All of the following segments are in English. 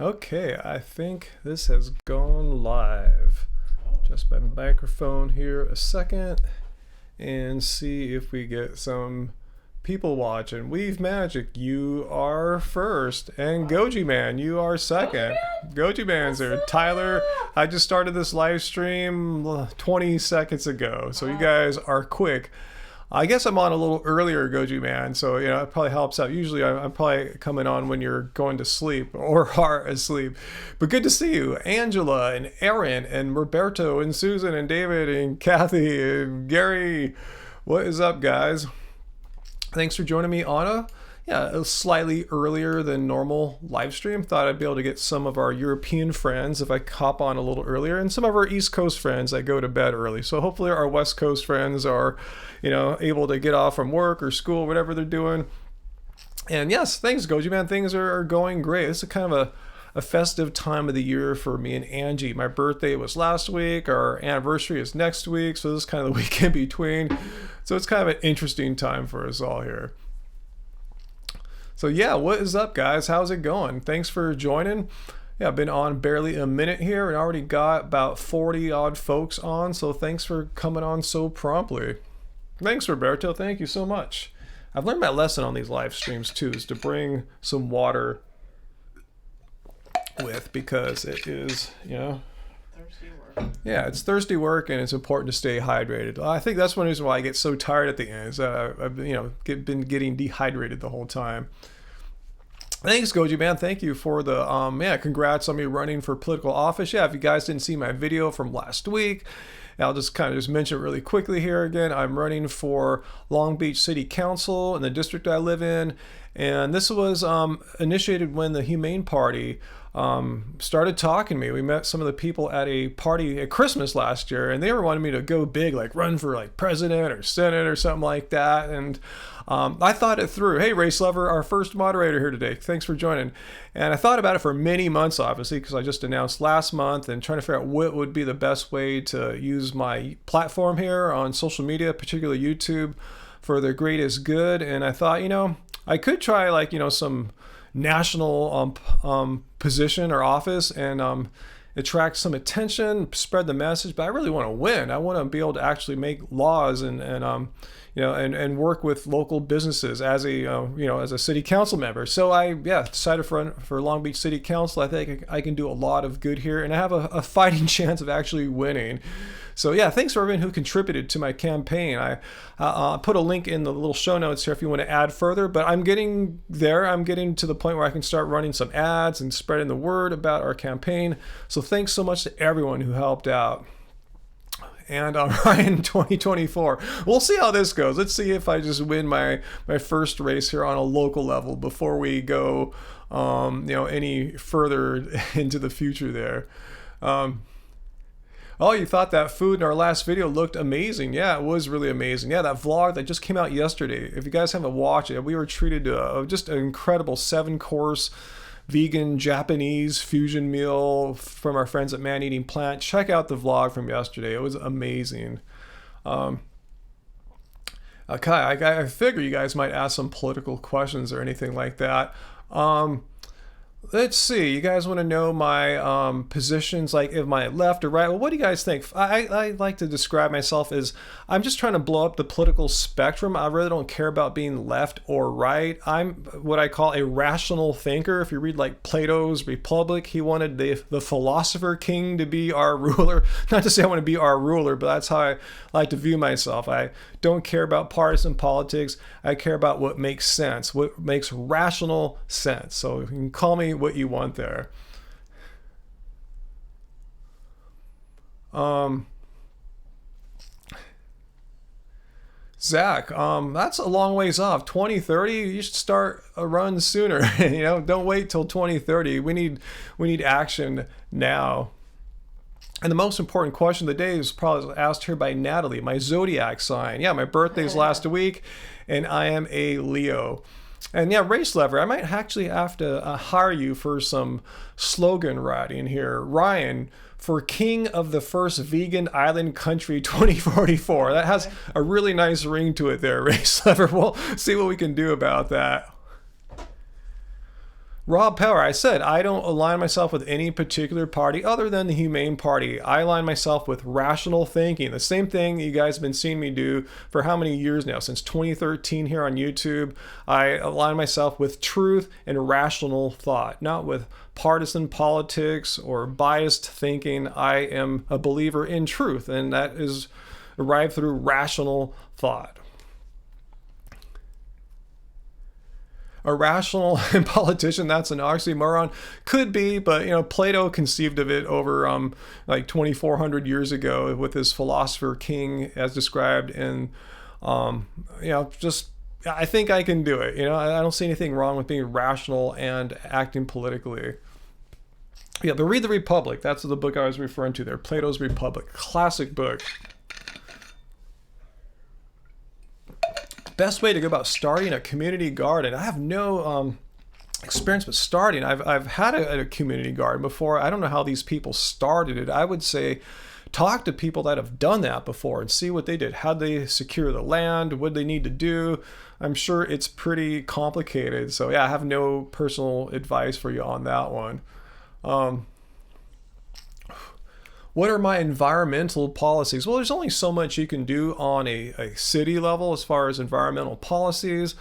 Okay, I think this has gone live. Just my microphone here a second and see if we get some people watching. Weave Magic, you are first, and Goji Man, you are second. Goji Man's there. Tyler, I just started this live stream 20 seconds ago, so you guys are quick. I guess I'm on a little earlier, Goji Man, so it probably helps out. Usually, I'm probably coming on when you're going to sleep or are asleep. But good to see you, Angela and Aaron and Roberto and Susan and David and Kathy and Gary. What is up, guys? Thanks for joining me on a slightly earlier than normal live stream. Thought I'd be able to get some of our European friends if I hop on a little earlier, and some of our East Coast friends that go to bed early. So hopefully our West Coast friends are, able to get off from work or school, whatever they're doing. And yes, thanks, Goji Man. Things are going great. This is kind of a festive time of the year for me and Angie. My birthday was last week. Our anniversary is next week. So this is kind of the week in between. So it's kind of an interesting time for us all here. So yeah, what is up, guys? How's it going? Thanks for joining. Yeah, I've been on barely a minute here and already got about 40 odd folks on. So thanks for coming on so promptly. Thanks, Roberto. Thank you so much. I've learned my lesson on these live streams too, is to bring some water with, because it is, Thirsty work. yeah, it's thirsty work, and it's important to stay hydrated. I think that's one reason why I get so tired at the end, is I've been getting dehydrated the whole time. Thanks, Goji Man. Thank you for the congrats on me running for political office. Yeah, if you guys didn't see my video from last week, I'll just kind of just mention it really quickly here again. I'm running for Long Beach City Council in the district I live in, and this was initiated when the Humane Party started talking to me. We met some of the people at a party at Christmas last year, and they were wanting me to go big, like run for like president or senate or something like that. And I thought it through. Hey, Race Lover, our first moderator here today. Thanks for joining. And I thought about it for many months, obviously, because I just announced last month, and trying to figure out what would be the best way to use my platform here on social media, particularly YouTube, for the greatest good. And I thought, I could try some national position or office and attract some attention, spread the message. But I really want to win. I want to be able to actually make laws and work with local businesses as a city council member. So I decided for Long Beach City Council. I think I can do a lot of good here, and I have a fighting chance of actually winning. So yeah, thanks for everyone who contributed to my campaign. I put a link in the little show notes here if you want to add further, but I'm getting there. I'm getting to the point where I can start running some ads and spreading the word about our campaign. So thanks so much to everyone who helped out. And Ryan 2024. We'll see how this goes. Let's see if I just win my first race here on a local level before we go any further into the future there. Oh, you thought that food in our last video looked amazing. Yeah, it was really amazing. Yeah, that vlog that just came out yesterday. If you guys haven't watched it, we were treated to just an incredible 7-course vegan Japanese fusion meal from our friends at Man Eating Plant. Check out the vlog from yesterday. It was amazing. Okay, I figure you guys might ask some political questions or anything like that. Let's see. You guys want to know my positions, like if my left or right? Well, what do you guys think? I like to describe myself as I'm just trying to blow up the political spectrum. I really don't care about being left or right. I'm what I call a rational thinker. If you read like Plato's Republic, he wanted the philosopher king to be our ruler. Not to say I want to be our ruler, but that's how I like to view myself. I don't care about partisan politics. I care about what makes sense, what makes rational sense. So you can call me what you want there. Zach, that's a long ways off. 2030, you should start a run sooner. Don't wait till 2030. We need action now. And the most important question of the day is probably asked here by Natalie, my zodiac sign. Yeah, my birthday's last week, and I am a Leo. And yeah, Race Lover, I might actually have to hire you for some slogan writing here. Ryan, for King of the First Vegan Island Country 2044. That has a really nice ring to it there, Race Lover. We'll see what we can do about that. Rob Power, I said I don't align myself with any particular party other than the Humane Party. I align myself with rational thinking. The same thing you guys have been seeing me do for how many years now? Since 2013 here on YouTube. I align myself with truth and rational thought, not with partisan politics or biased thinking. I am a believer in truth, and that is arrived through rational thought. A rational politician, that's an oxymoron. Could be, but Plato conceived of it over like 2,400 years ago with his philosopher king, as described in just I think I can do it. I don't see anything wrong with being rational and acting politically. Yeah, but read The Republic. That's the book I was referring to there. Plato's Republic, classic book. Best way to go about starting a community garden. I have no experience with starting. I've had a community garden before. I don't know how these people started it. I would say talk to people that have done that before and see what they did. How'd they secure the land? What they need to do? I'm sure it's pretty complicated. So yeah, I have no personal advice for you on that one. What are my environmental policies? Well, there's only so much you can do on a city level as far as environmental policies.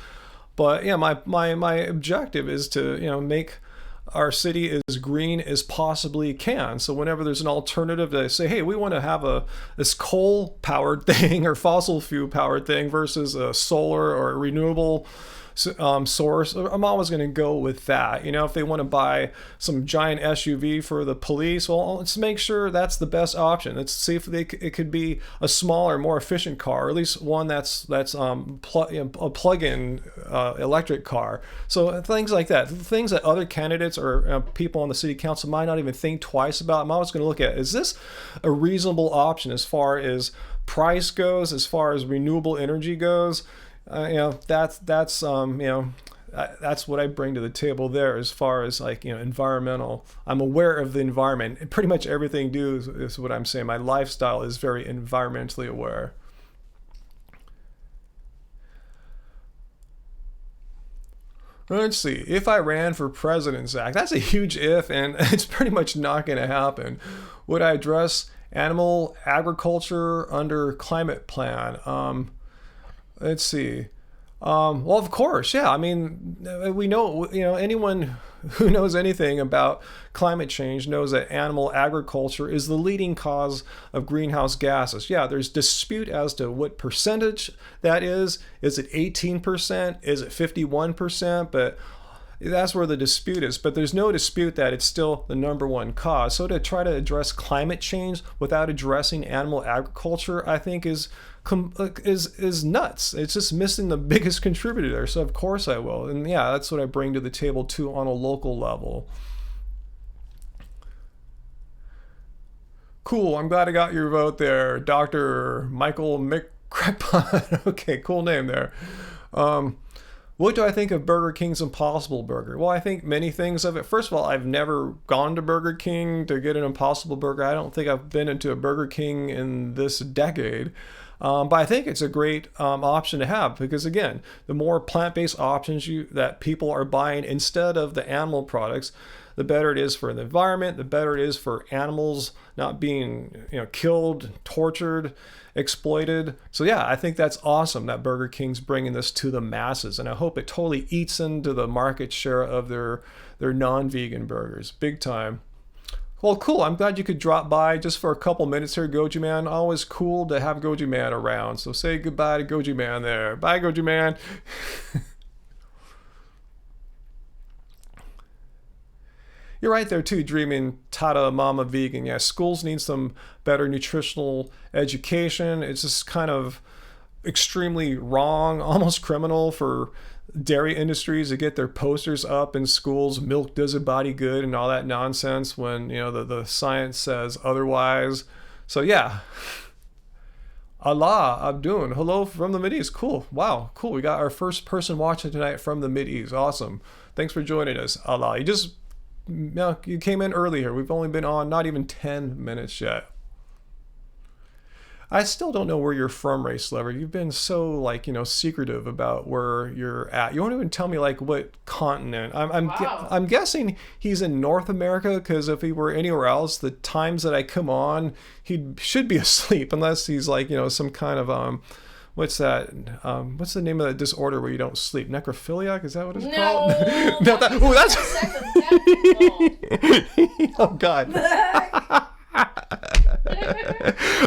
But yeah, my objective is to make our city as green as possibly can. So whenever there's an alternative, they say, hey, we want to have this coal powered thing or fossil fuel powered thing versus a solar or a renewable source, I'm always going to go with that. If they want to buy some giant SUV for the police, well, let's make sure that's the best option. Let's see if it could be a smaller, more efficient car, or at least one that's a plug-in electric car. So things like that, things that other candidates or people on the city council might not even think twice about. I'm always going to look at, is this a reasonable option as far as price goes, as far as renewable energy goes? That's what I bring to the table there as far as environmental. I'm aware of the environment, and pretty much everything I do is what I'm saying. My lifestyle is very environmentally aware. Let's see. If I ran for president, Zach, that's a huge if, and it's pretty much not going to happen. Would I address animal agriculture under climate plan? Let's see. Well, of course, yeah. I mean, we know, anyone who knows anything about climate change knows that animal agriculture is the leading cause of greenhouse gases. Yeah, there's dispute as to what percentage that is. Is it 18%? Is it 51%? But that's where the dispute is. But there's no dispute that it's still the number one cause. So to try to address climate change without addressing animal agriculture, I think is nuts. It's just missing the biggest contributor there. So of course I will. And yeah, that's what I bring to the table too on a local level. Cool. I'm glad I got your vote there, Dr. Michael McCrackpot. Okay, cool name there. What do I think of Burger King's Impossible Burger? Well, I think many things of it. First of all, I've never gone to Burger King to get an Impossible Burger. I don't think I've been into a Burger King in this decade. But I think it's a great option to have because, again, the more plant-based options that people are buying instead of the animal products, the better it is for the environment, the better it is for animals not being killed, tortured, exploited. So yeah, I think that's awesome that Burger King's bringing this to the masses, and I hope it totally eats into the market share of their non-vegan burgers, big time. Well, cool. I'm glad you could drop by just for a couple minutes here, Goji Man. Always cool to have Goji Man around. So say goodbye to Goji Man there. Bye, Goji Man. You're right there too, dreaming Tata Mama Vegan. Yeah, schools need some better nutritional education. It's just kind of extremely wrong, almost criminal for dairy industries to get their posters up in schools, milk does a body good and all that nonsense when the science says otherwise. So yeah, Allah Abdun, hello from the Mideast. Cool. Wow, cool. We got our first person watching tonight from the Mideast. Awesome. Thanks for joining us, Allah. You came in early here. We've only been on not even 10 minutes yet. I still don't know where you're from, Race Lover. You've been so like secretive about where you're at. You won't even tell me like what continent. Wow. I'm guessing he's in North America, because if he were anywhere else, the times that I come on, he should be asleep, unless he's like some kind of what's that? What's the name of that disorder where you don't sleep? Necrophiliac? Is that what it's called? No, that's. Oh God.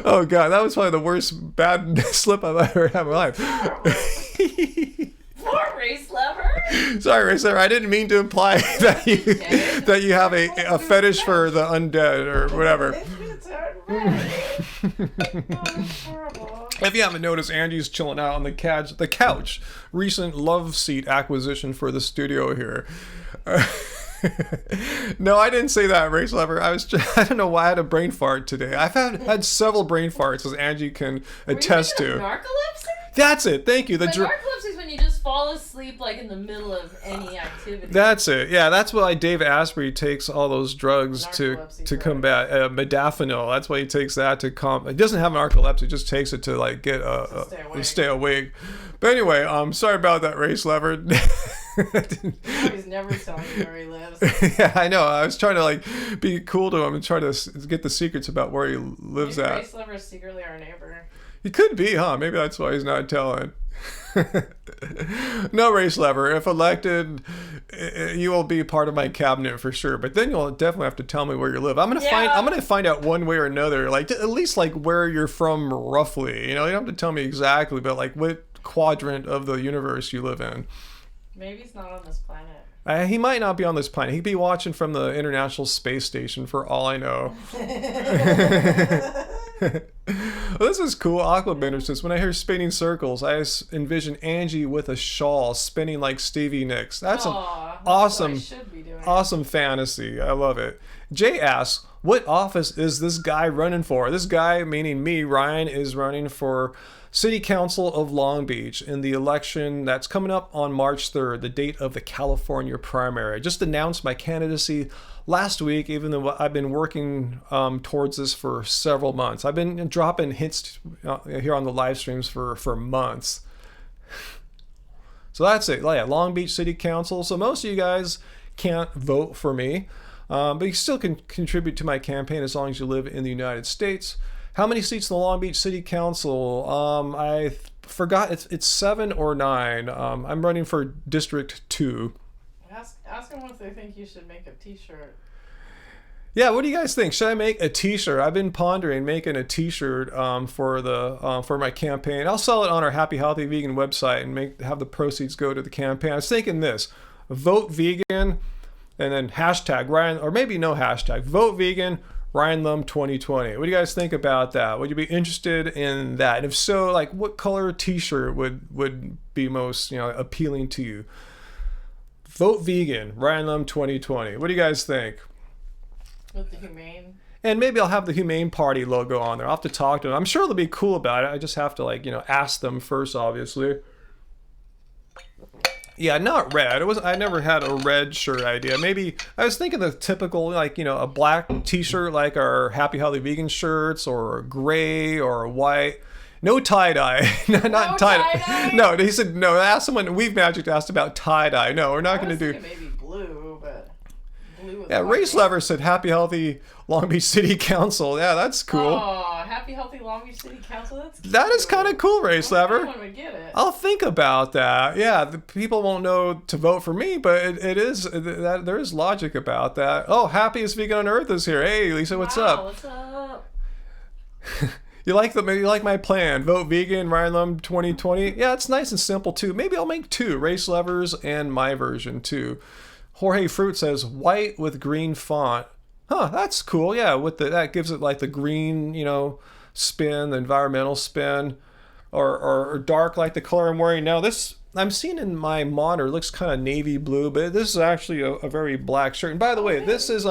Oh God, that was probably the worst bad slip I've ever had in my life. Poor Race Lover. Sorry, Race Lover. I didn't mean to imply that you have a fetish for the undead or whatever. It's alright. Oh, horrible. If you haven't noticed, Angie's chilling out on the couch. Recent love seat acquisition for the studio here. No, I didn't say that, Race Lover. I don't know why I had a brain fart today. I've had several brain farts, as Angie can attest Were you to. thinking of narcolepsy? That's it. Thank you. But narcolepsy is when you just fall asleep like in the middle of any activity. That's it. Yeah, that's why Dave Asprey takes all those drugs to Narcolepsy combat modafinil. That's why he takes that to He doesn't have narcolepsy. He just takes it to like get stay awake. But anyway, sorry about that, Race Lover. He's never telling you where he lives. Yeah, I know. I was trying to like be cool to him and try to get the secrets about where he lives Maybe at. Race Lover is secretly our neighbor. He could be, huh? Maybe that's why he's not telling. No, Race Lover. If elected, you will be part of my cabinet for sure. But then you'll definitely have to tell me where you live. I'm gonna find out one way or another. Like at least like where you're from roughly. You don't have to tell me exactly, but like what quadrant of the universe you live in. Maybe he's not on this planet. He might not be on this planet. He'd be watching from the International Space Station for all I know. Well, this is cool. Aquabender says, when I hear spinning circles, I envision Angie with a shawl spinning like Stevie Nicks. That's an awesome fantasy. I love it. Jay asks, what office is this guy running for? This guy, meaning me, Ryan, is running for City Council of Long Beach in the election that's coming up on March 3rd, the date of the California primary. I just announced my candidacy last week, even though I've been working towards this for several months. I've been dropping hints here on the live streams for months. So that's it. Yeah, Long Beach City Council. So most of you guys can't vote for me, but you still can contribute to my campaign as long as you live in the United States. How many seats in the Long Beach City Council? I forgot. It's 7 or 9. I'm running for District 2. Ask them if they think you should make a t-shirt. Yeah, what do you guys think? Should I make a t-shirt? I've been pondering making a t-shirt for my campaign. I'll sell it on our Happy Healthy Vegan website and have the proceeds go to the campaign. I was thinking this: vote vegan, and then hashtag Ryan, or maybe no hashtag. Vote vegan. Ryan Lum 2020. What do you guys think about that? Would you be interested in that? And if so, like what color t-shirt would be most appealing to you? Vote vegan, Ryan Lum 2020. What do you guys think? With the humane. And maybe I'll have the Humane Party logo on there. I'll have to talk to them. I'm sure they'll be cool about it. I just have to ask them first, obviously. Yeah, not red. I never had a red shirt idea. Maybe I was thinking the typical a black t-shirt like our Happy Healthy Vegan shirts, or a gray or a white. No tie-dye. Not tie-dye. No, he said no. Ask someone. We've Magic asked about tie-dye. No, we're not going to do. Maybe blue, but blue with yeah, Race Lover said Happy Healthy Long Beach City Council. Yeah, that's cool. Oh, Happy Healthy Long Beach City Council. That's cute. That is kind of cool, Race Lover. Anyone would get it. I'll think about that. Yeah, the people won't know to vote for me, but it is that there is logic about that. Oh, Happiest Vegan on Earth is here. Hey, Lisa, what's up? What's up? You like my plan? Vote vegan, Ryan Lum 2020. Yeah, it's nice and simple too. Maybe I'll make 2, Race Lovers and my version too. Jorge Fruit says white with green font. Huh, that's cool. Yeah, that gives it like the green, spin, the environmental spin, or dark like the color I'm wearing now. This I'm seeing in my monitor looks kind of navy blue, but this is actually a very black shirt. And by the way, this is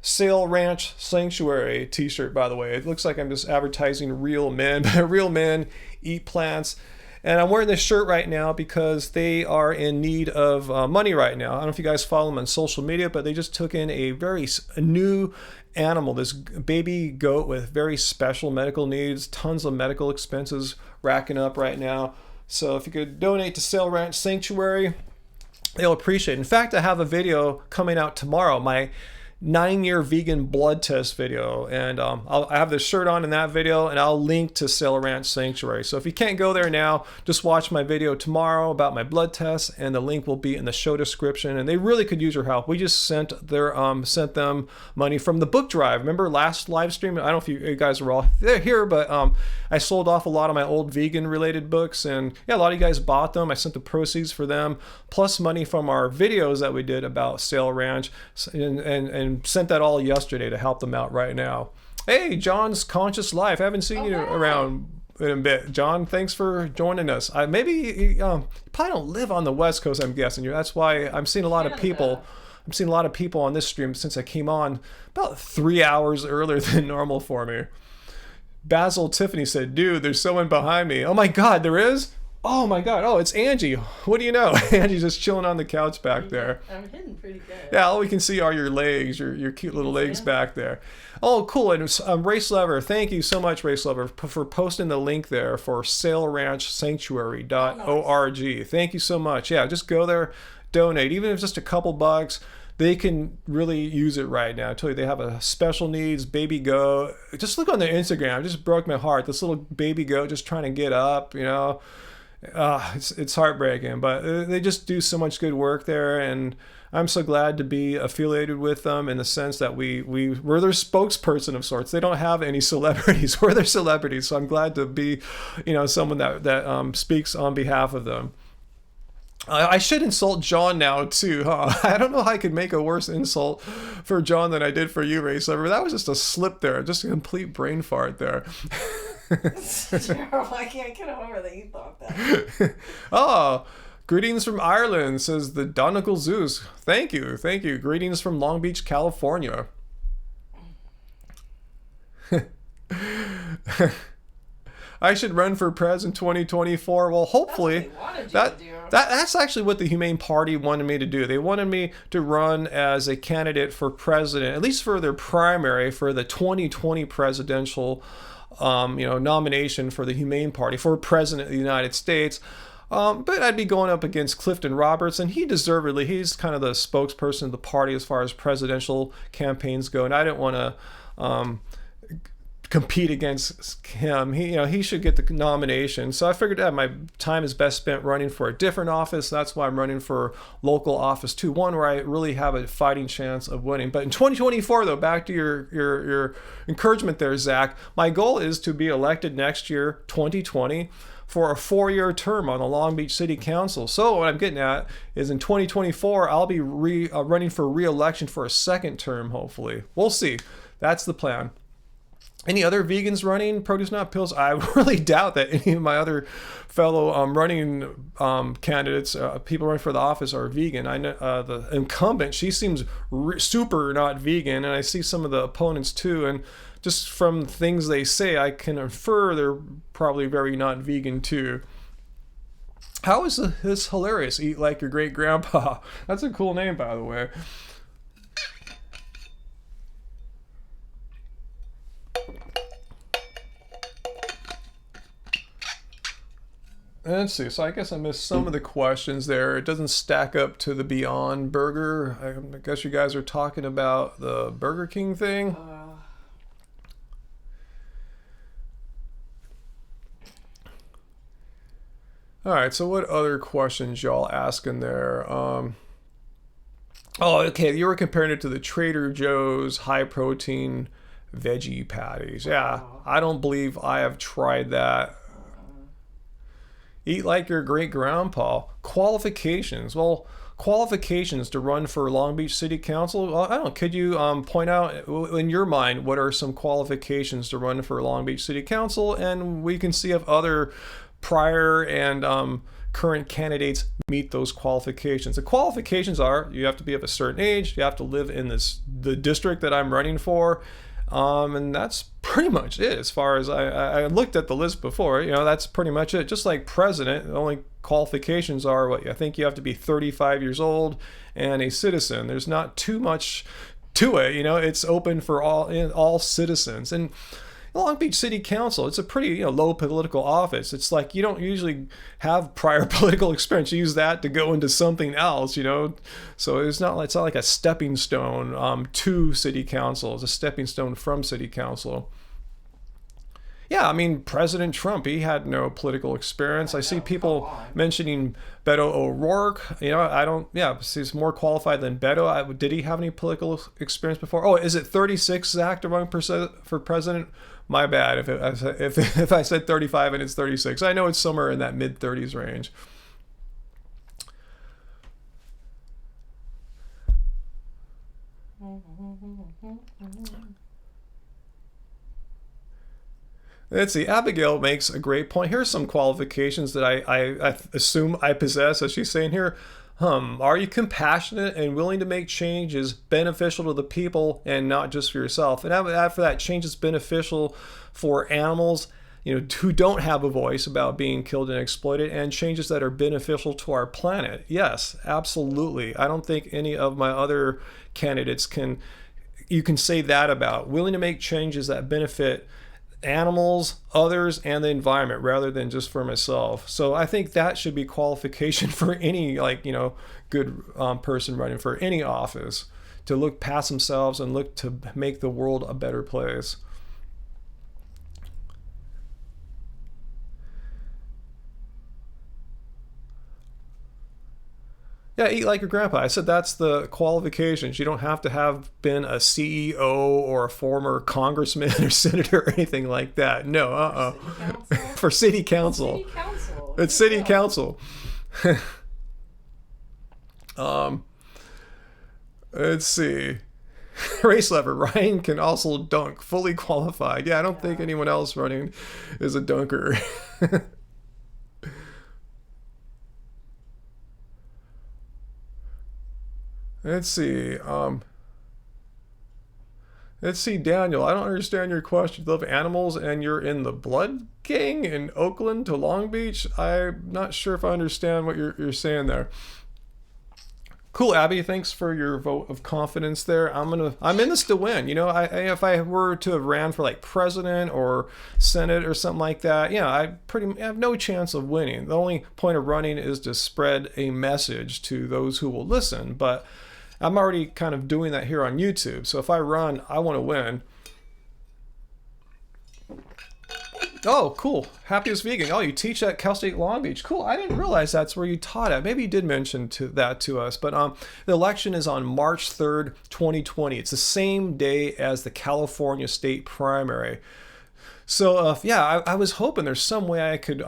Sail Ranch Sanctuary t-shirt, by the way. It looks like I'm just advertising Real Men, but Real Men Eat Plants. And I'm wearing this shirt right now because they are in need of money right now. I don't know if you guys follow them on social media, but they just took in a new animal, this baby goat with very special medical needs, tons of medical expenses racking up right now. So if you could donate to Sail Ranch Sanctuary, they'll appreciate it. In fact, I have a video coming out tomorrow, my 9-year vegan blood test video, and I have the shirt on in that video, and I'll link to Sail Ranch Sanctuary. So if you can't go there now, just watch my video tomorrow about my blood test, and the link will be in the show description. And they really could use your help. We just sent them money from the book drive. Remember last live stream? I don't know if you guys were all here, but I sold off a lot of my old vegan related books, and yeah, a lot of you guys bought them. I sent the proceeds for them, plus money from our videos that we did about Sail Ranch, and sent that all yesterday to help them out right now. Hey, John's Conscious Life. I haven't seen you around in a bit. John, thanks for joining us. Maybe you probably don't live on the West Coast, I'm guessing. That's why I'm seeing a lot of people. I'm seeing a lot of people on this stream since I came on about 3 hours earlier than normal for me. Basil Tiffany said, dude, there's someone behind me. Oh my God, there is? Oh my God. Oh, it's Angie. What do you know? Angie's just chilling on the couch back there. I'm hidden pretty good. Yeah, all we can see are your legs, your cute little legs back there. Oh, cool. And Race Lover, thank you so much, Race Lover, for posting the link there for sailranchsanctuary.org. Thank you so much. Yeah, just go there, donate. Even if it's just a couple bucks, they can really use it right now. I tell you, they have a special needs baby goat. Just look on their Instagram. It just broke my heart. This little baby goat just trying to get up, you know. It's heartbreaking, but they just do so much good work there, and I'm so glad to be affiliated with them in the sense that we're their spokesperson of sorts. They don't have any celebrities. We're their celebrities, so I'm glad to be, someone that speaks on behalf of them. I should insult John now too, huh? I don't know how I could make a worse insult for John than I did for you, Race Lover. That was just a slip there, just a complete brain fart there. I can't get over that you thought that. Oh, greetings from Ireland, says the Donegal Zeus. Thank you. Greetings from Long Beach, California. I should run for pres in 2024. Well, hopefully, that's actually what the Humane Party wanted me to do. They wanted me to run as a candidate for president, at least for their primary, for the 2020 presidential nomination for the Humane Party for president of the United States. But I'd be going up against Clifton Roberts, and he's kind of the spokesperson of the party as far as presidential campaigns go, and I didn't want to compete against him. He should get the nomination. So I figured that my time is best spent running for a different office. That's why I'm running for local office too, one where I really have a fighting chance of winning. But in 2024, though, back to your encouragement there, Zach, my goal is to be elected next year, 2020, for a 4-year term on the Long Beach City Council. So what I'm getting at is in 2024, I'll be running for re-election for a second term, hopefully. We'll see. That's the plan. Any other vegans running Produce Not Pills? I really doubt that any of my other fellow running candidates, people running for the office, are vegan. I know the incumbent, she seems super not vegan, and I see some of the opponents too. And just from things they say, I can infer they're probably very not vegan too. How is this hilarious? Eat like your great grandpa. That's a cool name, by the way. Let's see. So I guess I missed some of the questions there. It doesn't stack up to the Beyond Burger. I guess you guys are talking about the Burger King thing. All right. So what other questions y'all asking there? Oh, okay. You were comparing it to the Trader Joe's high protein veggie patties. Yeah. I don't believe I have tried that. Eat like your great grandpa. Qualifications. Well, qualifications to run for Long Beach City Council. Well, I don't know. Could you point out in your mind what are some qualifications to run for Long Beach City Council, and we can see if other prior and current candidates meet those qualifications. The qualifications are: you have to be of a certain age, you have to live in the district that I'm running for. And that's pretty much it as far as I looked at the list before. That's pretty much it. Just like president, the only qualifications are I think you have to be 35 years old and a citizen. There's not too much to it. It's open for all citizens. And Long Beach City Council, it's a pretty low political office. It's like you don't usually have prior political experience. You use that to go into something else, So it's not like a stepping stone to City Council. It's a stepping stone from City Council. Yeah, I mean, President Trump, he had no political experience. I see people mentioning Beto O'Rourke. He's more qualified than Beto. Did he have any political experience before? Oh, is it 36 Zach to run for president? My bad if I said 35 and it's 36. I know it's somewhere in that mid-30s range. Let's see. Abigail makes a great point. Here's some qualifications that I assume I possess, as she's saying here. Are you compassionate and willing to make changes beneficial to the people and not just for yourself? And after that, change is beneficial for animals, who don't have a voice about being killed and exploited, and changes that are beneficial to our planet. Yes, absolutely. I don't think any of my other candidates you can say that about. Willing to make changes that benefit animals, others, and the environment rather than just for myself. So I think that should be qualification for any good person running for any office, to look past themselves and look to make the world a better place. Yeah, eat like your grandpa. I said that's the qualifications. You don't have to have been a CEO or a former congressman or senator or anything like that. No, For city council. City council. It's city council. Let's see. Race lever. Ryan can also dunk. Fully qualified. Yeah, I don't think anyone else running is a dunker. Let's see. Daniel. I don't understand your question. You love animals and you're in the Blood Gang in Oakland to Long Beach. I'm not sure if I understand what you're saying there. Cool, Abby. Thanks for your vote of confidence there. I'm in this to win. If I were to have ran for like president or senate or something like that, I have no chance of winning. The only point of running is to spread a message to those who will listen. But I'm already kind of doing that here on YouTube. So if I run, I want to win. Oh, cool. Happiest Vegan. Oh, you teach at Cal State Long Beach. Cool. I didn't realize that's where you taught at. Maybe you did mention that to us. But the election is on March 3rd, 2020. It's the same day as the California state primary. So, I was hoping there's some way I could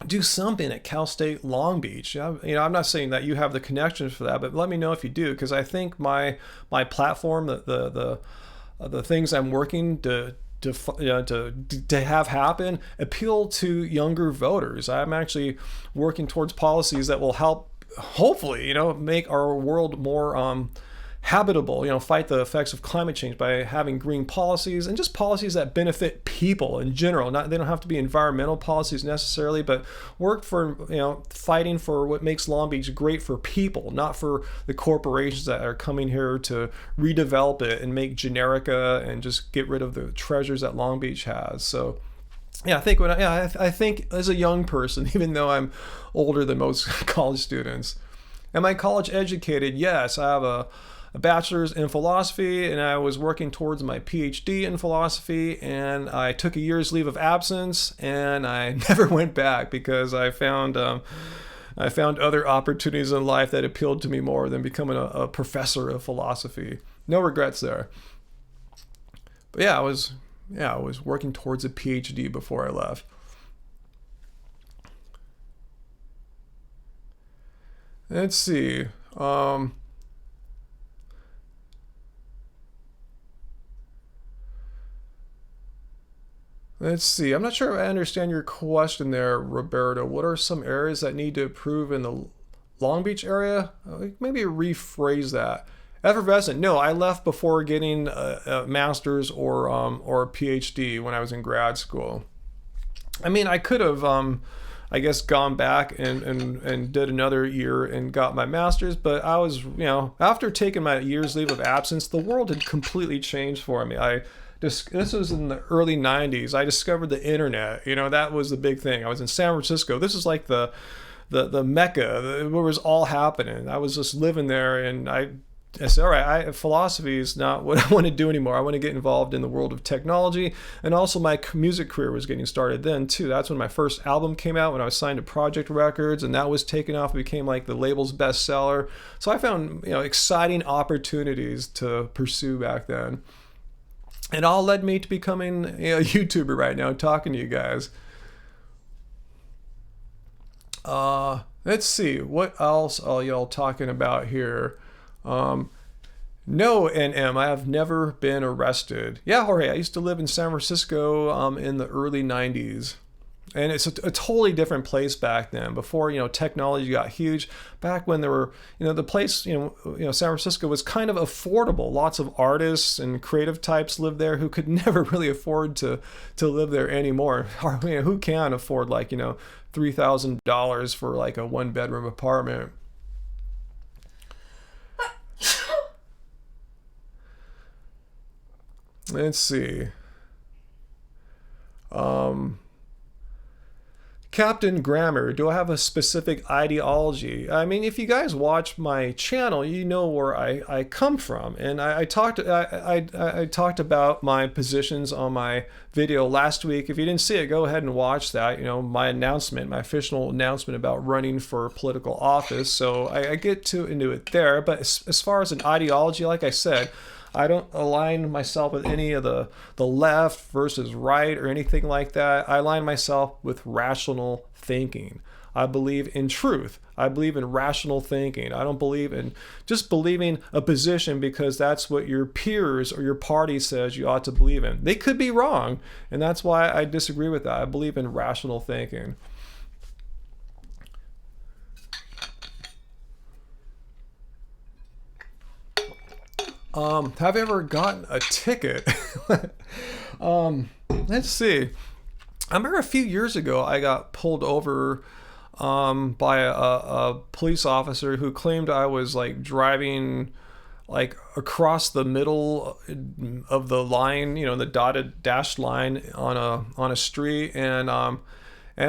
do something at Cal State Long Beach. I'm not saying that you have the connections for that, but let me know if you do, because I think my platform, the things I'm working to have happen, appeal to younger voters. I'm actually working towards policies that will help, hopefully, make our world more habitable, fight the effects of climate change by having green policies and just policies that benefit people in general. They don't have to be environmental policies necessarily, but work for, fighting for what makes Long Beach great for people, not for the corporations that are coming here to redevelop it and make generica and just get rid of the treasures that Long Beach has. So I think I think as a young person, even though I'm older than most college students. Am I college educated? Yes, I have a bachelor's in philosophy, and I was working towards my PhD in philosophy, and I took a year's leave of absence, and I never went back because I found other opportunities in life that appealed to me more than becoming a professor of philosophy. No regrets there. But I was working towards a PhD before I left. Let's see. Let's see. I'm not sure if I understand your question there, Roberto. What are some areas that need to improve in the Long Beach area? Maybe rephrase that. Effervescent. No, I left before getting a master's or a PhD when I was in grad school. I mean, I could have, I guess, gone back and did another year and got my master's, but I was, after taking my year's leave of absence, the world had completely changed for me. This was in the early 90s. I discovered the internet. That was the big thing. I was in San Francisco. This is like the Mecca where it was all happening. I was just living there, and I said, all right, philosophy is not what I want to do anymore. I want to get involved in the world of technology. And also my music career was getting started then too. That's when my first album came out, when I was signed to Project Records, and that was taken off. It became like the label's bestseller. So I found, exciting opportunities to pursue back then. And all led me to becoming a YouTuber right now, talking to you guys. Let's see, what else are y'all talking about here? No, NM, I have never been arrested. Yeah, Jorge, I used to live in San Francisco in the early 90s. And it's a totally different place back then. Before, technology got huge. Back when there were, the place, San Francisco was kind of affordable. Lots of artists and creative types lived there who could never really afford to live there anymore. Who can afford $3,000 for like a 1-bedroom apartment? Let's see. Captain Grammar, do I have a specific ideology? I mean, if you guys watch my channel, you know where I come from. And I talked about my positions on my video last week. If you didn't see it, go ahead and watch that. My official announcement about running for political office. So I get into it there. But as far as an ideology, like I said, I don't align myself with any of the left versus right or anything like that. I align myself with rational thinking. I believe in truth. I believe in rational thinking. I don't believe in just believing a position because that's what your peers or your party says you ought to believe in. They could be wrong, and that's why I disagree with that. I believe in rational thinking. Have you ever gotten a ticket? Let's see. I remember a few years ago I got pulled over by a police officer who claimed I was like driving like across the middle of the line, the dotted dashed line on a street, and I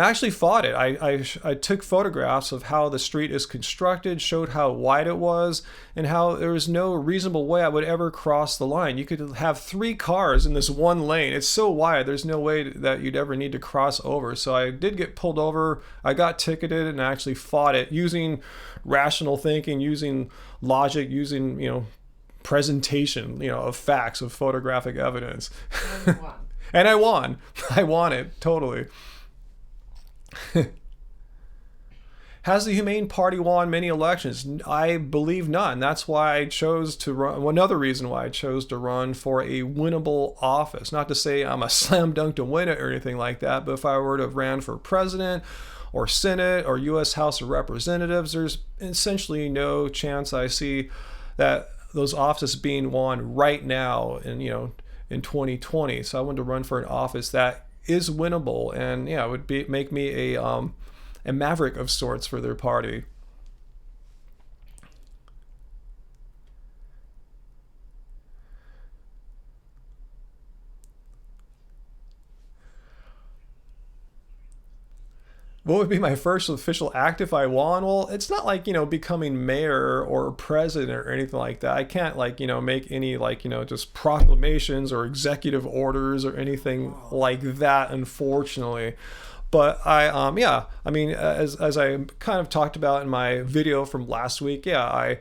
actually fought it. I took photographs of how the street is constructed, showed how wide it was, and how there was no reasonable way I would ever cross the line. You could have 3 cars in this one lane. It's so wide, there's no way that you'd ever need to cross over. So I did get pulled over. I got ticketed, and I actually fought it using rational thinking, using logic, using, presentation, of facts, of photographic evidence. And I won. I won it, totally. Has the Humane Party won many elections? I believe not, and that's why I chose to run. Another reason why I chose to run for a winnable office. Not to say I'm a slam dunk to win it or anything like that, but if I were to have ran for president or Senate or U.S. House of Representatives, there's essentially no chance I see that those offices being won right now in 2020. So I wanted to run for an office that is winnable, and it would make me a maverick of sorts for their party. What would be my first official act if I won? Well, it's not like, becoming mayor or president or anything like that. I can't make any just proclamations or executive orders or anything like that, unfortunately. But as I kind of talked about in my video from last week, my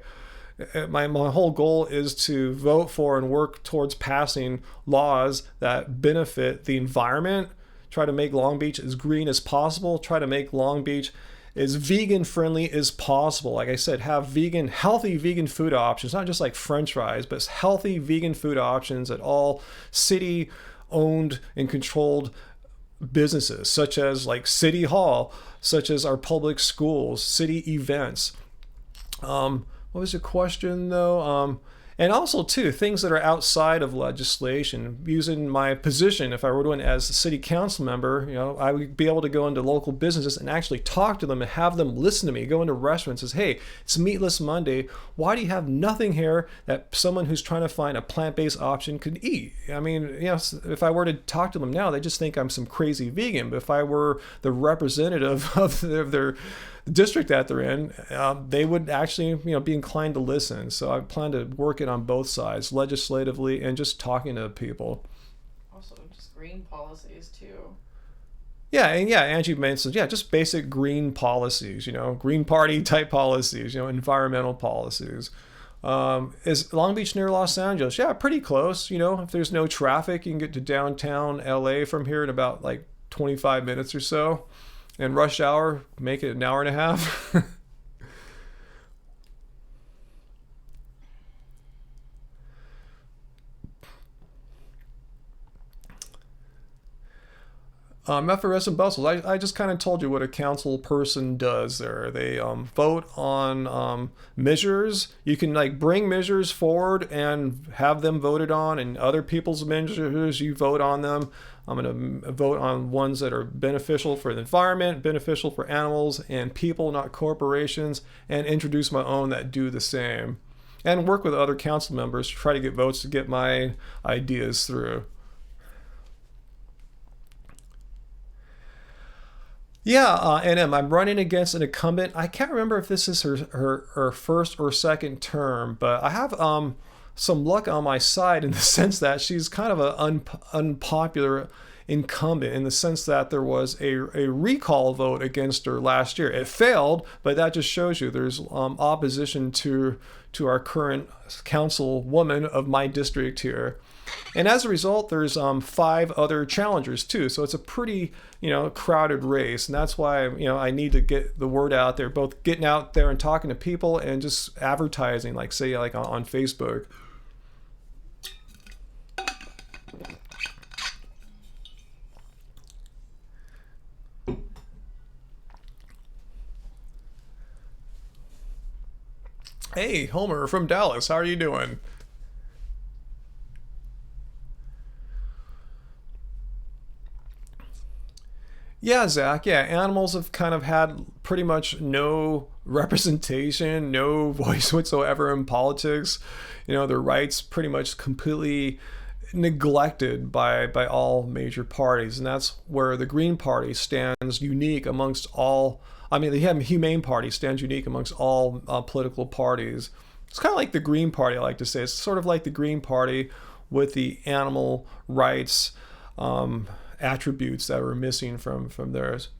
whole goal is to vote for and work towards passing laws that benefit the environment, try to make Long Beach as green as possible, try to make Long Beach as vegan friendly as possible. Like I said, have healthy vegan food options, not just like French fries, but healthy vegan food options at all city owned and controlled businesses, such as like City Hall, such as our public schools, city events. What was the question though? And also, too, things that are outside of legislation, using my position, if I were to win as a city council member, I would be able to go into local businesses and actually talk to them and have them listen to me, go into restaurants and say, hey, it's Meatless Monday. Why do you have nothing here that someone who's trying to find a plant-based option could eat? I mean, if I were to talk to them now, they just think I'm some crazy vegan. But if I were the representative of their district that they're in, they would actually be inclined to listen. So I plan to work it on both sides, legislatively and just talking to people. Also, just green policies too. Yeah, and Angie mentioned, just basic green policies, Green Party type policies, environmental policies. Is Long Beach near Los Angeles? Yeah, pretty close. If there's no traffic, you can get to downtown LA from here in about like 25 minutes or so. And rush hour, make it an hour and a half. Effervescent Bustles. I just kind of told you what a council person does there. They vote on measures. You can bring measures forward and have them voted on, and other people's measures, you vote on them. I'm going to vote on ones that are beneficial for the environment, beneficial for animals and people, not corporations, and introduce my own that do the same. And work with other council members to try to get votes to get my ideas through. Yeah, and I'm running against an incumbent. I can't remember if this is her first or second term, but I have some luck on my side in the sense that she's kind of an unpopular incumbent, in the sense that there was a recall vote against her last year. It failed, but that just shows you there's opposition to our current councilwoman of my district here. And as a result, there's 5 other challengers too. So it's a pretty, crowded race. And that's why, I need to get the word out there, both getting out there and talking to people and just advertising, like on Facebook. Hey, Homer from Dallas, how are you doing? Yeah, Zach. Yeah, animals have kind of had pretty much no representation, no voice whatsoever in politics. Their rights pretty much completely neglected by all major parties, and that's where the Green Party stands unique amongst all. I mean, the Humane Party stands unique amongst all political parties. It's kind of like the Green Party, I like to say. It's sort of like the Green Party with the animal rights attributes that were missing from theirs.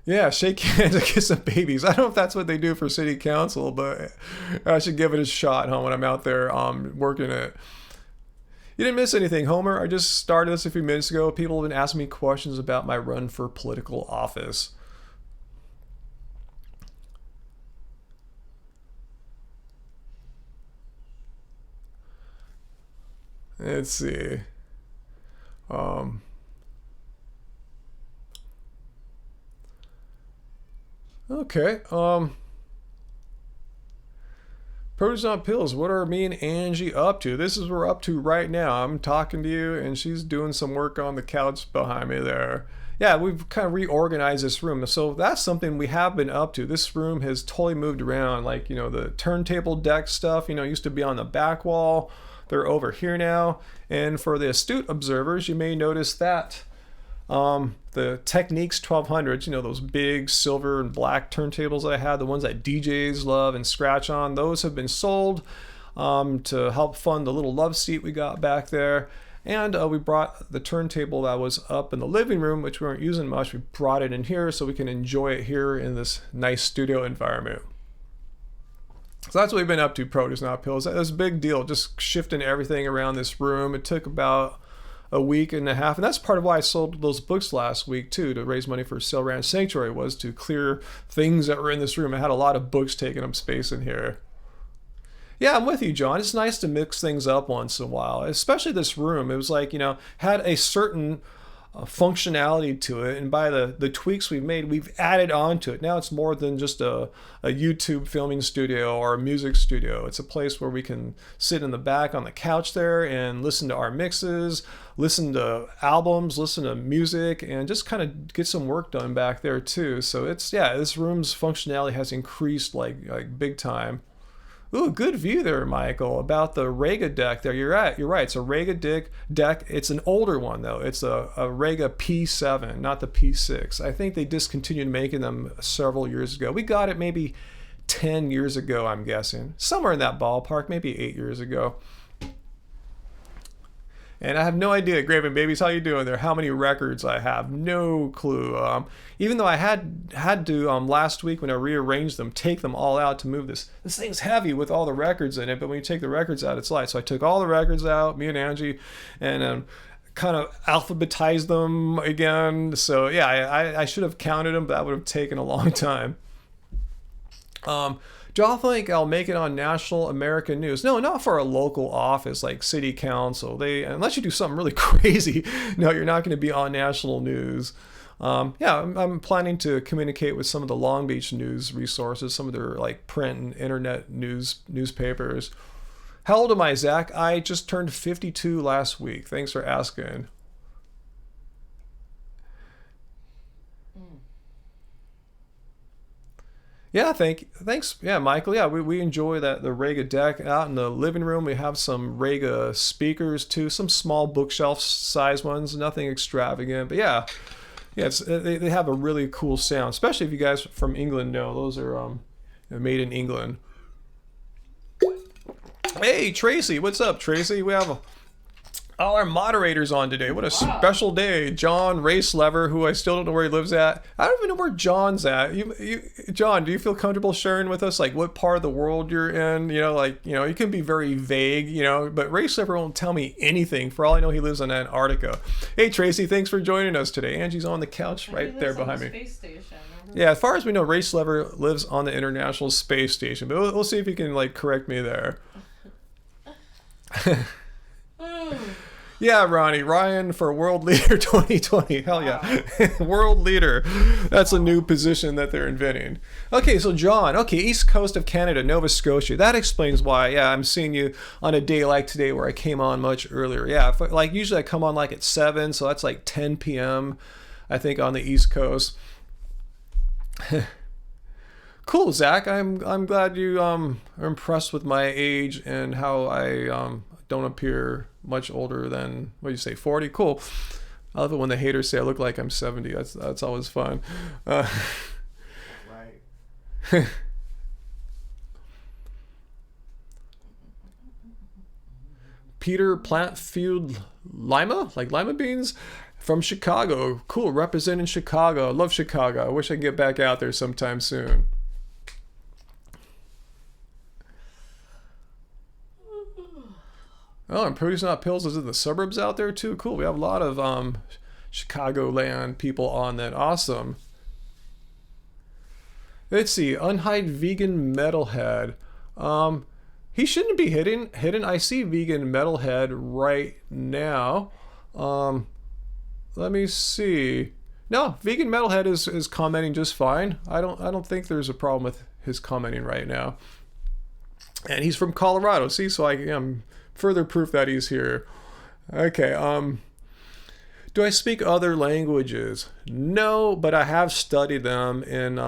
Yeah, shake hands and kiss some babies. I don't know if that's what they do for city council, but I should give it a shot, when I'm out there working it. You didn't miss anything, Homer. I just started this a few minutes ago. People have been asking me questions about my run for political office. Let's see. Um, okay. Produce Not Pills, what are me and Angie up to? This is what we're up to right now. I'm talking to you, and she's doing some work on the couch behind me there. Yeah, we've kind of reorganized this room. So that's something we have been up to. This room has totally moved around. The turntable deck stuff, used to be on the back wall. They're over here now. And for the astute observers, you may notice that the Technics 1200s, those big silver and black turntables I had, the ones that DJs love and scratch on, those have been sold to help fund the little love seat we got back there. And we brought the turntable that was up in the living room, which we weren't using much. We brought it in here so we can enjoy it here in this nice studio environment. So that's what we've been up to, Produce Not Pills. That was a big deal, just shifting everything around this room. It took about a week and a half, and that's part of why I sold those books last week too, to raise money for Sail Ranch Sanctuary, was to clear things that were in this room. I had a lot of books taking up space in here. Yeah, I'm with you, John. It's nice to mix things up once in a while, especially this room. It was had a certain functionality to it, and by the tweaks we've made, we've added on to it. Now it's more than just a YouTube filming studio or a music studio. It's a place where we can sit in the back on the couch there and listen to our mixes, listen to albums, listen to music, and just kind of get some work done back there too. So it's, yeah, this room's functionality has increased like big time. Ooh, good view there, Michael, about the Rega deck there. You're right. It's a Rega deck. It's an older one, though. It's a Rega P7, not the P6. I think they discontinued making them several years ago. We got it maybe 10 years ago, I'm guessing. Somewhere in that ballpark, maybe 8 years ago. And I have no idea, Graven Babies, how you doing there? How many records I have? No clue. Even though I had to last week when I rearranged them, take them all out to move this. This thing's heavy with all the records in it, but when you take the records out, it's light. So I took all the records out, me and Angie, and kind of alphabetized them again. So yeah, I should have counted them, but that would have taken a long time. Do y'all think I'll make it on national American news? No, not for a local office like city council. Unless you do something really crazy, no, you're not going to be on national news. I'm planning to communicate with some of the Long Beach news resources, some of their like print and internet newspapers. How old am I, Zach? I just turned 52 last week. Thanks for asking. Yeah, thanks. Yeah, Michael. Yeah, we enjoy the Rega deck. Out in the living room, we have some Rega speakers too, some small bookshelf size ones, nothing extravagant. But yeah, they have a really cool sound, especially if you guys from England know. Those are made in England. Hey, Tracy, what's up, Tracy? We have all our moderators on today. What a special day. John Racelever, who I still don't know where he lives at. I don't even know where John's at. John, do you feel comfortable sharing with us, like, what part of the world you're in? You can be very vague, but Racelever won't tell me anything. For all I know, he lives in Antarctica. Hey, Tracy, thanks for joining us today. Angie's on the couch right there behind me. Space station. Yeah, as far as we know, Racelever lives on the International Space Station, but we'll see if he can, correct me there. Yeah, Ryan for World Leader 2020. Hell yeah. Wow. World Leader. That's a new position that they're inventing. Okay, so John. Okay, East Coast of Canada, Nova Scotia. That explains why, yeah, I'm seeing you on a day like today where I came on much earlier. Yeah, usually I come on at 7, so that's 10 p.m., I think, on the East Coast. Cool, Zach. I'm glad you are impressed with my age and how I don't appear much older than, what do you say, 40? Cool. I love it when the haters say I look like I'm 70. That's always fun. Right. Peter Plantfield Lima, like lima beans, from Chicago. Cool, representing Chicago. I love Chicago. I wish I could get back out there sometime soon. Oh, and Produce Not Pills is in the suburbs out there too. Cool. We have a lot of Chicagoland people on that. Awesome. Let's see. Unhide Vegan Metalhead. He shouldn't be hidden. I see Vegan Metalhead right now. Let me see. No, Vegan Metalhead is commenting just fine. I don't think there's a problem with his commenting right now. And he's from Colorado. See, so I am further proof that he's here. Okay, do I speak other languages? No, but I have studied them. In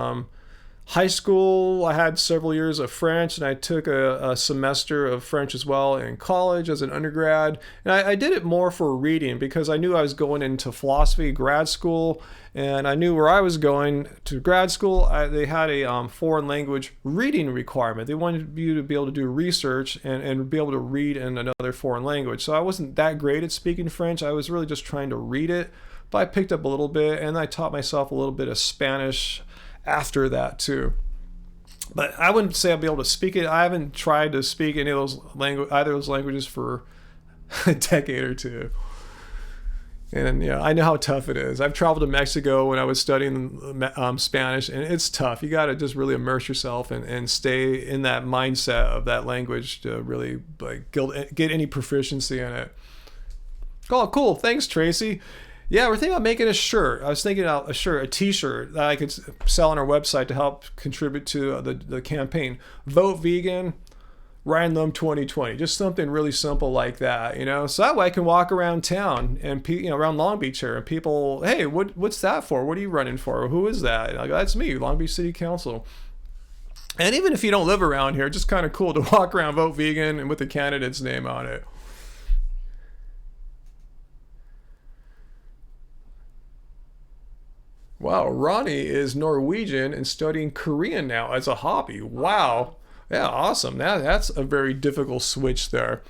high school, I had several years of French, and I took a semester of French as well in college as an undergrad. And I did it more for reading because I knew I was going into philosophy grad school, and I knew where I was going to grad school. They had a foreign language reading requirement. They wanted you to be able to do research and be able to read in another foreign language. So I wasn't that great at speaking French. I was really just trying to read it, but I picked up a little bit, and I taught myself a little bit of Spanish after that too. But I wouldn't say I'll be able to speak it. I haven't tried to speak any of those either of those languages for a decade or two. And yeah, I know how tough it is. I've traveled to Mexico when I was studying Spanish, and it's tough. You got to just really immerse yourself and stay in that mindset of that language to really get any proficiency in it. Oh, cool. Thanks, Tracy. Yeah, we're thinking about making a shirt. I was thinking about a T-shirt that I could sell on our website to help contribute to the campaign. Vote vegan, Random 2020. Just something really simple like that, you know. So that way I can walk around town and around Long Beach here, and people, hey, what's that for? What are you running for? Who is that? And I go, that's me, Long Beach City Council. And even if you don't live around here, it's just kind of cool to walk around, vote vegan, and with the candidate's name on it. Wow, Ronnie is Norwegian and studying Korean now as a hobby. Wow. Yeah, awesome. That's a very difficult switch there.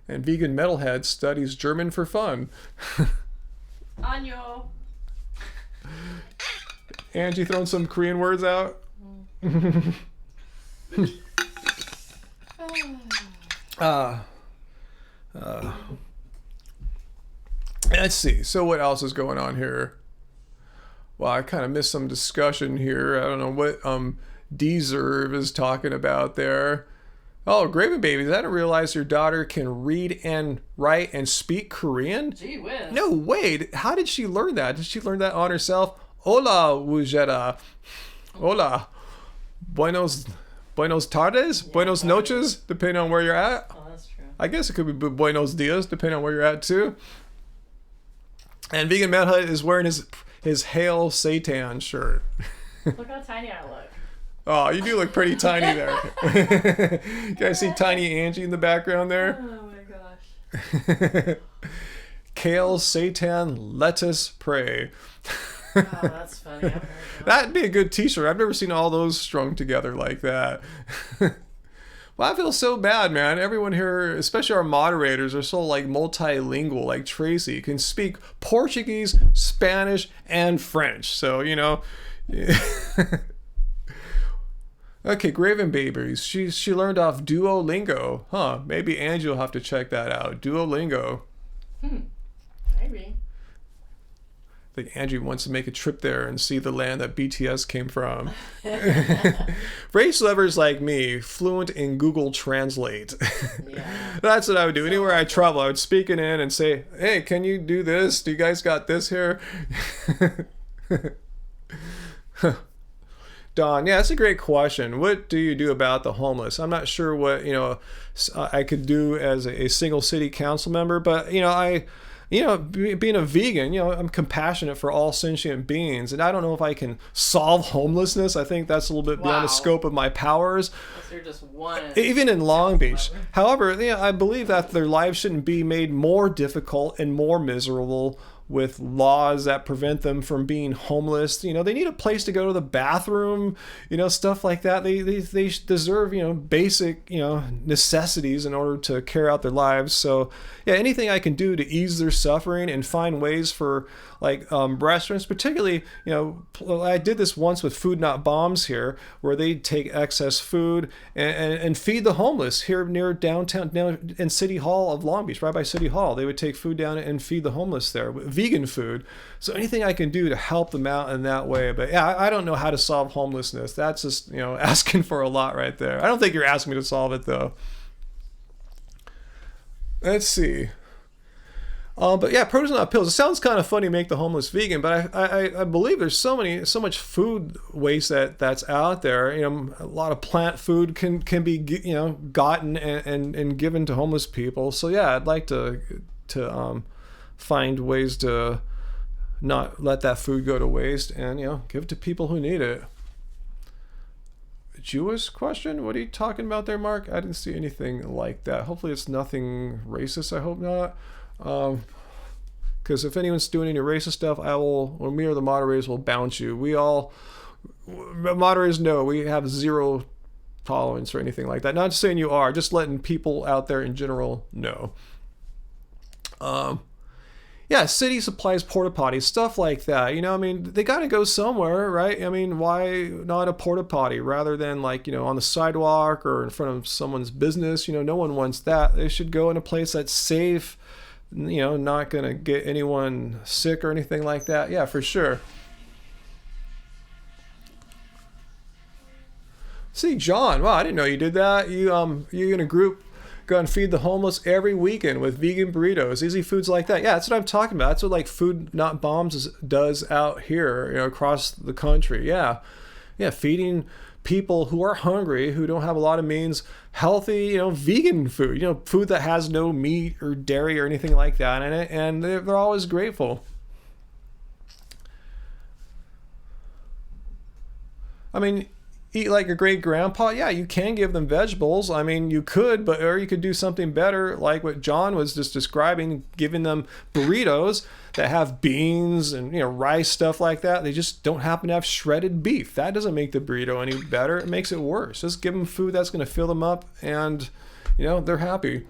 And Vegan Metalhead studies German for fun. Anyo. Angie throwing some Korean words out? Let's see. So what else is going on here? Well, I kind of missed some discussion here. I don't know what Deserve is talking about there. Oh, Graven Babies, I didn't realize your daughter can read and write and speak Korean. Gee whiz. No, wait. How did she learn that? Did she learn that on herself? Hola, Wujeta. Hola. Buenos tardes? Buenos noches, depending on where you're at. Oh, that's true. I guess it could be buenos dias, depending on where you're at, too. And Vegan Metalhead is wearing his Hail Satan shirt. Look how tiny I look. Oh, you do look pretty tiny there. You guys see tiny Angie in the background there? Oh my gosh. Kale, Satan, lettuce, pray. Oh, that's funny. I've heard that. That'd be a good t-shirt. I've never seen all those strung together like that. Well, I feel so bad, man. Everyone here, especially our moderators, are so like multilingual. Like Tracy can speak Portuguese, Spanish, and French. So, you know. Okay, Graven Babies. She learned off Duolingo. Huh, maybe Angie will have to check that out. Duolingo. Maybe. I think Angie wants to make a trip there and see the land that BTS came from. Race lovers like me, fluent in Google Translate. Yeah. That's what I would do. Anywhere I travel, I would speak it in and say, hey, can you do this? Do you guys got this here? Don, yeah, that's a great question. What do you do about the homeless? I'm not sure what, I could do as a single city council member, but, being a vegan, I'm compassionate for all sentient beings, and I don't know if I can solve homelessness. I think that's a little bit beyond the scope of my powers. You're just one. Even in Long Beach. However, I believe that their lives shouldn't be made more difficult and more miserable with laws that prevent them from being homeless. They need a place to go to the bathroom, stuff like that. They deserve, basic, necessities in order to carry out their lives. So yeah, anything I can do to ease their suffering and find ways for restaurants, particularly, I did this once with Food Not Bombs here, where they take excess food and feed the homeless here near downtown, in City Hall of Long Beach, right by City Hall. They would take food down and feed the homeless there, vegan food. So anything I can do to help them out in that way. But yeah, I don't know how to solve homelessness. That's just, asking for a lot right there. I don't think you're asking me to solve it though. Let's see. But yeah, produce not pills. It sounds kind of funny to make the homeless vegan, but I believe there's so much food waste that's out there. A lot of plant food can be gotten and given to homeless people. So yeah, I'd like to find ways to not let that food go to waste and give it to people who need it. Jewish question? What are you talking about there, Mark? I didn't see anything like that. Hopefully it's nothing racist. I hope not. Because if anyone's doing any racist stuff, me or the moderators will bounce you. Moderators know we have zero tolerance for anything like that. Not saying you are, just letting people out there in general know. Yeah, city supplies porta potties, stuff like that. They got to go somewhere, right? Why not a porta potty rather than on the sidewalk or in front of someone's business? No one wants that. They should go in a place that's safe, not going to get anyone sick or anything like that. Yeah, for sure. See, John, wow, I didn't know you did that. You in a group Go and feed the homeless every weekend with vegan burritos, easy foods like that. Yeah, that's what I'm talking about. That's what like Food Not Bombs does out here, across the country. Yeah, feeding people who are hungry, who don't have a lot of means, healthy, vegan food, food that has no meat or dairy or anything like that in it, and they're always grateful. I mean, eat like a great grandpa. Yeah, you can give them vegetables. I mean, you could, or you could do something better, like what John was just describing, giving them burritos that have beans and rice, stuff like that. They just don't happen to have shredded beef. That doesn't make the burrito any better. It makes it worse. Just give them food that's going to fill them up, and they're happy.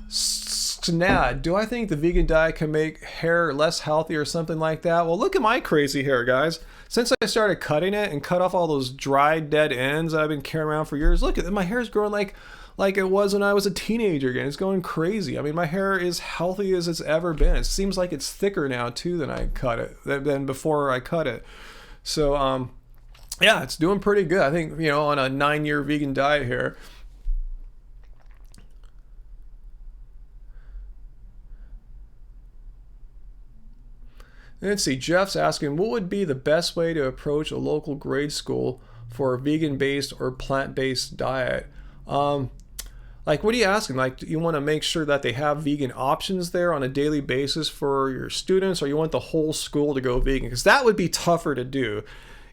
Snad, do I think the vegan diet can make hair less healthy or something like that? Well, look at my crazy hair, guys. Since I started cutting it and cut off all those dried dead ends that I've been carrying around for years, look at it. My hair's growing like it was when I was a teenager again. It's going crazy. I mean, my hair is healthy as it's ever been. It seems like it's thicker now too than before I cut it. So yeah, it's doing pretty good. I think on a 9-year vegan diet here. Let's see, Jeff's asking, what would be the best way to approach a local grade school for a vegan-based or plant-based diet? Like, what are you asking? Like, you want to make sure that they have vegan options there on a daily basis for your students, or you want the whole school to go vegan? Because that would be tougher to do,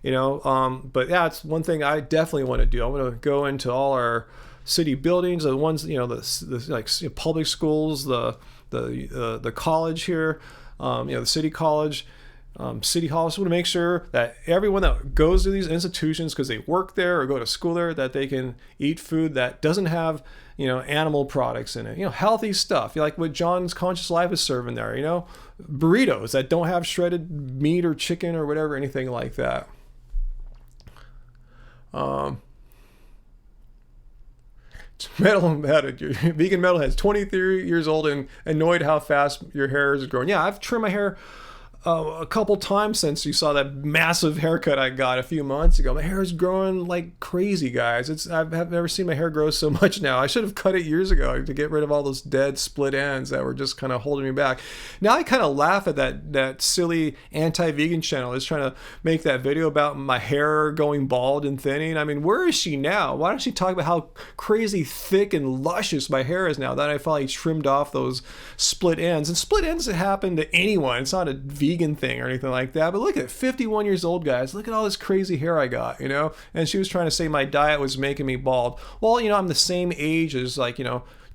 But yeah, it's one thing I definitely want to do. I want to go into all our city buildings, the ones, the public schools, the college here. The city college, city hall. So want to make sure that everyone that goes to these institutions, because they work there or go to school there, that they can eat food that doesn't have, animal products in it. Healthy stuff. Like what John's Conscious Life is serving there. Burritos that don't have shredded meat or chicken or whatever, anything like that. Vegan Metalhead's 23 years old and annoyed how fast your hair is growing. Yeah, I've trimmed my hair a couple times since you saw that massive haircut I got a few months ago. My hair is growing like crazy, guys. I've never seen my hair grow so much now. I should have cut it years ago to get rid of all those dead split ends that were just kind of holding me back. Now I kind of laugh at that silly anti-vegan channel that's trying to make that video about my hair going bald and thinning. I mean, where is she now? Why don't she talk about how crazy thick and luscious my hair is now that I finally trimmed off those split ends? And split ends happen to anyone. It's not a vegan thing or anything like that. But look at 51 years old, guys. Look at all this crazy hair I got, And she was trying to say my diet was making me bald. Well, I'm the same age as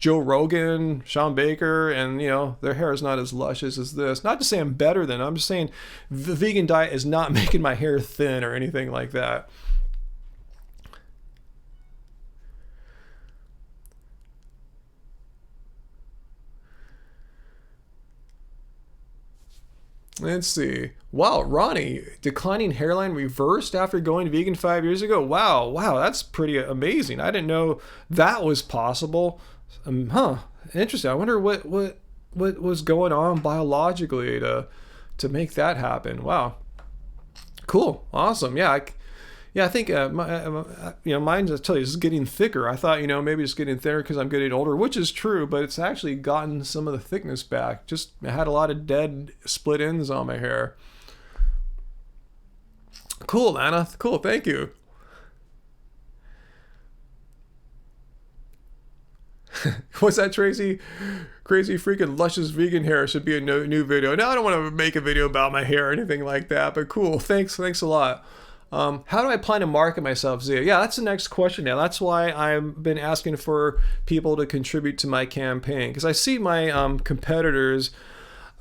Joe Rogan, Sean Baker, and their hair is not as luscious as this. Not to say I'm better than them. I'm just saying the vegan diet is not making my hair thin or anything like that. Let's see. Wow, Ronnie, declining hairline reversed after going vegan 5 years ago. Wow, that's pretty amazing. I didn't know that was possible. Interesting. I wonder what was going on biologically to make that happen. Wow, cool, awesome. Yeah, I think mine, I tell you, is getting thicker. I thought maybe it's getting thinner because I'm getting older, which is true, but it's actually gotten some of the thickness back. Just I had a lot of dead split ends on my hair. Cool, Anna. Cool, thank you. What's that, Tracy? Crazy freaking luscious vegan hair should be a new video. Now I don't want to make a video about my hair or anything like that, but cool. Thanks a lot. How do I plan to market myself, Zia? Yeah, that's the next question now. That's why I've been asking for people to contribute to my campaign, because I see my competitors.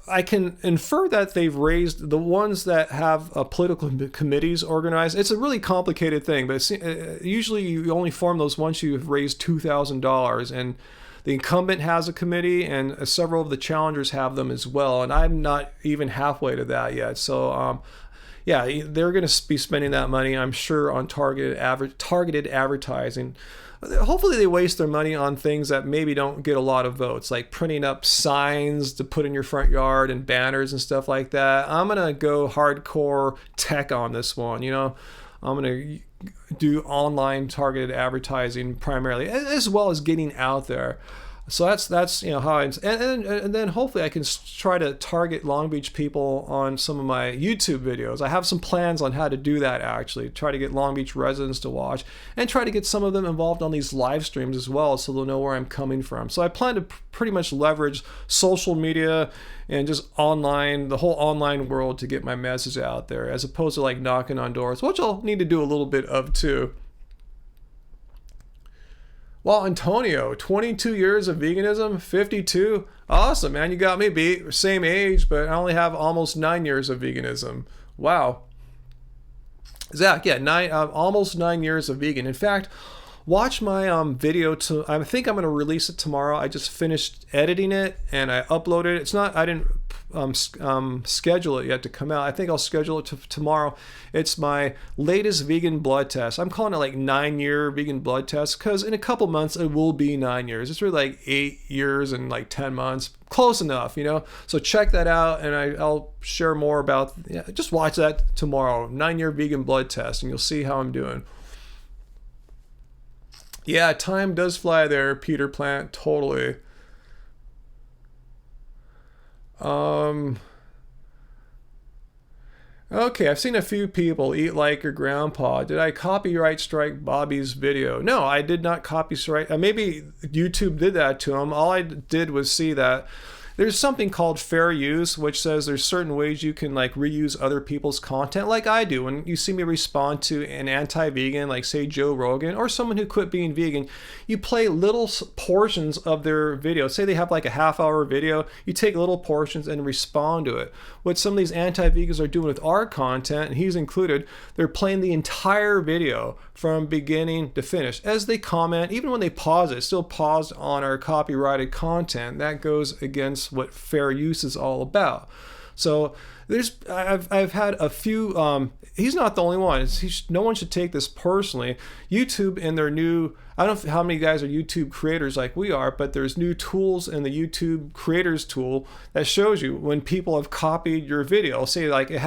I can infer that they've raised, the ones that have political committees organized. It's a really complicated thing, but usually you only form those once you've raised $2,000, and the incumbent has a committee, and several of the challengers have them as well. And I'm not even halfway to that yet. So, yeah, they're going to be spending that money, I'm sure, on targeted advertising. Hopefully they waste their money on things that maybe don't get a lot of votes, like printing up signs to put in your front yard and banners and stuff like that. I'm going to go hardcore tech on this one, I'm going to do online targeted advertising primarily, as well as getting out there. So that's how and then hopefully I can try to target Long Beach people on some of my YouTube videos. I have some plans on how to do that, actually. Try to get Long Beach residents to watch and try to get some of them involved on these live streams as well, so they'll know where I'm coming from. So I plan to pretty much leverage social media and just online, the whole online world, to get my message out there, as opposed to like knocking on doors, which I'll need to do a little bit of too. Well, Antonio, 22 years of veganism, 52. Awesome, man. You got me beat. Same age, but I only have almost 9 years of veganism. Wow. Zach, yeah, almost 9 years of vegan. In fact, watch my video. I think I'm going to release it tomorrow. I just finished editing it and I uploaded it. I didn't schedule it yet to come out. I think I'll schedule it tomorrow. It's my latest vegan blood test. I'm calling it like 9-year vegan blood test, because in a couple months it will be 9 years. It's really like 8 years and like 10 months. Close enough, So check that out, and I'll share more about. Just watch that tomorrow. 9-year vegan blood test, and you'll see how I'm doing. Yeah, time does fly there, Peter Plant. Totally. Okay, I've seen a few people eat like your grandpa. Did I copyright strike Bobby's video? No, I did not copyright. Maybe YouTube did that to him. All I did was see that there's something called fair use, which says there's certain ways you can like reuse other people's content, like I do. When you see me respond to an anti-vegan, like say Joe Rogan, or someone who quit being vegan, you play little portions of their video. Say they have like a half-hour video, you take little portions and respond to it. What some of these anti-vegans are doing with our content, and he's included, they're playing the entire video from beginning to finish. As they comment, even when they pause it, it's still paused on our copyrighted content. That goes against what fair use is all about. So I've had a few. He's not the only one. No one should take this personally. YouTube and their new, I don't know how many guys are YouTube creators like we are, but there's new tools in the YouTube creators tool that shows you when people have copied your video. Say like they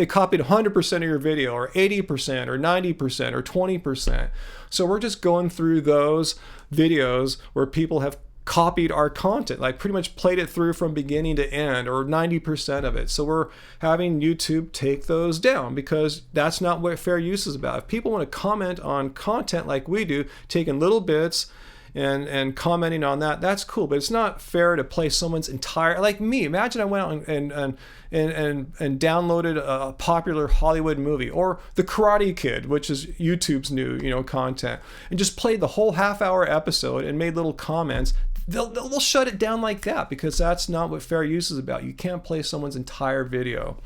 copied 100% of your video, or 80%, or 90%, or 20%. So we're just going through those videos where people have copied our content, like pretty much played it through from beginning to end, or 90% of it. So we're having YouTube take those down, because that's not what fair use is about. If people want to comment on content like we do, taking little bits and commenting on that, that's cool. But it's not fair to play someone's entire, like me. Imagine I went out and downloaded a popular Hollywood movie, or The Karate Kid, which is YouTube's new content, and just played the whole half-hour episode and made little comments. They'll shut it down like that, because that's not what fair use is about. You can't play someone's entire video.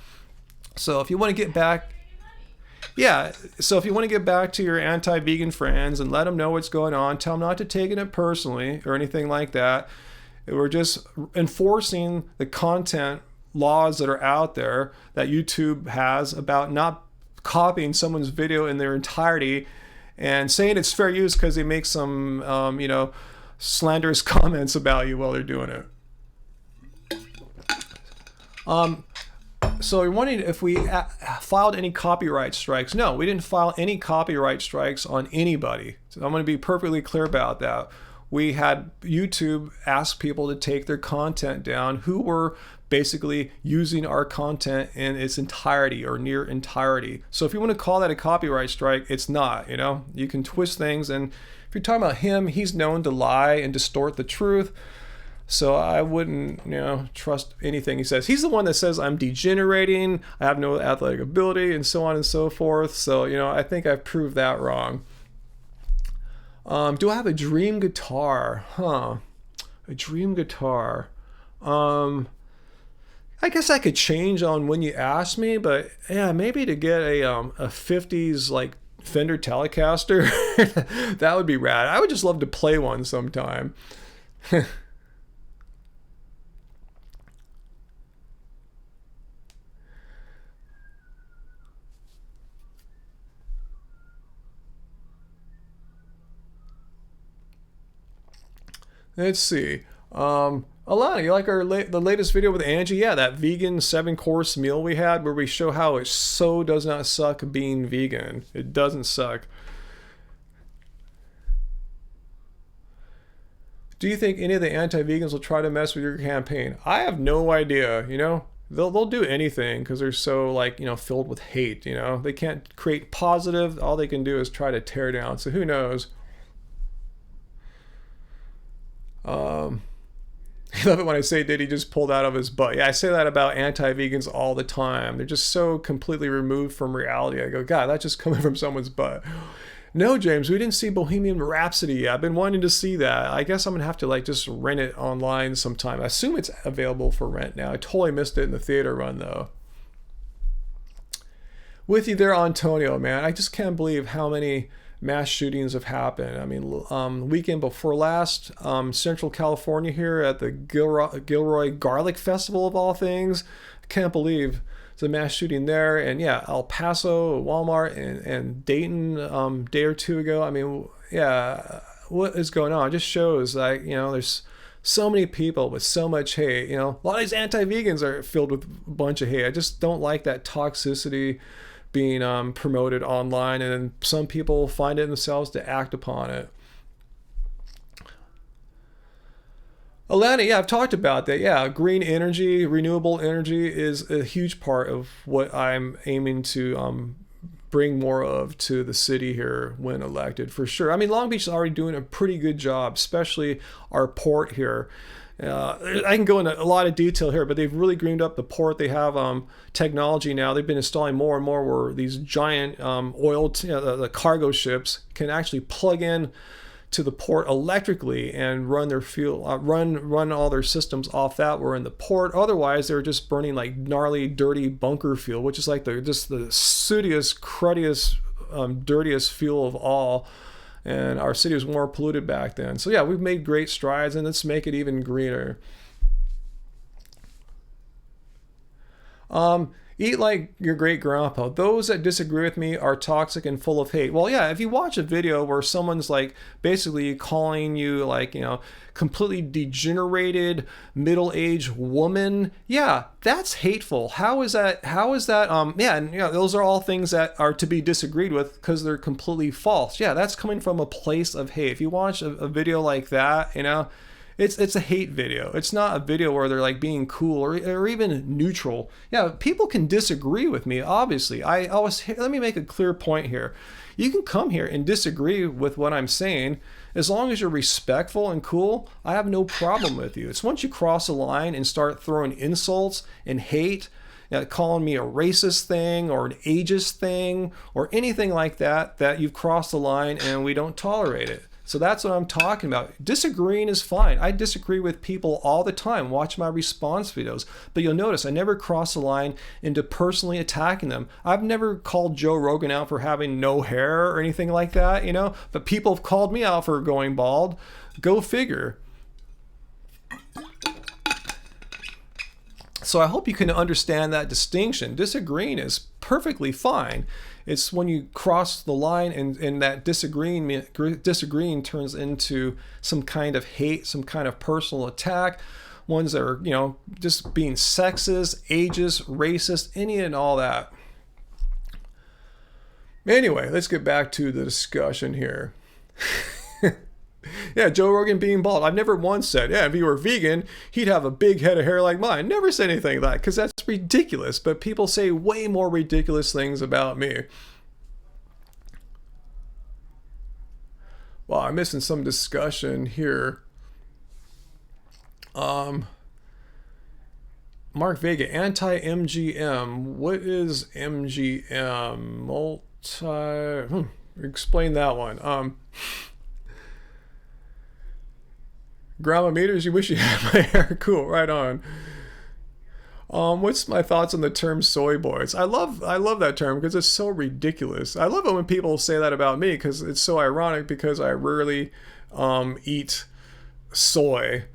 So if you want to get back, if you want to get back to your anti-vegan friends and let them know what's going on, tell them not to take it personally or anything like that. We're just enforcing the content laws that are out there that YouTube has about not copying someone's video in their entirety and saying it's fair use because they make some, slanderous comments about you while they're doing it. So you're wondering if we filed any copyright strikes. No, we didn't file any copyright strikes on anybody. So I'm going to be perfectly clear about that. We had YouTube ask people to take their content down who were basically using our content in its entirety or near entirety. So if you want to call that a copyright strike, it's not. You can twist things, and if you're talking about him, he's known to lie and distort the truth. So I wouldn't, trust anything he says. He's the one that says I'm degenerating, I have no athletic ability, and so on and so forth. So, I think I've proved that wrong. Do I have a dream guitar? A dream guitar. I guess I could change on when you ask me, but yeah, maybe to get a 50s like Fender Telecaster, that would be rad. I would just love to play one sometime. Let's see. Alana, you like the latest video with Angie? Yeah, that vegan 7-course meal we had where we show how it so does not suck being vegan. It doesn't suck. Do you think any of the anti-vegans will try to mess with your campaign? I have no idea, you know? They'll do anything because they're so, like, you know, filled with hate, you know? They can't create positive. All they can do is try to tear down. So who knows? I love it when I say, did he just pulled out of his butt? Yeah, I say that about anti-vegans all the time. They're just so completely removed from reality. I go, God, that's just coming from someone's butt. No, James, we didn't see Bohemian Rhapsody yet. I've been wanting to see that. I guess I'm going to have to, like, just rent it online sometime. I assume it's available for rent now. I totally missed it in the theater run, though. With you there, Antonio, man. I just can't believe how many mass shootings have happened. I mean, weekend before last, Central California here at the Gilroy Garlic Festival of all things. I can't believe the mass shooting there. And yeah, El Paso, Walmart, and Dayton day or two ago. I mean, yeah, what is going on? It just shows, like, you know, there's so many people with so much hate. You know, a lot of these anti-vegans are filled with a bunch of hate. I just don't like that toxicity being promoted online, and then some people find it themselves to act upon it. Alana, yeah, I've talked about that. Yeah, green energy, renewable energy is a huge part of what I'm aiming to bring more of to the city here when elected, for sure. I mean, Long Beach is already doing a pretty good job, especially our port here. I can go into a lot of detail here, but they've really greened up the port. They have technology now. They've been installing more and more where these giant the cargo ships can actually plug in to the port electrically and run their fuel, run all their systems off that. We're in the port. Otherwise, they're just burning like gnarly, dirty bunker fuel, which is like the sootiest, cruddiest, dirtiest fuel of all. And our city was more polluted back then. So yeah, we've made great strides, and let's make it even greener. Eat like your great grandpa. Those that disagree with me are toxic and full of hate. Well, yeah, if you watch a video where someone's like basically calling you like, you know, completely degenerated middle-aged woman, yeah, that's hateful. How is that? Yeah, and you know, those are all things that are to be disagreed with because they're completely false. Yeah, that's coming from a place of hate. If you watch a video like that, you know, it's a hate video. It's not a video where they're like being cool or even neutral. Yeah, people can disagree with me, obviously. Let me make a clear point here. You can come here and disagree with what I'm saying. As long as you're respectful and cool, I have no problem with you. It's once you cross a line and start throwing insults and hate, calling me a racist thing or an ageist thing or anything like that, that you've crossed the line and we don't tolerate it. So that's what I'm talking about. Disagreeing is fine. I disagree with people all the time. Watch my response videos. But you'll notice I never cross the line into personally attacking them. I've never called Joe Rogan out for having no hair or anything like that, you know. But people have called me out for going bald. Go figure. So I hope you can understand that distinction. Disagreeing is perfectly fine. It's when you cross the line and that disagreeing turns into some kind of hate, some kind of personal attack, ones that are, you know, just being sexist, ageist, racist, any and all that. Anyway, let's get back to the discussion here. Yeah, Joe Rogan being bald. I've never once said, yeah, if he were vegan, he'd have a big head of hair like mine. Never said anything like that because that's ridiculous. But people say way more ridiculous things about me. Well, I'm missing some discussion here. Mark Vega, anti-MGM. What is MGM? Explain that one. Grandma meters, you wish you had my hair. Cool, right on. What's my thoughts on the term soy boys? I love that term because it's so ridiculous. I love it when people say that about me because it's so ironic because I rarely eat soy.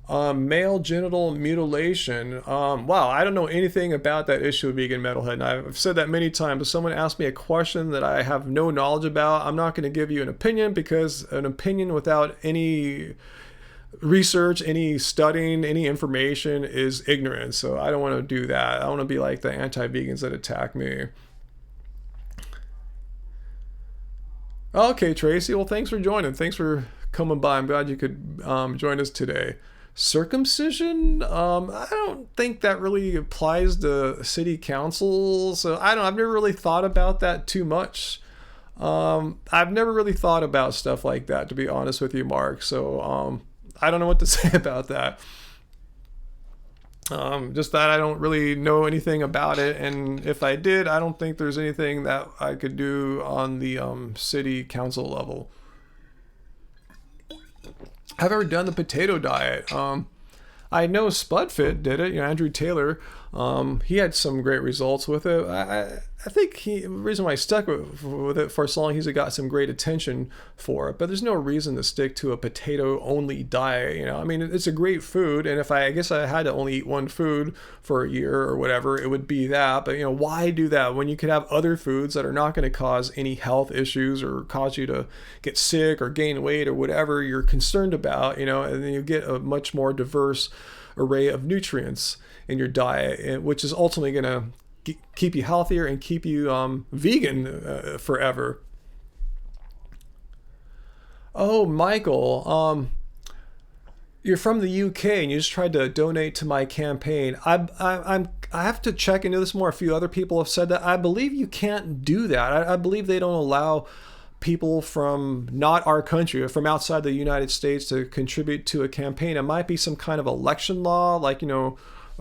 Male genital mutilation. Wow, I don't know anything about that issue of vegan metalhead. And I've said that many times. If someone asks me a question that I have no knowledge about, I'm not going to give you an opinion because an opinion without any research, any studying, any information is ignorance. So I don't want to do that. I want to be like the anti-vegans that attack me. Okay, Tracy. Well, thanks for joining. Thanks for coming by. I'm glad you could join us today. Circumcision? I don't think that really applies to city council. So I've never really thought about that too much. I've never really thought about stuff like that, to be honest with you, Mark. So I don't know what to say about that. Just that I don't really know anything about it, and if I did, I don't think there's anything that I could do on the city council level. I've ever done the potato diet. I know Spudfit did it. Andrew Taylor. He had some great results with it. I think the reason why he stuck with it for so long, he's got some great attention for it. But there's no reason to stick to a potato only diet. I mean, it's a great food, and if I guess I had to only eat one food for a year or whatever, it would be that. But why do that when you could have other foods that are not going to cause any health issues or cause you to get sick or gain weight or whatever you're concerned about? And then you get a much more diverse array of nutrients in your diet, which is ultimately going to keep you healthier and keep you vegan forever. Oh, Michael, you're from the UK and you just tried to donate to my campaign. I have to check into this more. A few other people have said that. I believe you can't do that. I believe they don't allow people from not our country, from outside the United States, to contribute to a campaign. It might be some kind of election law, like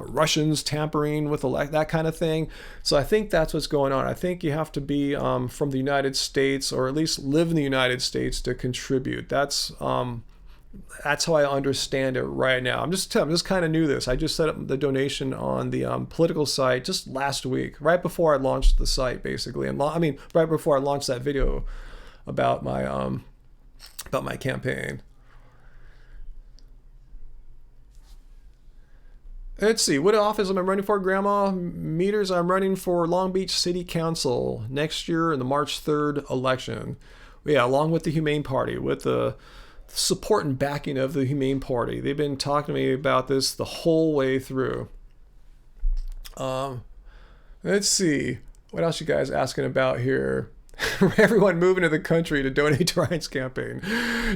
Russians tampering with that kind of thing. So I think that's what's going on. I think you have to be from the United States, or at least live in the United States, to contribute. That's how I understand it right now. I'm just kind of new to this. I just set up the donation on the political site just last week, right before I launched the site, basically. And right before I launched that video about my campaign. Let's see, what office am I running for, Grandma? Meters, I'm running for Long Beach City Council next year in the March 3rd election. Yeah, along with the Humane Party, with the support and backing of the Humane Party. They've been talking to me about this the whole way through. Let's see, what else you guys asking about here? Everyone moving to the country to donate to Ryan's campaign.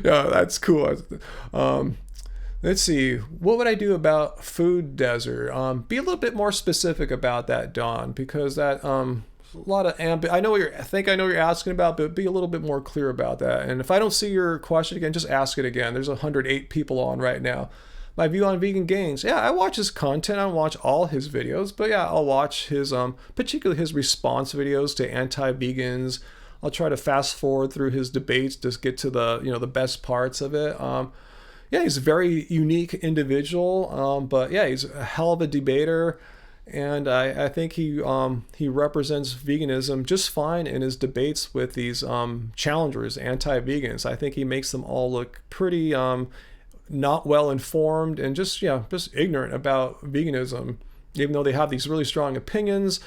Yeah, that's cool. Let's see. What would I do about food desert? Be a little bit more specific about that, Don, because that a lot of I know what you're asking about, but be a little bit more clear about that. And if I don't see your question again, just ask it again. There's 108 people on right now. My view on Vegan Gains. Yeah, I watch his content. I don't watch all his videos, but yeah, I'll watch his particularly his response videos to anti-vegans. I'll try to fast forward through his debates to get to the the best parts of it. Yeah, he's a very unique individual, but yeah, he's a hell of a debater, and I think he represents veganism just fine in his debates with these challengers, anti-vegans. I think he makes them all look pretty not well informed and just ignorant about veganism, even though they have these really strong opinions.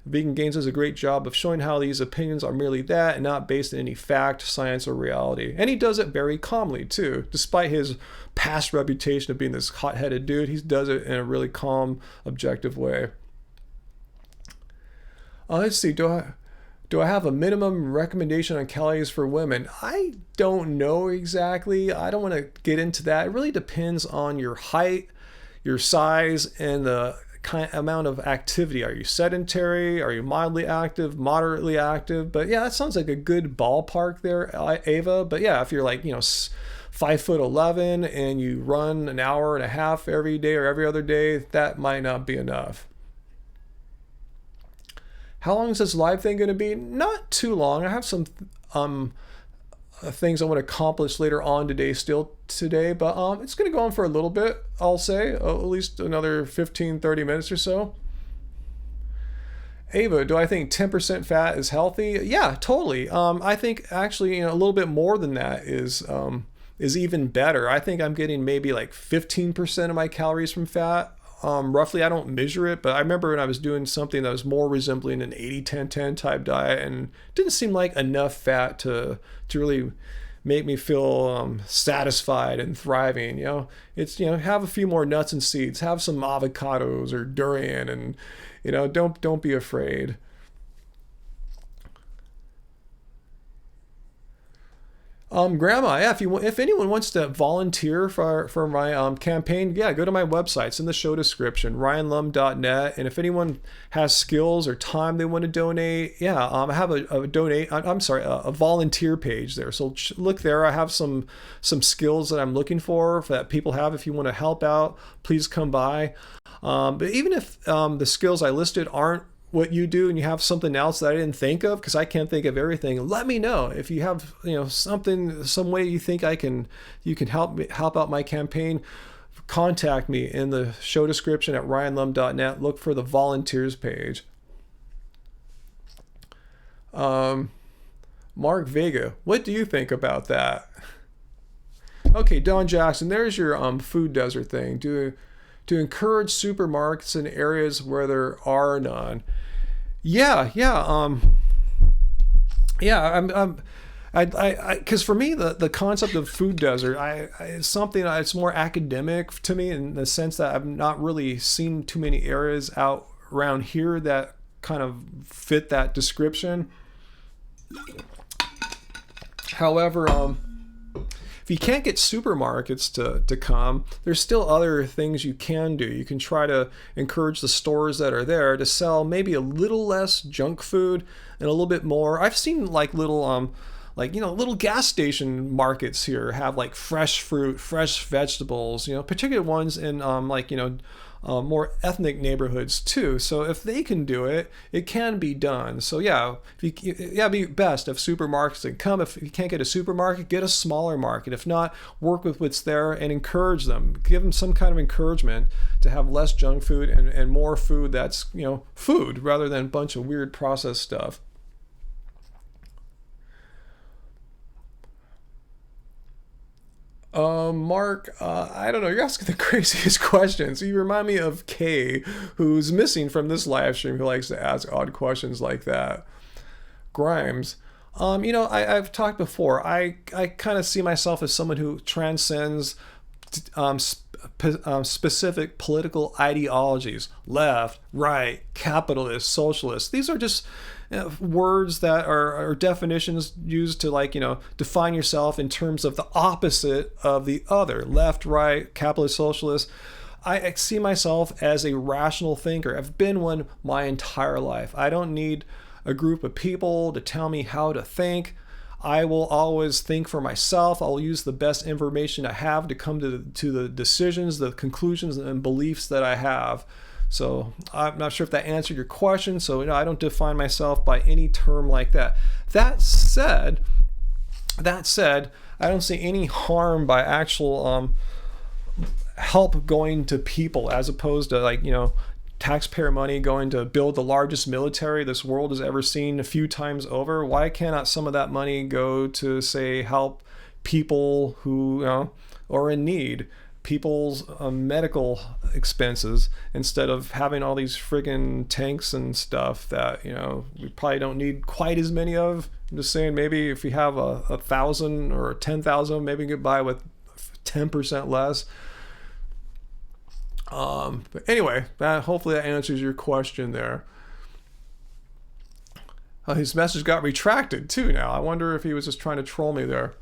Vegan Gains does a great job of showing how these opinions are merely that and not based in any fact, science, or reality. And he does it very calmly, too. Despite his past reputation of being this hot-headed dude, he does it in a really calm, objective way. Let's see, do I have a minimum recommendation on calories for women? I don't know exactly. I don't want to get into that. It really depends on your height, your size, and the amount of activity. Are you sedentary? Are you mildly active, moderately active? But yeah, that sounds like a good ballpark there, Ava. But yeah, if you're like 5'11" and you run an hour and a half every day or every other day, that might not be enough. How long is this live thing going to be? Not too long. I have some things I want to accomplish later on today, but it's going to go on for a little bit, I'll say, at least another 15-30 minutes or so. Ava, do I think 10% fat is healthy? Yeah, totally. I think actually a little bit more than that is even better. I think I'm getting maybe like 15% of my calories from fat. Roughly, I don't measure it, but I remember when I was doing something that was more resembling an 80-10-10 type diet, and it didn't seem like enough fat to really make me feel satisfied and thriving. It's have a few more nuts and seeds, have some avocados or durian, and don't be afraid. Grandma, yeah, if anyone wants to volunteer for my campaign, yeah, go to my website. It's in the show description, ryanlum.net. And if anyone has skills or time they want to donate, yeah, I have a volunteer page there. So look there. I have some skills that I'm looking for that people have. If you want to help out, please come by. But even if the skills I listed aren't what you do and you have something else that I didn't think of, because I can't think of everything, let me know. If you have some way you think you can help out my campaign, contact me in the show description at ryanlum.net. Look for the volunteers page. Mark Vega, what do you think about that? Okay, Don Jackson, there's your food desert thing. To encourage supermarkets in areas where there are none. Yeah. Because for me, the concept of food desert, it's something that's more academic to me, in the sense that I've not really seen too many areas out around here that kind of fit that description. However, if you can't get supermarkets to come, there's still other things you can do. You can try to encourage the stores that are there to sell maybe a little less junk food and a little bit more. I've seen little little gas station markets here have like fresh fruit, fresh vegetables, particular ones in more ethnic neighborhoods too. So if they can do it, it can be done. So it'd be best if supermarkets can come. If you can't get a supermarket, get a smaller market. If not, work with what's there and encourage them. Give them some kind of encouragement to have less junk food and more food that's food, rather than a bunch of weird processed stuff. Mark, I don't know. You're asking the craziest questions. You remind me of Kay, who's missing from this live stream, who likes to ask odd questions like that. Grimes, I've talked before. I kind of see myself as someone who transcends specific political ideologies: left, right, capitalist, socialist. These are just words that are definitions used to define yourself in terms of the opposite of the other: left, right, capitalist, socialist. I see myself as a rational thinker. I've been one my entire life. I don't need a group of people to tell me how to think. I will always think for myself. I'll use the best information I have to come to the decisions, the conclusions, and beliefs that I have. So I'm not sure if that answered your question. So I don't define myself by any term like that. That said, I don't see any harm by actual help going to people, as opposed to taxpayer money going to build the largest military this world has ever seen a few times over. Why cannot some of that money go to, say, help people who are in need? People's medical expenses, instead of having all these friggin' tanks and stuff that we probably don't need quite as many of. I'm just saying, maybe if you have 1,000 or 10,000, maybe you could buy with 10% less. But anyway, hopefully that answers your question there. His message got retracted too now. I wonder if he was just trying to troll me there.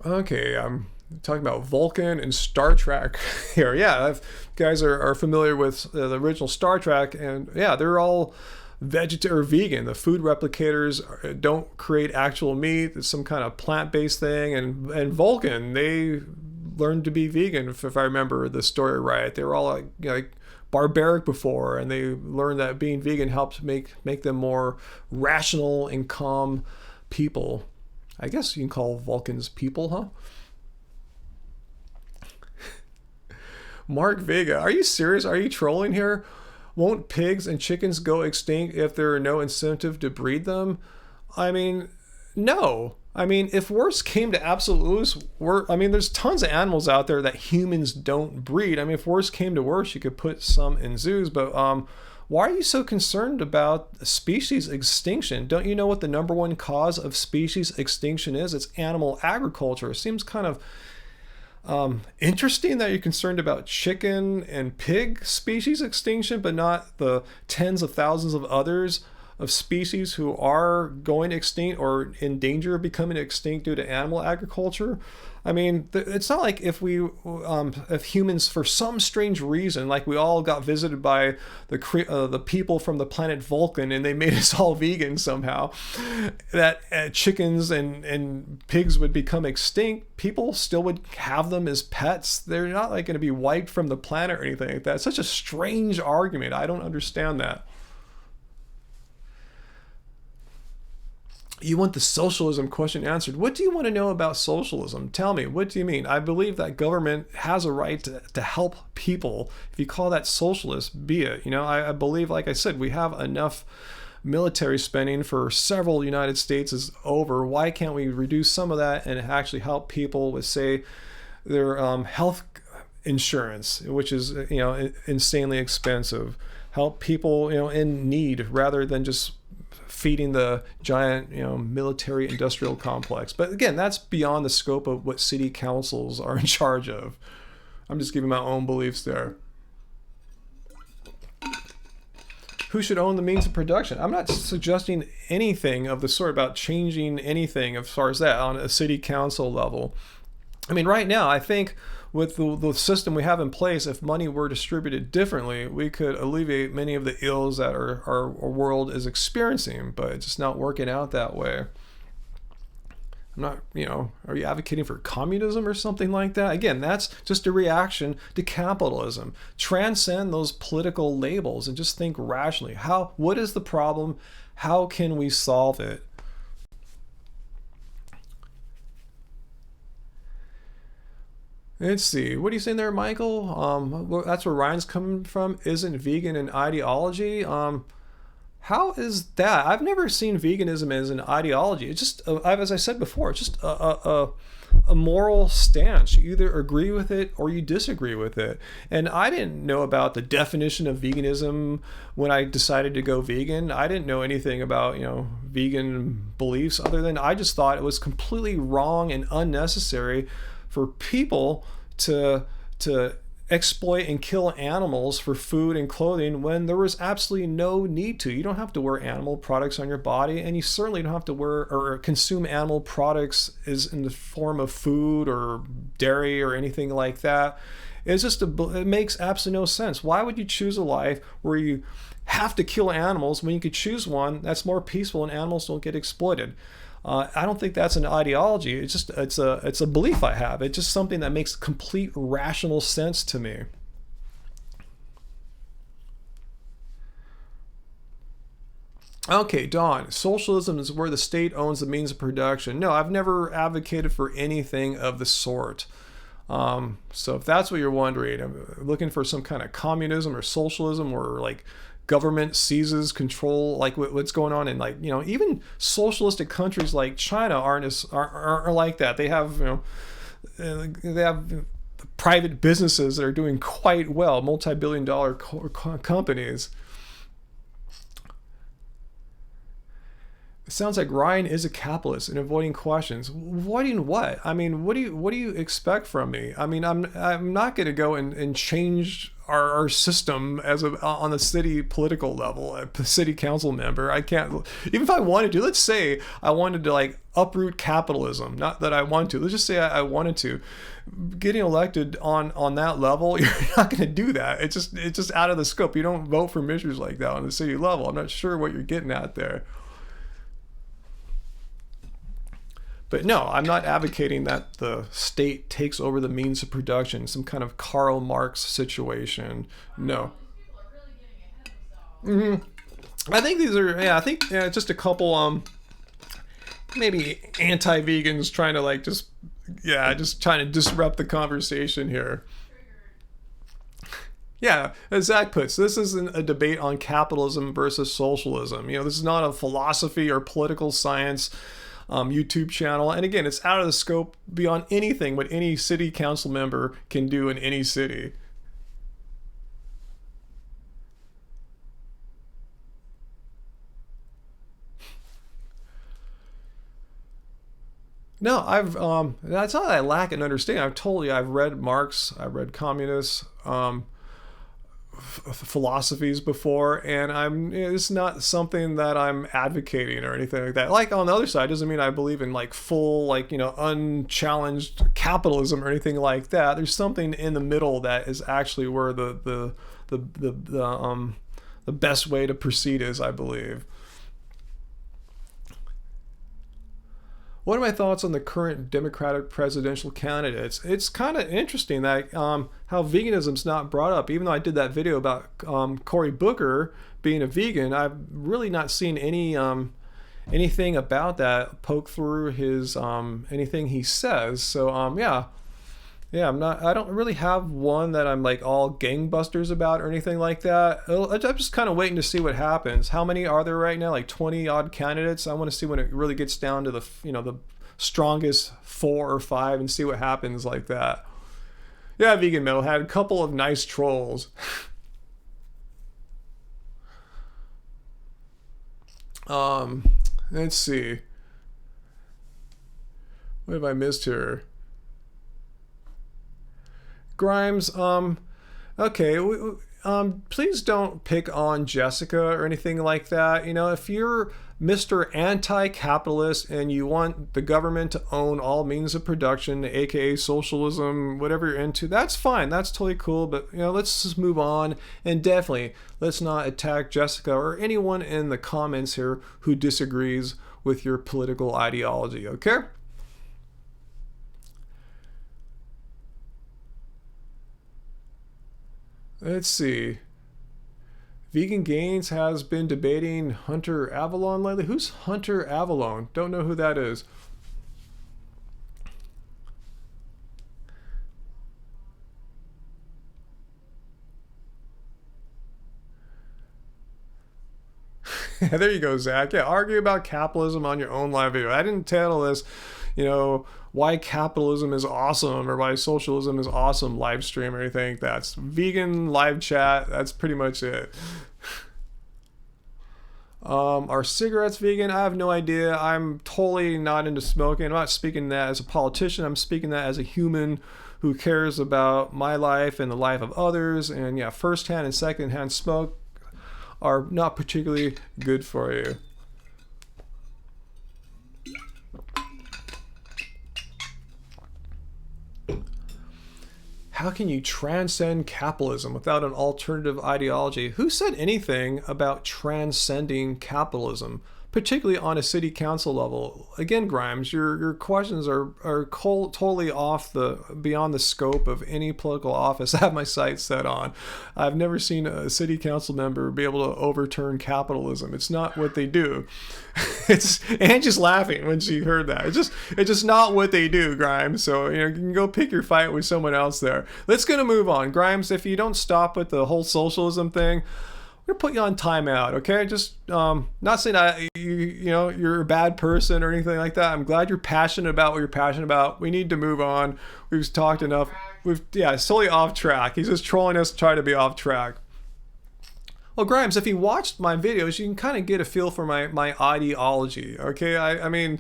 Okay, I'm talking about Vulcan and Star Trek here. Yeah, if you guys are familiar with the original Star Trek, and yeah, they're all vegetarian or vegan. The food replicators don't create actual meat. It's some kind of plant-based thing. And Vulcan, they learned to be vegan, if I remember the story right. They were all like barbaric before, and they learned that being vegan helped make them more rational and calm people. I guess you can call Vulcans people, huh? Mark Vega, are you serious? Are you trolling here? Won't pigs and chickens go extinct if there are no incentive to breed them? I mean, no. I mean, if worse came to absolute there's tons of animals out there that humans don't breed. I mean, if worse came to worse, you could put some in zoos, but Why are you so concerned about species extinction? Don't you know what the number one cause of species extinction is? It's animal agriculture. It seems kind of interesting that you're concerned about chicken and pig species extinction, but not the tens of thousands of others of species who are going extinct or in danger of becoming extinct due to animal agriculture. I mean, it's not like if humans, for some strange reason, like we all got visited by the people from the planet Vulcan and they made us all vegan somehow, that chickens and pigs would become extinct. People still would have them as pets. They're not like going to be wiped from the planet or anything like that. It's such a strange argument. I don't understand that. You want the socialism question answered. What do you want to know about socialism? Tell me, what do you mean? I believe that government has a right to help people. If you call that socialist, be it. I believe, like I said, we have enough military spending for several United States is over. Why can't we reduce some of that and actually help people with, say, their health insurance, which is, insanely expensive. Help people, in need rather than just feeding the giant, military industrial complex. But again, that's beyond the scope of what city councils are in charge of. I'm just giving my own beliefs there. Who should own the means of production? I'm not suggesting anything of the sort about changing anything as far as that on a city council level. I mean, right now, I think with the system we have in place, if money were distributed differently, we could alleviate many of the ills that our world is experiencing, but it's just not working out that way. I'm not, are you advocating for communism or something like that? Again, that's just a reaction to capitalism. Transcend those political labels and just think rationally. What is the problem? How can we solve it? Let's see. What are you saying there, Michael? That's where Ryan's coming from. Isn't vegan an ideology? How is that? I've never seen veganism as an ideology. It's just, as I said before, it's just a moral stance. You either agree with it or you disagree with it. And I didn't know about the definition of veganism when I decided to go vegan. I didn't know anything about, vegan beliefs other than I just thought it was completely wrong and unnecessary for people to exploit and kill animals for food and clothing when there was absolutely no need to. You don't have to wear animal products on your body, and you certainly don't have to wear or consume animal products as in the form of food or dairy or anything like that. It's just it makes absolutely no sense. Why would you choose a life where you have to kill animals when you could choose one that's more peaceful and animals don't get exploited? I don't think that's an ideology. It's a belief I have. It's just something that makes complete rational sense to me. Okay, Don, socialism is where the state owns the means of production. No, I've never advocated for anything of the sort. So if that's what you're wondering, I'm looking for some kind of communism or socialism where like government seizes control, like what's going on in even socialistic countries like China aren't like that. They have private businesses that are doing quite well, multi-billion-dollar companies. It sounds like Ryan is a capitalist and avoiding questions. Avoiding what? I mean, what do you expect from me? I mean, I'm not going to go and change our system on the city political level, a city council member. I can't, even if I wanted to. Let's say I wanted to uproot capitalism. Not that I want to. Let's just say I wanted to. Getting elected on that level, you're not going to do that. It's just out of the scope. You don't vote for measures like that on the city level. I'm not sure what you're getting at there. But no, I'm not advocating that the state takes over the means of production, some kind of Karl Marx situation. No. I think these are, just a couple, maybe anti-vegans trying to just trying to disrupt the conversation here. Yeah, as Zach puts, this isn't a debate on capitalism versus socialism. This is not a philosophy or political science YouTube channel. And again, it's out of the scope beyond anything what any city council member can do in any city. No, that's not that I lack an understanding. I've read Marx, I've read communists, philosophies before, and it's not something that I'm advocating or anything like that. Like on the other side, doesn't mean I believe in like full, like, unchallenged capitalism or anything like that. There's something in the middle that is actually where the best way to proceed is, I believe. What are my thoughts on the current Democratic presidential candidates? It's kind of interesting that how veganism's not brought up. Even though I did that video about Cory Booker being a vegan, I've really not seen anything about that poke through his anything he says. So yeah, I don't really have one that I'm like all gangbusters about or anything like that. I'm just kind of waiting to see what happens. How many are there right now? Like 20 odd candidates. I want to see when it really gets down to the strongest 4 or 5 and see what happens like that. Yeah, Vegan Metal had a couple of nice trolls. Let's see. What have I missed here? Grimes, okay, please don't pick on Jessica or anything like that. If you're Mr. Anti-Capitalist and you want the government to own all means of production, aka socialism, whatever you're into, that's fine. That's totally cool. But let's just move on, and definitely let's not attack Jessica or anyone in the comments here who disagrees with your political ideology. Okay? Let's see. Vegan Gains has been debating Hunter Avalon lately. Who's Hunter Avalon? Don't know who that is. There you go, Zach. Yeah, argue about capitalism on your own live video. I didn't title this, why capitalism is awesome or why socialism is awesome live stream or anything. That's vegan live chat. That's pretty much it. Are cigarettes vegan? I have no idea. I'm totally not into smoking. I'm not speaking that as a politician. I'm speaking that as a human who cares about my life and the life of others. And yeah, first-hand and second-hand smoke are not particularly good for you. How can you transcend capitalism without an alternative ideology? Who said anything about transcending capitalism, particularly on a city council level? Again, Grimes, your questions are totally beyond the scope of any political office I have my sights set on. I've never seen a city council member be able to overturn capitalism. It's not what they do. Angie's laughing when she heard that. It's just not what they do, Grimes. So you can go pick your fight with someone else there. Let's gonna move on, Grimes. If you don't stop with the whole socialism thing, we're gonna put you on timeout, okay? Just not saying that you're a bad person or anything like that. I'm glad you're passionate about what you're passionate about. We need to move on. We've talked enough. It's totally off track. He's just trolling us to try to be off track. Well, Grimes, if you watched my videos, you can kind of get a feel for my ideology, okay? I'm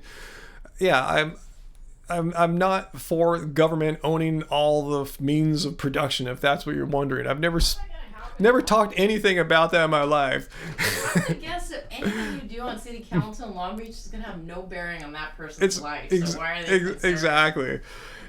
not for government owning all the means of production, if that's what you're wondering. I've never talked anything about that in my life. I guess that anything you do on City Council in Long Beach is going to have no bearing on that person's life. So why are they concerned? Exactly.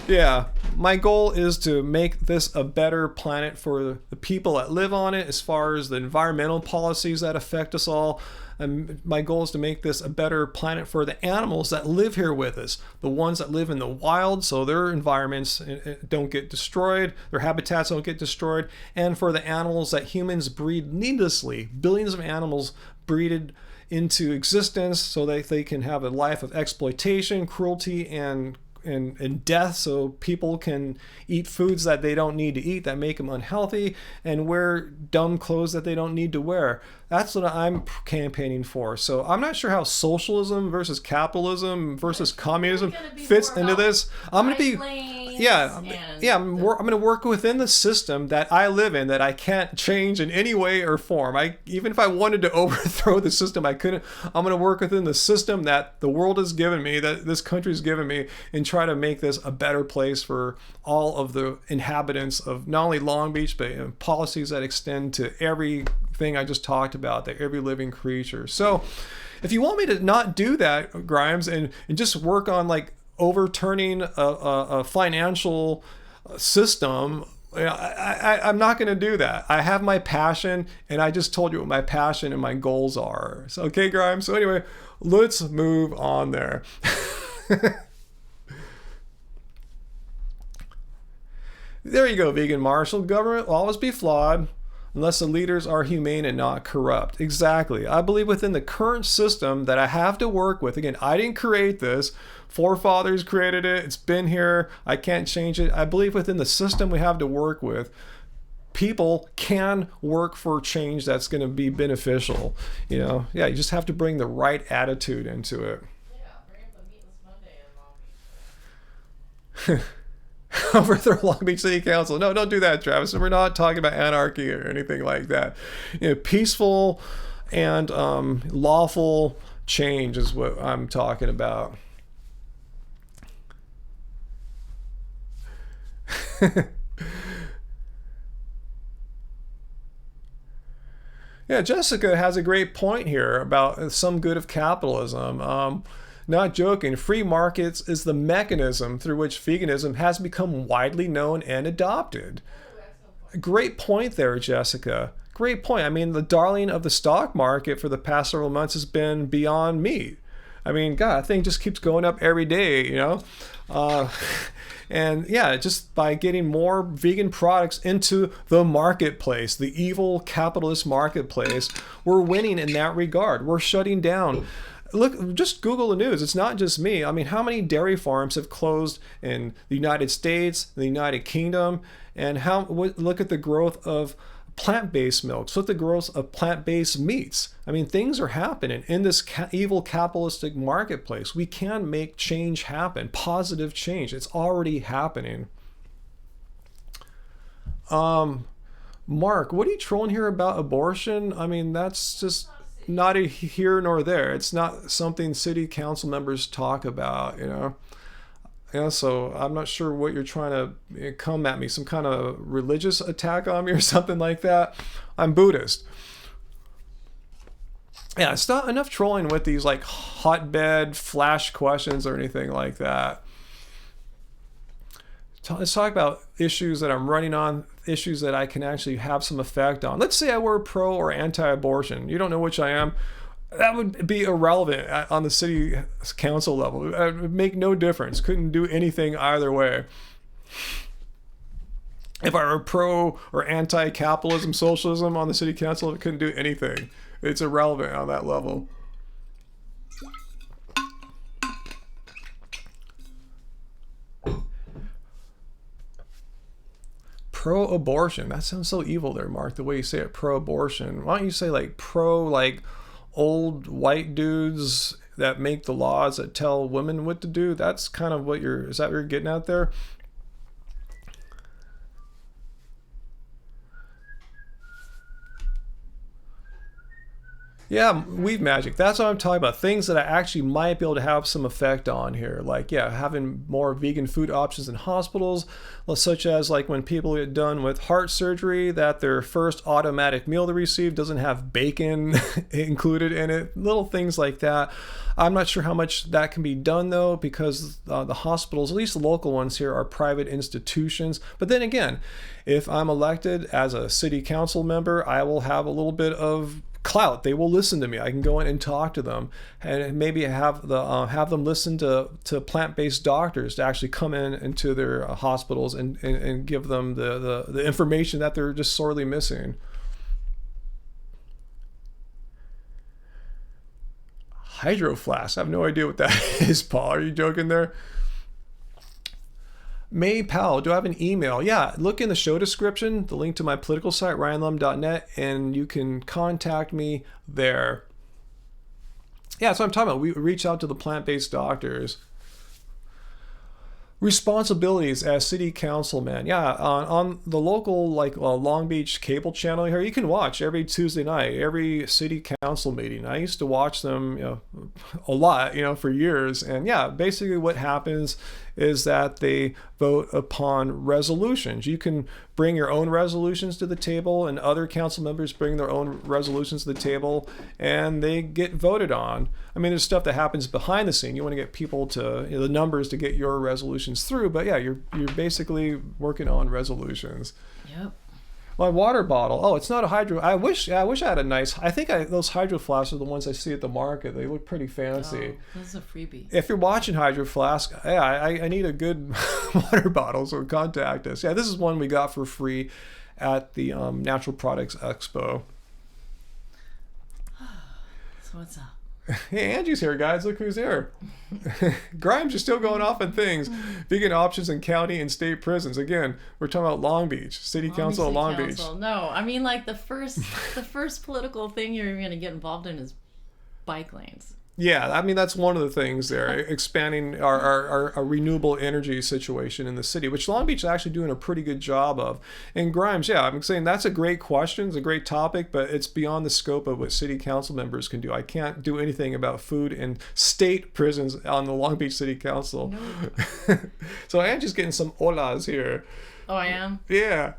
Yeah. My goal is to make this a better planet for the people that live on it as far as the environmental policies that affect us all. And my goal is to make this a better planet for the animals that live here with us, the ones that live in the wild, so their environments don't get destroyed, their habitats don't get destroyed, and for the animals that humans breed needlessly. Billions of animals breeded into existence so that they can have a life of exploitation, cruelty, and death, so people can eat foods that they don't need to eat that make them unhealthy and wear dumb clothes that they don't need to wear. That's what I'm campaigning for. So I'm not sure how socialism versus capitalism versus communism fits into this. I'm going to be I'm going to work within the system that I live in, that I can't change in any way or form. Even if I wanted to overthrow the system, I couldn't. I'm going to work within the system that the world has given me, that this country's given me, and try to make this a better place for all of the inhabitants of not only Long Beach, but policies that extend to everything I just talked about, that every living creature. So if you want me to not do that, Grimes, and just work on like overturning a financial system, I'm not going to do that. I have my passion, and I just told you what my passion and my goals are. So, okay, Grimes. So anyway, let's move on there. There you go, Vegan Marshall. Government will always be flawed unless the leaders are humane and not corrupt. Exactly. I believe within the current system that I have to work with. Again, I didn't create this. Forefathers created it. It's been here. I can't change it. I believe within the system we have to work with, people can work for change that's going to be beneficial. You just have to bring the right attitude into it. Yeah, bring up the Meatless Monday in Long Beach. Overthrow Long Beach City Council. No, don't do that, Travis. We're not talking about anarchy or anything like that. Peaceful and lawful change is what I'm talking about. Yeah, Jessica has a great point here about some good of capitalism. Not joking, free markets is the mechanism through which veganism has become widely known and adopted. Great point there, Jessica. Great point. I mean, the darling of the stock market for the past several months has been Beyond Meat. I mean, God, that thing just keeps going up every day, And yeah, just by getting more vegan products into the marketplace, the evil capitalist marketplace, we're winning in that regard. We're shutting down. Look, just Google the news. It's not just me. I mean, how many dairy farms have closed in the United States, the United Kingdom, and look at the growth of plant-based milks. Look at the growth of plant-based meats. I mean, things are happening in this evil capitalistic marketplace. We can make change happen, positive change. It's already happening. Mark, what are you trolling here about abortion? I mean, that's just not a here nor there. It's not something city council members talk about, so I'm not sure what you're trying to come at me, some kind of religious attack on me or something like that. I'm Buddhist. Yeah, it's not enough trolling with these like hotbed flash questions or anything like that. Let's talk about issues that I'm running on, issues that I can actually have some effect on. Let's say I were pro or anti-abortion. You don't know which I am. That would be irrelevant on the city council level. It would make no difference. Couldn't do anything either way. If I were pro or anti-capitalism, socialism on the city council, it couldn't do anything. It's irrelevant on that level. Pro-abortion. That sounds so evil there, Mark, the way you say it, pro-abortion. Why don't you say like pro, like old white dudes that make the laws that tell women what to do? That's kind of is that what you're getting at there? Yeah, weave magic. That's what I'm talking about. Things that I actually might be able to have some effect on here. Like, yeah, having more vegan food options in hospitals, such as like when people get done with heart surgery, that their first automatic meal they receive doesn't have bacon included in it. Little things like that. I'm not sure how much that can be done though, because the hospitals, at least the local ones here, are private institutions. But then again, if I'm elected as a city council member, I will have a little bit of clout. They will listen to me. I can go in and talk to them, and maybe have them listen to plant-based doctors to actually come into their hospitals and give them the information that they're just sorely missing. Hydro Flask. I have no idea what that is, Paul. Are you joking there? May Powell, do I have an email? Yeah, look in the show description, the link to my political site, ryanlum.net, and you can contact me there. Yeah, that's what I'm talking about. We reach out to the plant-based doctors. responsibilities as city councilman. Yeah, on the local Long Beach cable channel here, you can watch every Tuesday night every city council meeting. I used to watch them, a lot, for years. And yeah, basically what happens is that they vote upon resolutions. You can bring your own resolutions to the table, and other council members bring their own resolutions to the table, and they get voted on. I mean, there's stuff that happens behind the scene. You want to get people to, the numbers to get your resolutions through, but yeah, you're basically working on resolutions. Yep. My water bottle. Oh, it's not a hydro. I wish I had a nice. I think those Hydro Flasks are the ones I see at the market. They look pretty fancy. Oh, this is a freebie. If you're watching Hydro Flask, yeah, I need a good water bottle, so contact us. Yeah, this is one we got for free at the Natural Products Expo. So what's up? Hey, Angie's here, guys. Look who's here. Grimes, you're still going off on things. Vegan options in county and state prisons. Again, we're talking about Long Beach, City Council of Long Beach. No, I mean, like the first political thing you're going to get involved in is bike lanes. Yeah, I mean, that's one of the things there, expanding our renewable energy situation in the city, which Long Beach is actually doing a pretty good job of. And Grimes, yeah, I'm saying that's a great question, it's a great topic, but it's beyond the scope of what city council members can do. I can't do anything about food in state prisons on the Long Beach City Council. No. So Angie's getting some holas here. Oh, I am? Yeah.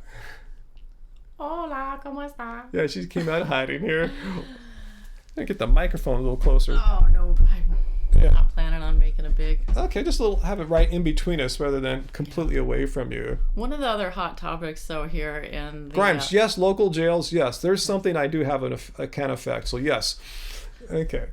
Hola, ¿cómo está? Yeah, she came out of hiding here. Get the microphone a little closer. Oh, no, I'm not planning on making it big. Okay, just have it right in between us rather than completely away from you. One of the other hot topics, though, here in the... Grimes, yes, local jails, yes. There's something I do have a can affect, so yes. Okay.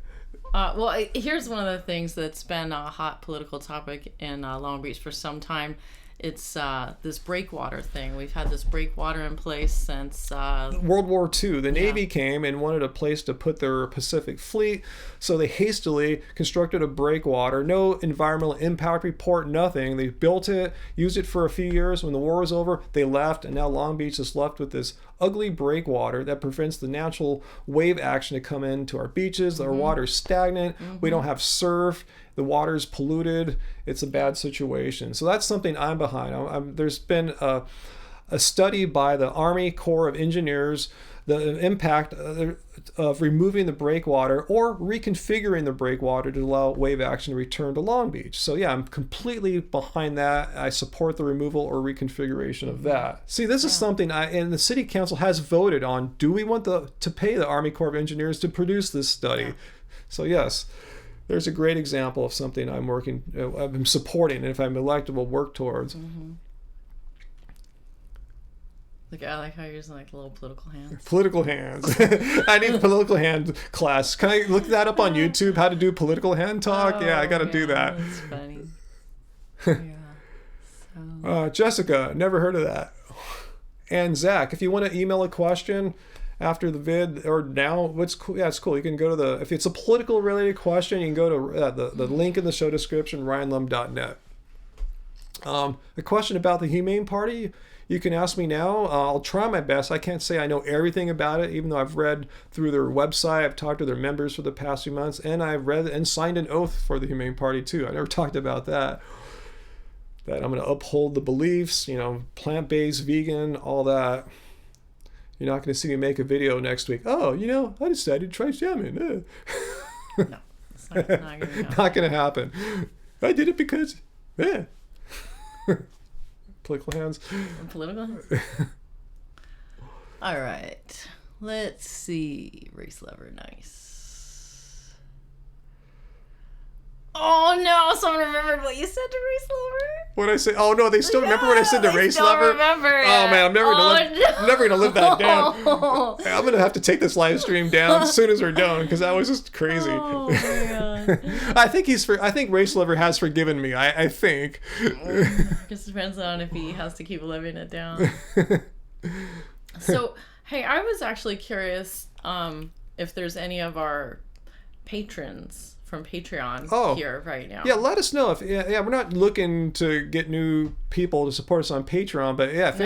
Well, here's one of the things that's been a hot political topic in Long Beach for some time. It's this breakwater thing. We've had this breakwater in place since World War II. The Navy came and wanted a place to put their Pacific Fleet, so they hastily constructed a breakwater. No environmental impact report, nothing. They built it, used it for a few years. When the war was over, they left, and now Long Beach is left with this ugly breakwater that prevents the natural wave action to come into our beaches. Our water's stagnant. We don't have surf. The water's polluted. It's a bad situation. So that's something I'm behind. There's been a study by the Army Corps of Engineers, the impact of removing the breakwater or reconfiguring the breakwater to allow wave action to return to Long Beach. So yeah, I'm completely behind that. I support the removal or reconfiguration of that. See, this is something and the City Council has voted on. Do we want to pay the Army Corps of Engineers to produce this study? Yeah. So yes. There's a great example of something I'm supporting, and if I'm elected, will work towards. Mm-hmm. Look, I like how you're using like little political hands. Political hands. I need a political hand class. Can I look that up on YouTube? How to do political hand talk? Oh, yeah, I got to do that. That's funny. Yeah. So. Jessica, never heard of that. And Zach, if you want to email a question after the vid or now, what's cool? Yeah, it's cool. You can go to if it's a political related question, you can go to the link in the show description, ryanlum.net. A question about the Humane Party, you can ask me now. I'll try my best. I can't say I know everything about it, even though I've read through their website. I've talked to their members for the past few months, and I've read and signed an oath for the Humane Party too. I never talked about that. That I'm going to uphold the beliefs, plant-based, vegan, all that. You're not going to see me make a video next week. Oh, I decided to try salmon. No, it's not going to happen. Not going to happen. I did it because, Political hands. Political hands? All right. Let's see. Race lover, nice. Oh no! Someone remembered what you said to race lover. What I say? Oh no! They still remember what I said to race lover. Remember it. Oh man, I'm never gonna live that down. I'm gonna have to take this live stream down as soon as we're done because that was just crazy. Oh my god! I think race lover has forgiven me. I think. Just depends on if he has to keep living it down. So hey, I was actually curious if there's any of our patrons from Patreon here right now. Yeah, let us know if we're not looking to get new people to support us on Patreon, but yeah, if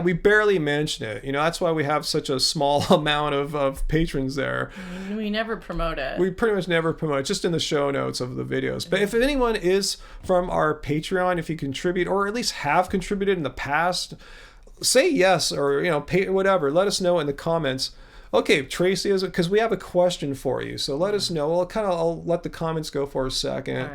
we barely mention it. You know, that's why we have such a small amount of patrons there. We never promote it. We pretty much never promote it, just in the show notes of the videos. But if anyone is from our Patreon, if you contribute or at least have contributed in the past, say yes, or pay whatever. Let us know in the comments. Okay, Tracy, is it because we have a question for you? So let us know. I'll let the comments go for a second,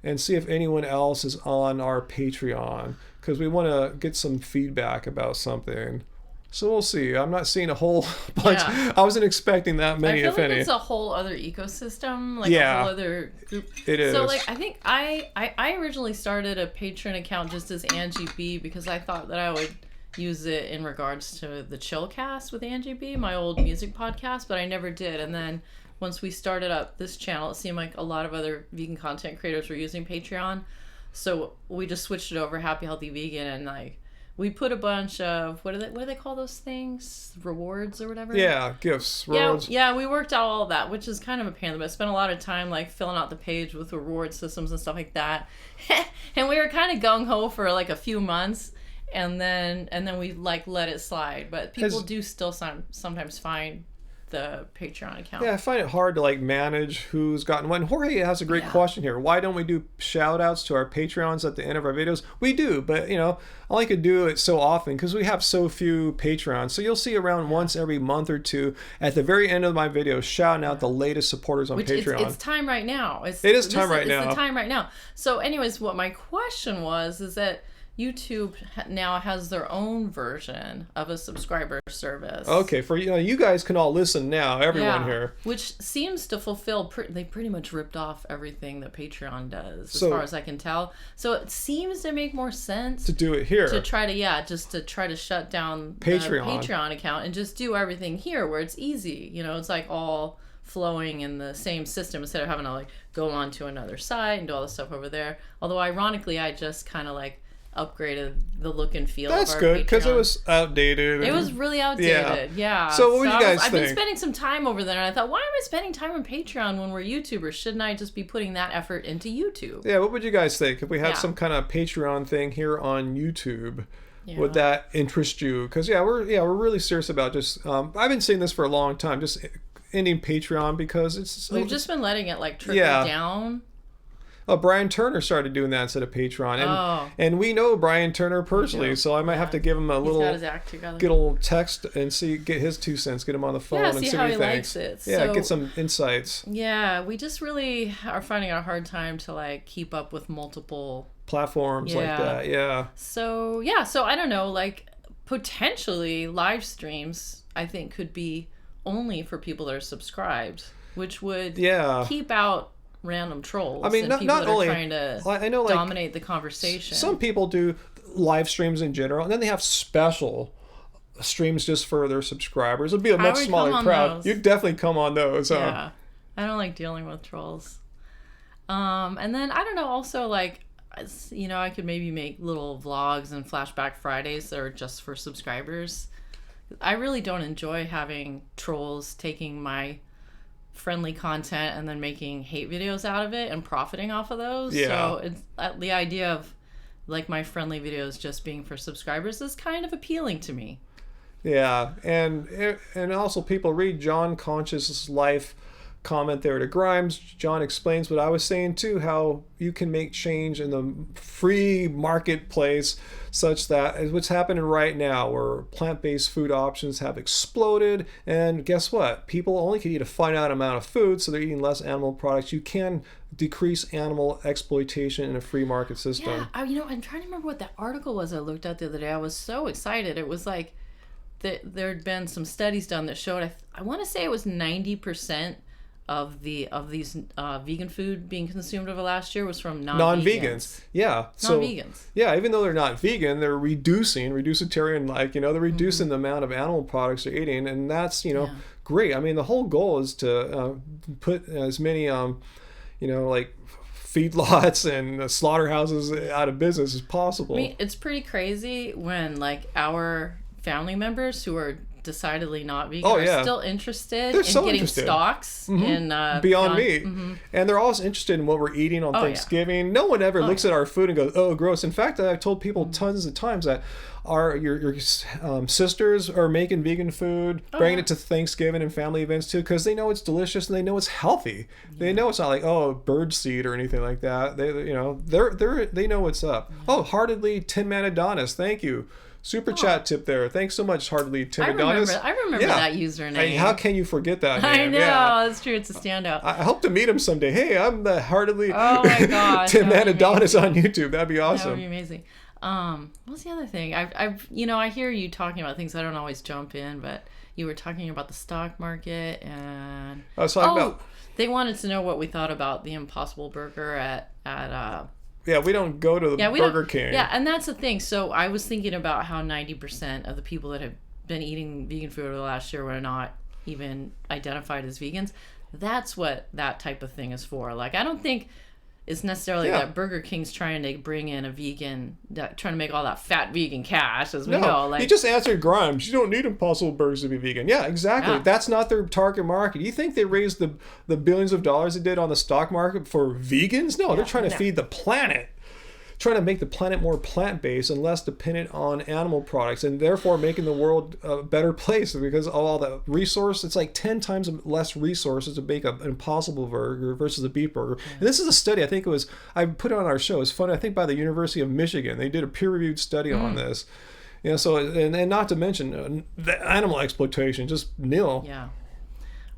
and see if anyone else is on our Patreon, because we want to get some feedback about something. So we'll see. I'm not seeing a whole bunch. Yeah. I wasn't expecting that many, if any. It's a whole other ecosystem, a whole other group. It is. So I think I originally started a Patreon account just as Angie B, because I thought that I would use it in regards to the Chillcast with Angie B, my old music podcast, but I never did. And then once we started up this channel, it seemed like a lot of other vegan content creators were using Patreon, so we just switched it over, Happy Healthy Vegan, and we put a bunch of what do they call those things, rewards or whatever. Yeah, gifts, rewards. Yeah, we worked out all of that, which is kind of a pain, but I spent a lot of time filling out the page with reward systems and stuff like that. And we were kind of gung-ho for a few months. And then we let it slide, but people do still sometimes find the Patreon account. Yeah, I find it hard to manage who's gotten what. And Jorge has a great question here. Why don't we do shout outs to our Patreons at the end of our videos? We do, but I only could do it so often because we have so few Patreons. So you'll see around once every month or two at the very end of my video shouting out the latest supporters on Patreon. It's time right now. It is time right now. It's the time right now. So anyways, what my question is that YouTube now has their own version of a subscriber service. Okay, for you guys can all listen now, everyone here. Which seems to fulfill, they pretty much ripped off everything that Patreon does, as far as I can tell. So it seems to make more sense to do it here. To try to shut down the Patreon account and just do everything here where it's easy. It's all flowing in the same system instead of having to go on to another site and do all this stuff over there. Although ironically, I just kind of upgraded the look and feel of our Patreon. That's good, because it was outdated. It was really outdated, yeah. So what do you guys think? I've been spending some time over there, and I thought, why am I spending time on Patreon when we're YouTubers? Shouldn't I just be putting that effort into YouTube? Yeah, what would you guys think if we had some kind of Patreon thing here on YouTube? Would that interest you? Because we're really serious about just. I've been saying this for a long time, just ending Patreon, because we've just been letting it trickle down. Oh, Brian Turner started doing that instead of Patreon, and we know Brian Turner personally, so I might have to give him a little text and get his 2 cents, get him on the phone, and see what he thinks. Get some insights. Yeah, we just really are finding it a hard time to keep up with multiple platforms like that. Yeah. So I don't know, potentially live streams I think could be only for people that are subscribed, which would keep out random trolls. I mean, and not only trying to dominate the conversation. Some people do live streams in general, and then they have special streams just for their subscribers. It'd be a much smaller crowd. You'd definitely come on those. Yeah, I don't like dealing with trolls. And then I don't know. Also, I could maybe make little vlogs and Flashback Fridays that are just for subscribers. I really don't enjoy having trolls taking my friendly content and then making hate videos out of it and profiting off of those. So it's the idea of my friendly videos just being for subscribers is kind of appealing to me. Yeah, and also people read John Conscious's life comment there to Grimes. John explains what I was saying too, how you can make change in the free marketplace such that what's happening right now, where plant-based food options have exploded, and guess what? People only can eat a finite amount of food, so they're eating less animal products. You can decrease animal exploitation in a free market system. Yeah, I'm trying to remember what that article was I looked at the other day. I was so excited. It was there'd been some studies done that showed, I want to say it was 90% of these vegan food being consumed over last year was from non-vegans. Yeah. Non-vegans. Yeah, even though they're not vegan, they're reducitarian, they're reducing the amount of animal products they're eating, and that's, great. I mean, the whole goal is to put as many, feedlots and slaughterhouses out of business as possible. I mean, it's pretty crazy when, our family members who are decidedly not vegan Oh, are yeah. still interested They're in so getting interested. stocks in Beyond Meat. And they're also interested in what we're eating on Oh, yeah. Thanksgiving. No one ever looks at our food and goes, oh, gross. In fact, I've told people tons of times that your sisters are making vegan food, bringing it to Thanksgiving and family events too, because they know it's delicious and they know it's healthy. They know it's not like, oh, bird seed or anything like that. They know what's up. Oh, Heartedly Tin Man Adonis, thank you. Super chat tip there. Thanks so much, Heartedly Tin Adonis. I remember that username. I mean, how can you forget that name? I know, Yeah. that's true. It's a standout. I hope to meet him someday. Hey, I'm the Heartedly Oh my gosh, Tin that Man would be Adonis on YouTube. That'd be That would awesome. be amazing. What's the other thing? I hear you talking about things. I don't always jump in, but you were talking about the stock market, and I was talking about. they wanted to know what we thought about the Impossible Burger at Yeah, we don't go to the we Burger don't- King. Yeah, and that's the thing. So I was thinking about how 90% of the people that have been eating vegan food over the last year were not even identified as vegans. That's what that type of thing is for. Like, I don't think it's necessarily Yeah. that Burger King's trying to bring in a vegan, trying to make all that fat vegan cash, as we No, know. Like, you just answered Grimes. You don't need Impossible Burgers to be vegan. Yeah, exactly. Yeah. That's not their target market. You think they raised the billions of dollars they did on the stock market for vegans? No, they're trying to feed the planet. Trying to make the planet more plant-based and less dependent on animal products, and therefore making the world a better place because of all the resource. It's like 10 times less resources to make an Impossible Burger versus a beef burger. And this is a study, I think it was, I put it on our show. It's funny, I think by the University of Michigan. They did a peer-reviewed study on this. So, and not to mention the animal exploitation, just nil. yeah.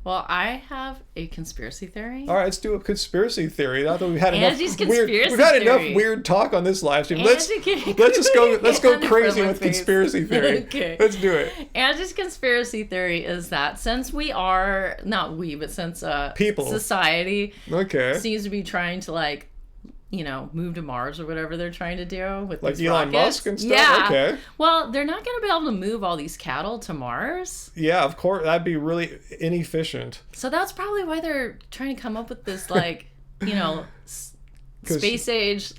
Well, I have a conspiracy theory. All right, let's do a conspiracy theory. Not that we've had Angie's enough weird. conspiracy We've had enough theory. weird talk on this live stream. Angie can- Let's just go. Let's go On the crazy front with face. conspiracy theory. Okay. Let's do it. Angie's conspiracy theory is that since we are, not we, but since People. society Okay. seems to be trying to move to Mars or whatever they're trying to do with Like these Elon rockets. Musk and stuff? Yeah. Okay. Well, they're not going to be able to move all these cattle to Mars. Yeah, of course. That'd be really inefficient. So that's probably why they're trying to come up with this, 'Cause- space age,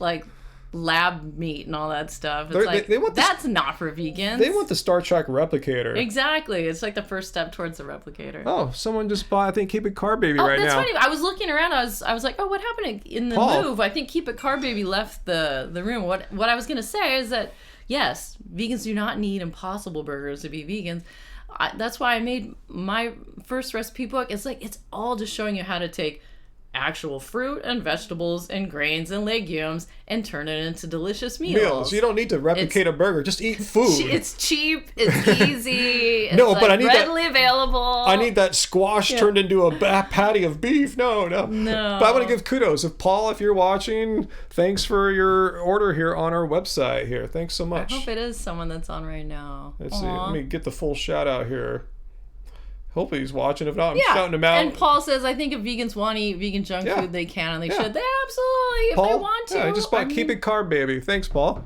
lab meat and all that stuff. They're- It's they want this- that's not for vegans. They want the Star Trek replicator. Exactly. It's like the first step towards the replicator. Oh, someone just bought. I think Keep It Car Baby Oh, right that's now. funny. I was looking around. I was like, oh, what happened in the Paul. move? I think Keep It Car Baby left the room. What I was gonna say is that yes, vegans do not need Impossible Burgers to be vegans. That's why I made my first recipe book. It's all just showing you how to take actual fruit and vegetables and grains and legumes and turn it into delicious meals. You don't need to replicate a burger. Just eat food. It's cheap. It's easy. No, it's but I need that- readily available. I need that squash turned into a patty of beef. No. No. But I want to give kudos. If you're watching, thanks for your order here on our website here. Thanks so much. I hope it is someone that's on right now. Let's see. Aw. Let me get the full shout out here. Hopefully he's watching. If not, I'm Yeah, shouting him out. and Paul says, I think if vegans want to eat vegan junk Yeah. food, they can and they Yeah. should. They absolutely, if Paul, they want to. yeah, I just bought Keep It Car Baby. Thanks, Paul.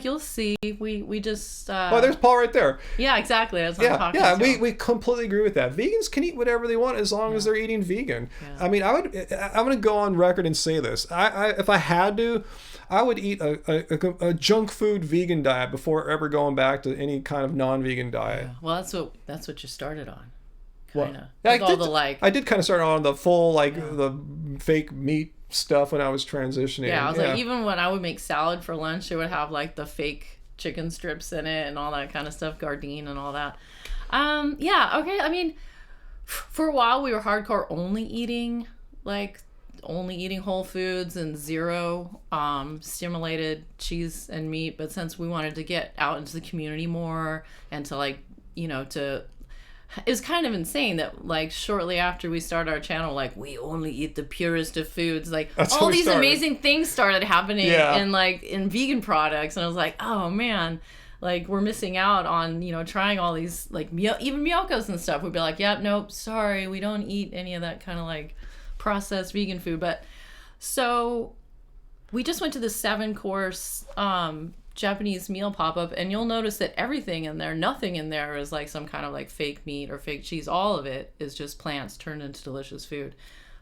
You'll see. We just. Oh, there's Paul right there. Yeah, exactly. That's what I'm Yeah, talking yeah, to. we completely agree with that. Vegans can eat whatever they want as long as they're eating vegan. Yeah. I mean, I'm going to go on record and say this. If I had to, I would eat a junk food vegan diet before ever going back to any kind of non-vegan diet. Well, that's what you started on. Well, Kind of. yeah, With all the I did kind of start on the full the fake meat stuff when I was transitioning. Yeah, I was like, even when I would make salad for lunch, it would have the fake chicken strips in it and all that kind of stuff, Gardein and all that. Yeah, okay. I mean, for a while we were hardcore only eating whole foods and zero stimulated cheese and meat. But since we wanted to get out into the community more and to it was kind of insane that shortly after we started our channel, we only eat the purest of foods. That's how all we these started. amazing things started happening Yeah. in vegan products, and I was like, oh man, we're missing out on trying all these even Miyokos and stuff. We'd be like, yep, nope, sorry, we don't eat any of that kind of processed vegan food. But so we just went to the 7-course Japanese meal pop-up, and you'll notice that everything in there, nothing in there is some kind of fake meat or fake cheese. All of it is just plants turned into delicious food.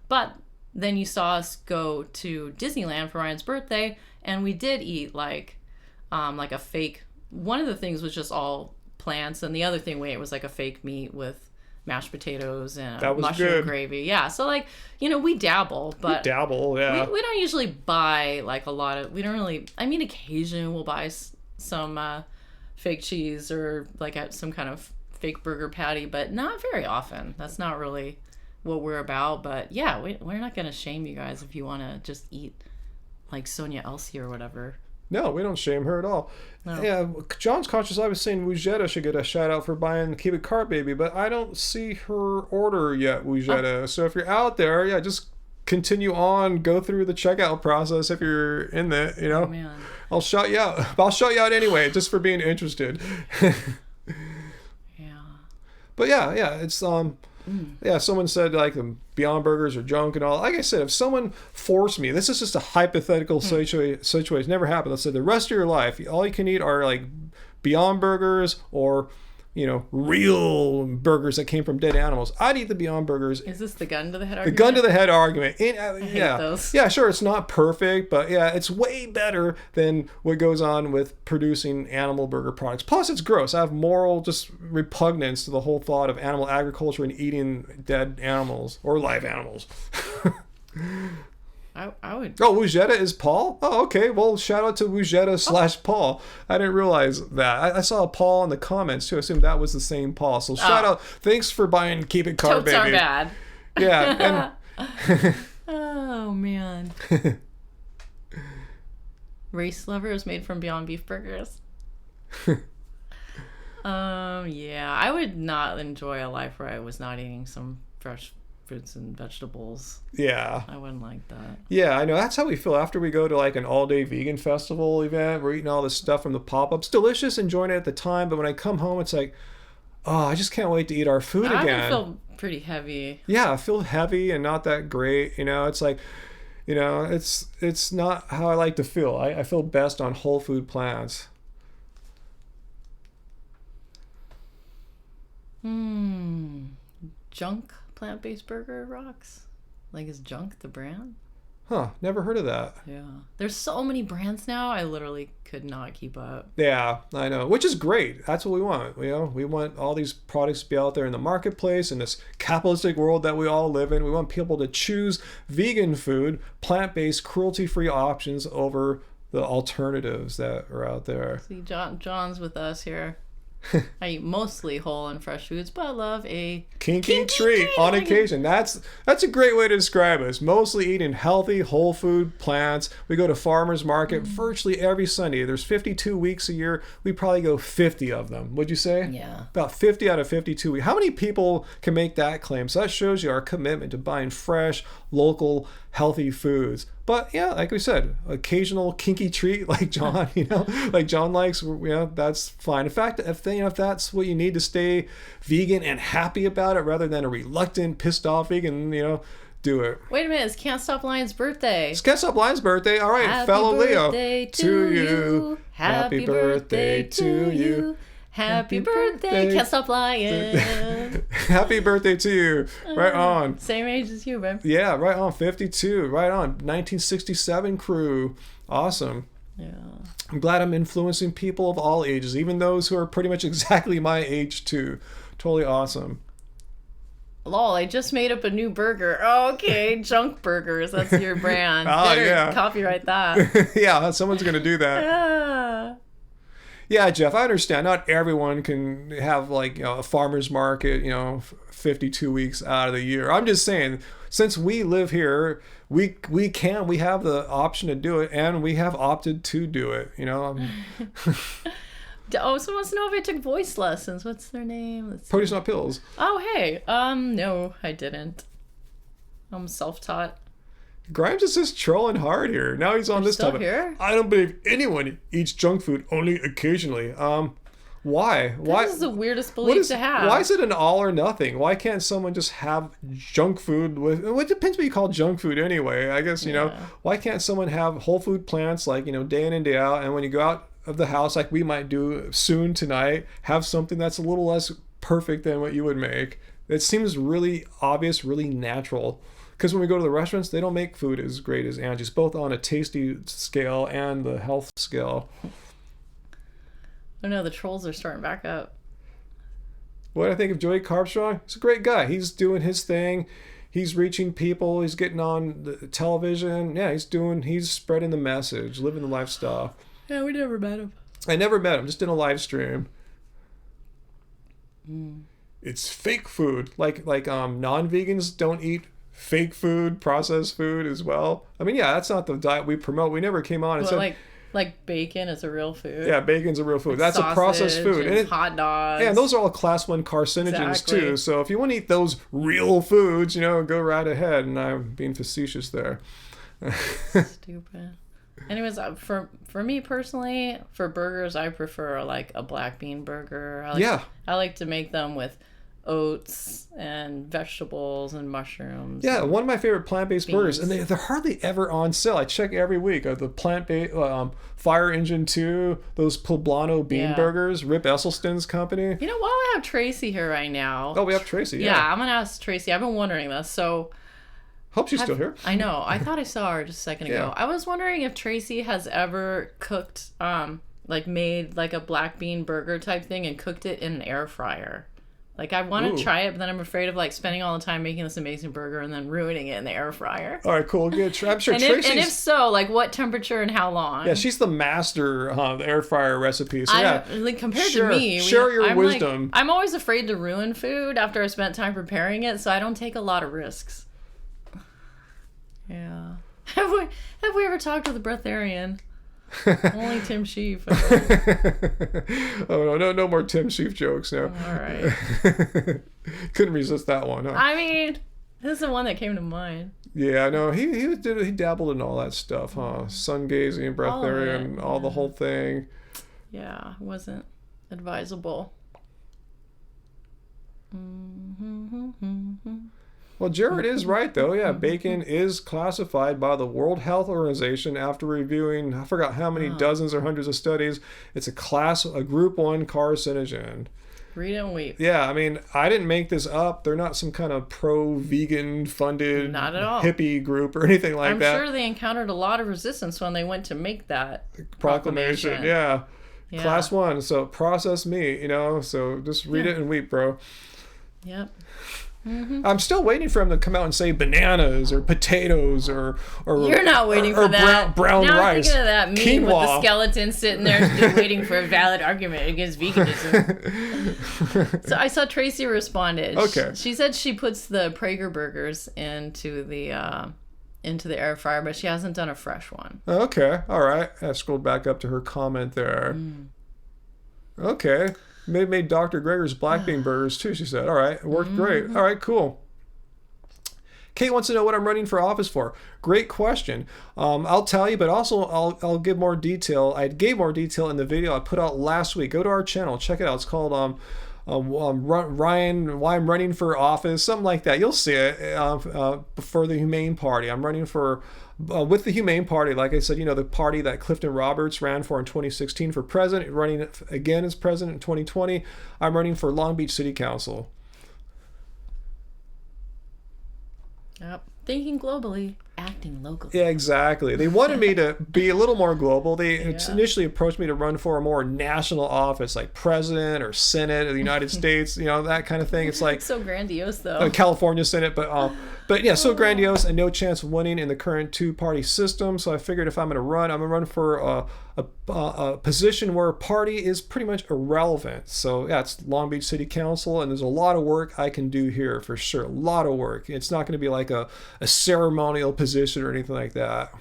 But then you saw us go to Disneyland for Ryan's birthday, and we did eat a fake. One of the things was just all plants, and the other thing we ate was like a fake meat with mashed potatoes and That was mushroom good. gravy. Yeah, so like, you know, we dabble, but Dabble, yeah. we don't usually buy like a lot of. We don't really. I mean, occasionally we'll buy some fake cheese or like some kind of fake burger patty, but not very often. That's not really what we're about. But yeah, we're not gonna shame you guys if you want to just eat like Sonia Elsie or whatever. No, we don't shame her at all. No. Yeah, John's conscious. I was saying Wujetta should get a shout out for buying Keep It Car Baby, but I don't see her order yet, Wujetta. Oh. So if you're out there, yeah, just continue on, go through the checkout process if you're in it, you know. Oh, man. I'll shout you out. I'll shout you out anyway, just for being interested. Yeah. But yeah, it's yeah, someone said like the Beyond Burgers are junk and all. Like I said, if someone forced me, this is just a hypothetical situation, never happened. Let's say the rest of your life, all you can eat are like Beyond Burgers or, you know, real burgers that came from dead animals. I'd eat the Beyond Burgers. Is this the gun to the head The argument? gun to the head argument. Yeah, those. yeah, sure, it's not perfect, but yeah, it's way better than what goes on with producing animal burger products. Plus, it's gross. I have moral just repugnance to the whole thought of animal agriculture and eating dead animals or live animals. I would. Oh, Wujetta is Paul? Oh, okay. Well, shout out to Wujetta / Paul. I didn't realize that. I saw a Paul in the comments too. I assumed that was the same Paul. So shout out. Thanks for buying Keep It Car Totes Baby. are bad. Yeah. Oh man. Race lovers made from Beyond Beef burgers. Yeah, I would not enjoy a life where I was not eating some fresh fruits and vegetables. Yeah. I wouldn't like that. Yeah, I know. That's how we feel after we go to like an all-day vegan festival event. We're eating all this stuff from the pop-ups. Delicious, enjoying it at the time. But when I come home, it's like, oh, I just can't wait to eat our food again. I feel pretty heavy. Yeah, I feel heavy and not that great. You know, it's like, you know, it's not how I like to feel. I feel best on whole food plants. Junk plant-based burger rocks? Like, is Junk the brand? Huh, never heard of that. Yeah. There's so many brands now, I literally could not keep up. Yeah, I know, which is great. That's what we want. You know, we want all these products to be out there in the marketplace in this capitalistic world that we all live in. We want people to choose vegan food, plant-based, cruelty-free options over the alternatives that are out there. See, John's with us here. I eat mostly whole and fresh foods, but I love a Kinky treat on occasion. That's a great way to describe us. Mostly eating healthy, whole food plants. We go to farmers market virtually every Sunday. There's 52 weeks a year. We probably go 50 of them. Would you say? Yeah. About 50 out of 52 weeks. How many people can make that claim? So that shows you our commitment to buying fresh, local, healthy foods. But yeah, like we said, occasional kinky treat like John, you know, like John likes, you know, that's fine. In fact, if that's what you need to stay vegan and happy about it rather than a reluctant, pissed off vegan, you know, do it. Wait a minute, it's Can't Stop Lion's birthday. It's Can't Stop Lion's birthday. All right, Happy fellow Leo. birthday to you. Happy birthday to you. Happy birthday, Can't Stop Lion. Happy birthday to you. Right on. Same age as you, babe. Yeah, right on. 52. Right on. 1967 crew. Awesome. Yeah. I'm glad I'm influencing people of all ages, even those who are pretty much exactly my age too. Totally awesome. Lol, I just made up a new burger. Okay, Junk Burgers. That's your brand. Better yeah. copyright that. Yeah, someone's going to do that. Yeah. Yeah, Jeff, I understand. Not everyone can have like, you know, a farmer's market, you know, 52 weeks out of the year. I'm just saying, since we live here, we have the option to do it, and we have opted to do it, you know. Oh, someone wants to know if I took voice lessons. What's their name? Let's see. Produce Not Pills. Oh, hey. No, I didn't. I'm self-taught. Grimes is just trolling hard here. Now he's on this still topic. here? I don't believe anyone eats junk food, only occasionally. Why? This is the weirdest belief to have. Why is it an all or nothing? Why can't someone just have junk food with? Well, it depends what you call junk food anyway. I guess, you know. Why can't someone have whole food plants like, you know, day in and day out, and when you go out of the house like we might do soon tonight, have something that's a little less perfect than what you would make? It seems really obvious, really natural. Because when we go to the restaurants, they don't make food as great as Angie's, both on a tasty scale and the health scale. Oh no, the trolls are starting back up. What I think of Joey Carbstrong? He's a great guy. He's doing his thing. He's reaching people. He's getting on the television. Yeah, he's spreading the message, living the lifestyle. Yeah, we never met him. I never met him, just in a live stream. It's fake food. Like non-vegans don't eat fake food, processed food as well. I mean, yeah, that's not the diet we promote. We never came on and said like bacon is a real food. Yeah, bacon's a real food. Like that's a processed food. And hot dogs. Yeah, and those are all class 1 carcinogens too. So if you want to eat those real foods, go right ahead. And I'm being facetious there. Stupid. Anyways, for me personally, for burgers, I prefer like a black bean burger. I like to make them with oats and vegetables and mushrooms. Yeah, one of my favorite plant-based burgers, and they're hardly ever on sale. I check every week. The plant-based Fire Engine 2, those Poblano bean burgers, Rip Esselstyn's company. While I have Tracy here right now. Oh, we have Tracy. Yeah, I'm gonna ask Tracy. I've been wondering this. So. Hope she's still here. I know. I thought I saw her just a second ago. I was wondering if Tracy has ever cooked, made like a black bean burger type thing and cooked it in an air fryer. Like, I want to try it, but then I'm afraid of spending all the time making this amazing burger and then ruining it in the air fryer. All right, cool. Good. I'm sure Tracy's... And if so, what temperature and how long? Yeah, she's the master of the air fryer recipe. So compared to me, share your wisdom. I'm always afraid to ruin food after I spent time preparing it, so I don't take a lot of risks. Yeah. Have we ever talked with a breatharian? Only Tim Sheaf. Oh no more Tim Sheaf jokes now. All right. Couldn't resist that one, huh? I mean, this is the one that came to mind. Yeah, no, he dabbled in all that stuff, huh? Sun gazing, breatharian, all the whole thing. Yeah, it wasn't advisable. Well, Jared is right, though. Yeah, bacon is classified by the World Health Organization after reviewing, I forgot how many dozens or hundreds of studies. It's a group 1 carcinogen. Read and weep. Yeah, I mean, I didn't make this up. They're not some kind of pro-vegan funded not at all. hippie group or anything like that. I'm sure they encountered a lot of resistance when they went to make that proclamation. Yeah. Class 1, so process meat, so just read it and weep, bro. Yep. I'm still waiting for him to come out and say bananas or potatoes or you're not waiting for that. Brown now rice. I'm thinking of that meme with the skeleton sitting there still waiting for a valid argument against veganism. So I saw Tracy responded. Okay. She said she puts the Prager burgers into the air fryer, but she hasn't done a fresh one. Okay. All right. I scrolled back up to her comment there. Okay. Made Dr. Greger's black bean burgers too, she said. All right, it worked great. All right, cool. Kate wants to know what I'm running for office for. Great question. I'll tell you, but also I'll give more detail. I gave more detail in the video I put out last week. Go to our channel, check it out. It's called Ryan, why I'm running for office, something like that. You'll see it for the Humane Party. I'm running for with the Humane Party, like I said, the party that Clifton Roberts ran for in 2016 for president, running again as president in 2020. I'm running for Long Beach City Council. Yep. Thinking globally, acting locally. Yeah, exactly. They wanted me to be a little more global. They initially approached me to run for a more national office, like president or Senate of the United States, that kind of thing. It's like so grandiose, though. California Senate, but yeah, so grandiose and no chance of winning in the current 2-party system. So I figured if I'm going to run for a position where party is pretty much irrelevant. So yeah, it's Long Beach City Council, and there's a lot of work I can do here for sure. A lot of work. It's not going to be like a ceremonial position or anything like that.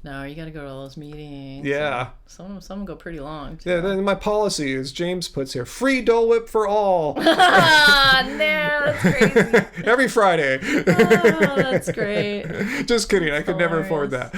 No, you got to go to all those meetings. Yeah. Some go pretty long, too. Yeah, then my policy is, James puts here, free Dole Whip for all. No, that's crazy. Every Friday. Oh, that's great. Just kidding. I could never afford that.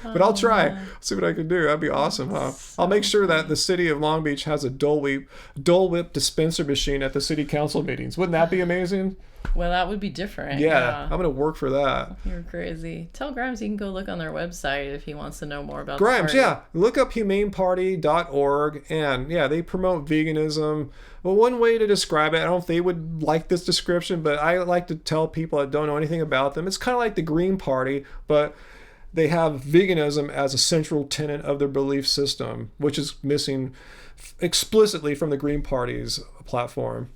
But I'll try. See what I can do. That'd be awesome, huh? I'll make sure that the city of Long Beach has a Dole Whip dispenser machine at the city council meetings. Wouldn't that be amazing? Well, that would be different. Yeah. I'm going to work for that. You're crazy. Tell Grimes he can go look on their website if he wants to know more about Grimes, the party. yeah. Look up humaneparty.org, and yeah, they promote veganism. Well, one way to describe it, I don't know if they would like this description, but I like to tell people that don't know anything about them. It's kind of like the Green Party, but they have veganism as a central tenet of their belief system, which is missing explicitly from the Green Party's platform.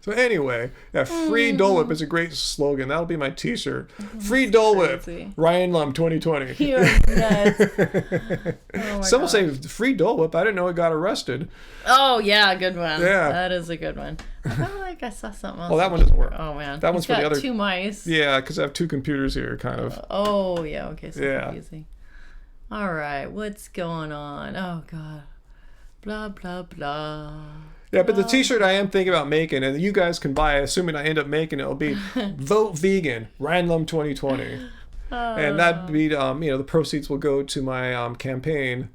So anyway, yeah, free Dole Whip is a great slogan. That'll be my T-shirt. Free Dole Whip, crazy. Ryan Lum 2020. You're nuts. Oh my Someone God. say free Dole Whip. I didn't know it got arrested. Oh yeah, good one. Yeah. That is a good one. I felt like I saw something else. Oh, that one doesn't work. Oh man, That one's He's for the got other- 2 mice. Yeah, because I have 2 computers here, kind of. Oh yeah. Okay. So Yeah. confusing. All right. What's going on? Oh God. Blah blah blah. Yeah, but the T-shirt I am thinking about making, and you guys can buy, assuming I end up making it, will be Vote Vegan, Ryan Lum 2020. And that'd be, the proceeds will go to my campaign.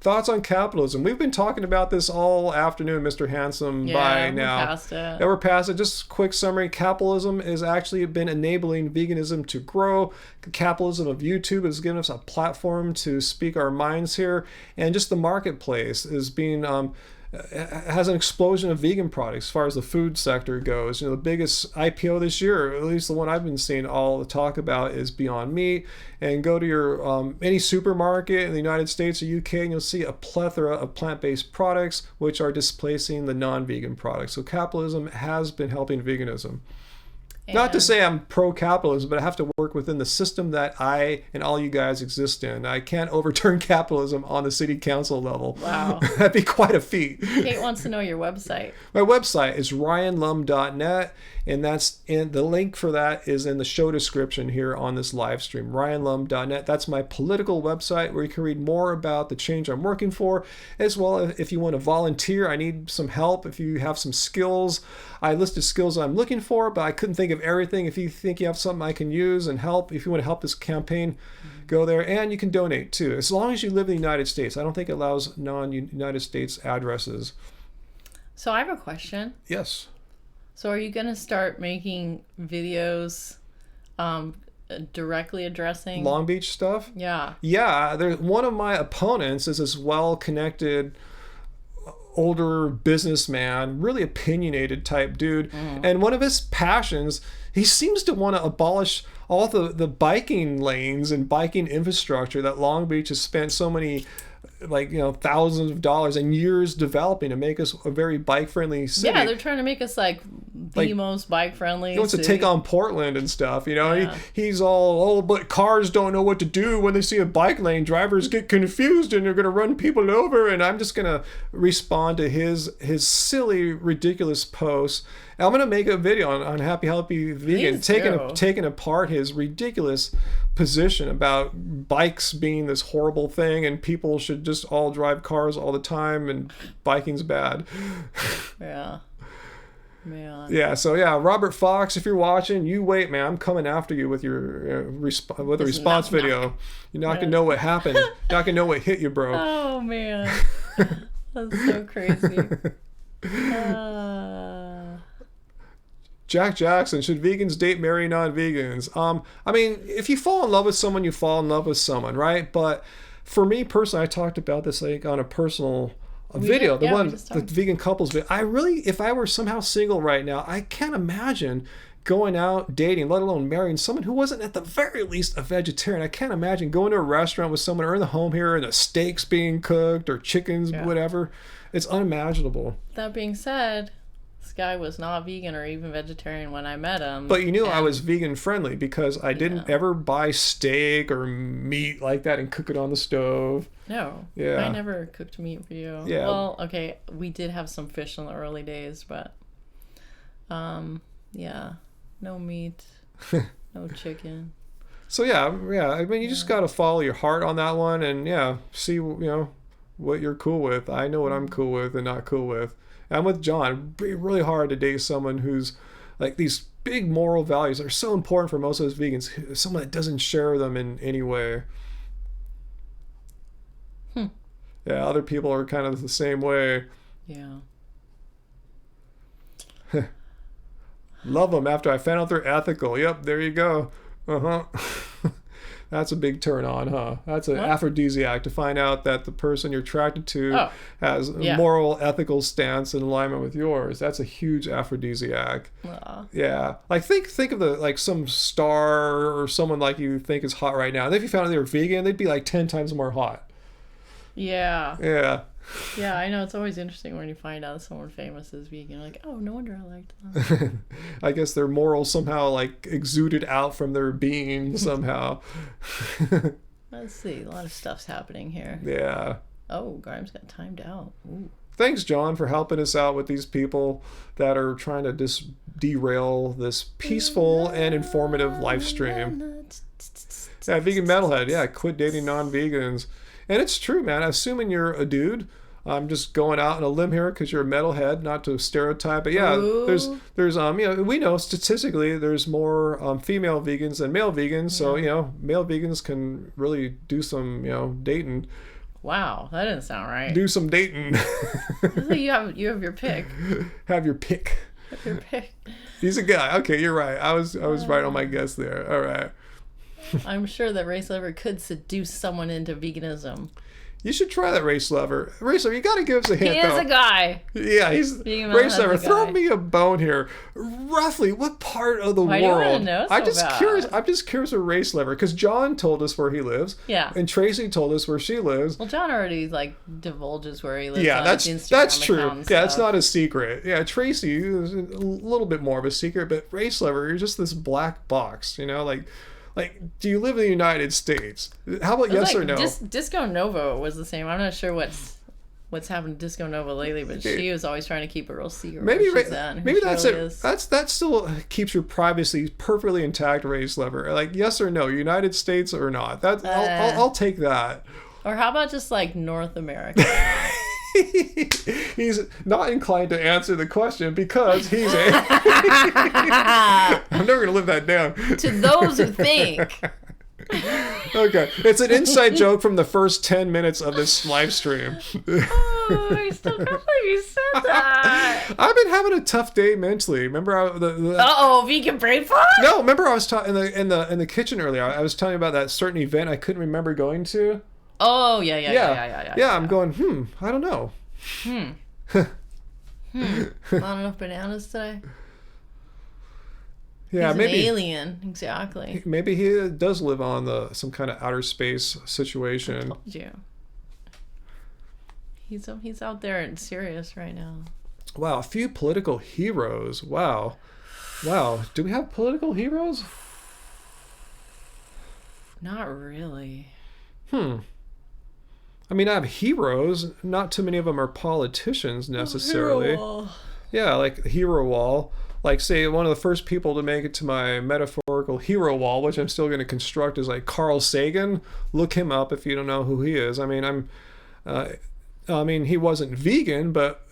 Thoughts on capitalism? We've been talking about this all afternoon, Mr. Handsome, Yeah, by we're now. past it. Yeah, we're past it. Just a quick summary. Capitalism has actually been enabling veganism to grow. The capitalism of YouTube has given us a platform to speak our minds here. And just the marketplace is being... has an explosion of vegan products as far as the food sector goes. The biggest IPO this year, or at least the one I've been seeing all the talk about, is Beyond Meat. And go to your any supermarket in the United States or UK, and you'll see a plethora of plant-based products which are displacing the non-vegan products. So capitalism has been helping veganism. Not to And- say I'm pro-capitalism, but I have to work within the system that I and all you guys exist in. I can't overturn capitalism on the city council level. Wow. That'd be quite a feat. Kate wants to know your website. My website is ryanlum.net, and the link for that is in the show description here on this live stream. ryanlum.net. That's my political website where you can read more about the change I'm working for, as well as if you want to volunteer. I need some help. If you have some skills, I listed skills I'm looking for, but I couldn't think of everything. If you think you have something I can use and help, if you want to help this campaign, go there, and you can donate too, as long as you live in the United States. I don't think it allows non-United States addresses. So I have a question. Yes. So are you going to start making videos directly addressing? Long Beach stuff? Yeah. Yeah, one of my opponents is this well-connected older businessman, really opinionated type dude. And one of his passions, he seems to want to abolish all the biking lanes and biking infrastructure that Long Beach has spent so many thousands of dollars and years developing to make us a very bike friendly city. Yeah, they're trying to make us like the most bike friendly. He wants to take on Portland and stuff, Yeah. He's all, but cars don't know what to do when they see a bike lane. Drivers get confused and they're going to run people over. And I'm just going to respond to his silly, ridiculous posts. And I'm going to make a video on Happy Healthy Vegan, Please do. taking apart his ridiculous position about bikes being this horrible thing and people should just all drive cars all the time and biking's bad. Yeah. Man. Yeah, so Robert Fox, if you're watching, you wait, man. I'm coming after you with your with a response knock, video. You're not gonna know what happened. You're not gonna know what hit you, bro. Oh man. That's so crazy. Jack Jackson, should vegans date marry non-vegans? I mean, if you fall in love with someone, you fall in love with someone, right? But for me personally, I talked about this on a personal video, the vegan couples video. I really, if I were somehow single right now, I can't imagine going out dating, let alone marrying someone who wasn't at the very least a vegetarian. I can't imagine going to a restaurant with someone or in the home here and the steaks being cooked or chickens, whatever. It's unimaginable. That being said, this guy was not vegan or even vegetarian when I met him. But you knew I was vegan friendly because I didn't ever buy steak or meat like that and cook it on the stove. No. Yeah. I never cooked meat for you. Yeah. Well, okay, we did have some fish in the early days, but no meat, no chicken. So I mean, you just got to follow your heart on that one and see what you're cool with. I know what I'm cool with and not cool with. I'm with John. It'd be really hard to date someone who's like these big moral values that are so important for most of those vegans. Someone that doesn't share them in any way. Yeah, other people are kind of the same way. Yeah. Love them after I found out they're ethical. Yep, there you go. That's a big turn on, huh? That's an aphrodisiac to find out that the person you're attracted to has a moral, ethical stance in alignment with yours. That's a huge aphrodisiac. Yeah. Like think of some star or someone like you think is hot right now. And if you found out they were vegan, they'd be like 10 times more hot. Yeah. Yeah. Yeah, I know. It's always interesting when you find out someone famous is vegan. You're like, oh, no wonder I liked them. I guess their morals somehow like exuded out from their being somehow. Let's see. A lot of stuff's happening here. Yeah. Oh, Grimes got timed out. Ooh. Thanks, John, for helping us out with these people that are trying to derail this peaceful and informative live stream. Yeah, Vegan Metalhead. Yeah, quit dating non-vegans. And it's true, man. Assuming you're a dude, I'm just going out on a limb here because you're a metalhead, not to stereotype, but yeah, Ooh. there's we know statistically there's more female vegans than male vegans, so male vegans can really do some dating. Wow, that didn't sound right. Do some dating. you have your pick. Have your pick. Have your pick. He's a guy. Okay, you're right. I was right on my guess there. All right. I'm sure that Race Lover could seduce someone into veganism. You should try that, Race Lover. Race Lover, you got to give us a hint. He is a guy. Yeah, he's Race Lover. Throw me a bone here. Roughly, what part of the world? Do you want to know so I'm just bad? curious. I'm just curious with Race Lover because John told us where he lives. Yeah. And Tracy told us where she lives. Well, John already divulges where he lives. Yeah, on that's his Instagram true. account and Yeah, it's stuff. not a secret. Yeah, Tracy is a little bit more of a secret, but Race Lover, you're just this black box. Like, do you live in the United States? How about yes or no? Disco Nova was the same. I'm not sure what's happened to Disco Nova lately, but she was always trying to keep a real secret. Maybe maybe that's really it. That still keeps your privacy perfectly intact, Race Lover. Like yes or no, United States or not. I'll take that. Or how about just like North America? He's not inclined to answer the question because he's a. I'm never gonna live that down. To those who think. Okay, it's an inside joke from the first 10 minutes of this live stream. Oh, I still can't believe you said that. I've been having a tough day mentally. Remember vegan brain fart? No, remember I was talking in the kitchen earlier. I was telling you about that certain event I couldn't remember going to. Oh yeah. I'm going. I don't know. Not enough bananas today. Yeah, He's maybe an alien. Exactly. Maybe he does live on some kind of outer space situation. I told you. He's out there in Sirius right now. Wow, a few political heroes. Wow. Do we have political heroes? Not really. I mean, I have heroes. Not too many of them are politicians necessarily. Hero wall. Yeah, like Hero Wall. Like, say, one of the first people to make it to my metaphorical hero wall, which I'm still going to construct, is like Carl Sagan. Look him up if you don't know who he is. I mean, he wasn't vegan, but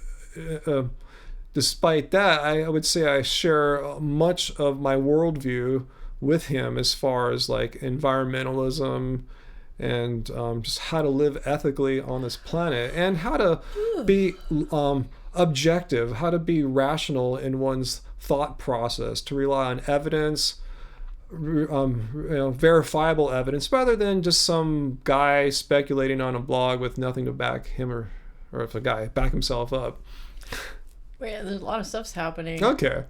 despite that, I would say I share much of my worldview with him as far as like environmentalism and just how to live ethically on this planet and how to be objective, how to be rational in one's thought process, to rely on evidence, verifiable evidence, rather than just some guy speculating on a blog with nothing to back him or if a guy back himself up. Yeah, there's a lot of stuff's happening. Okay.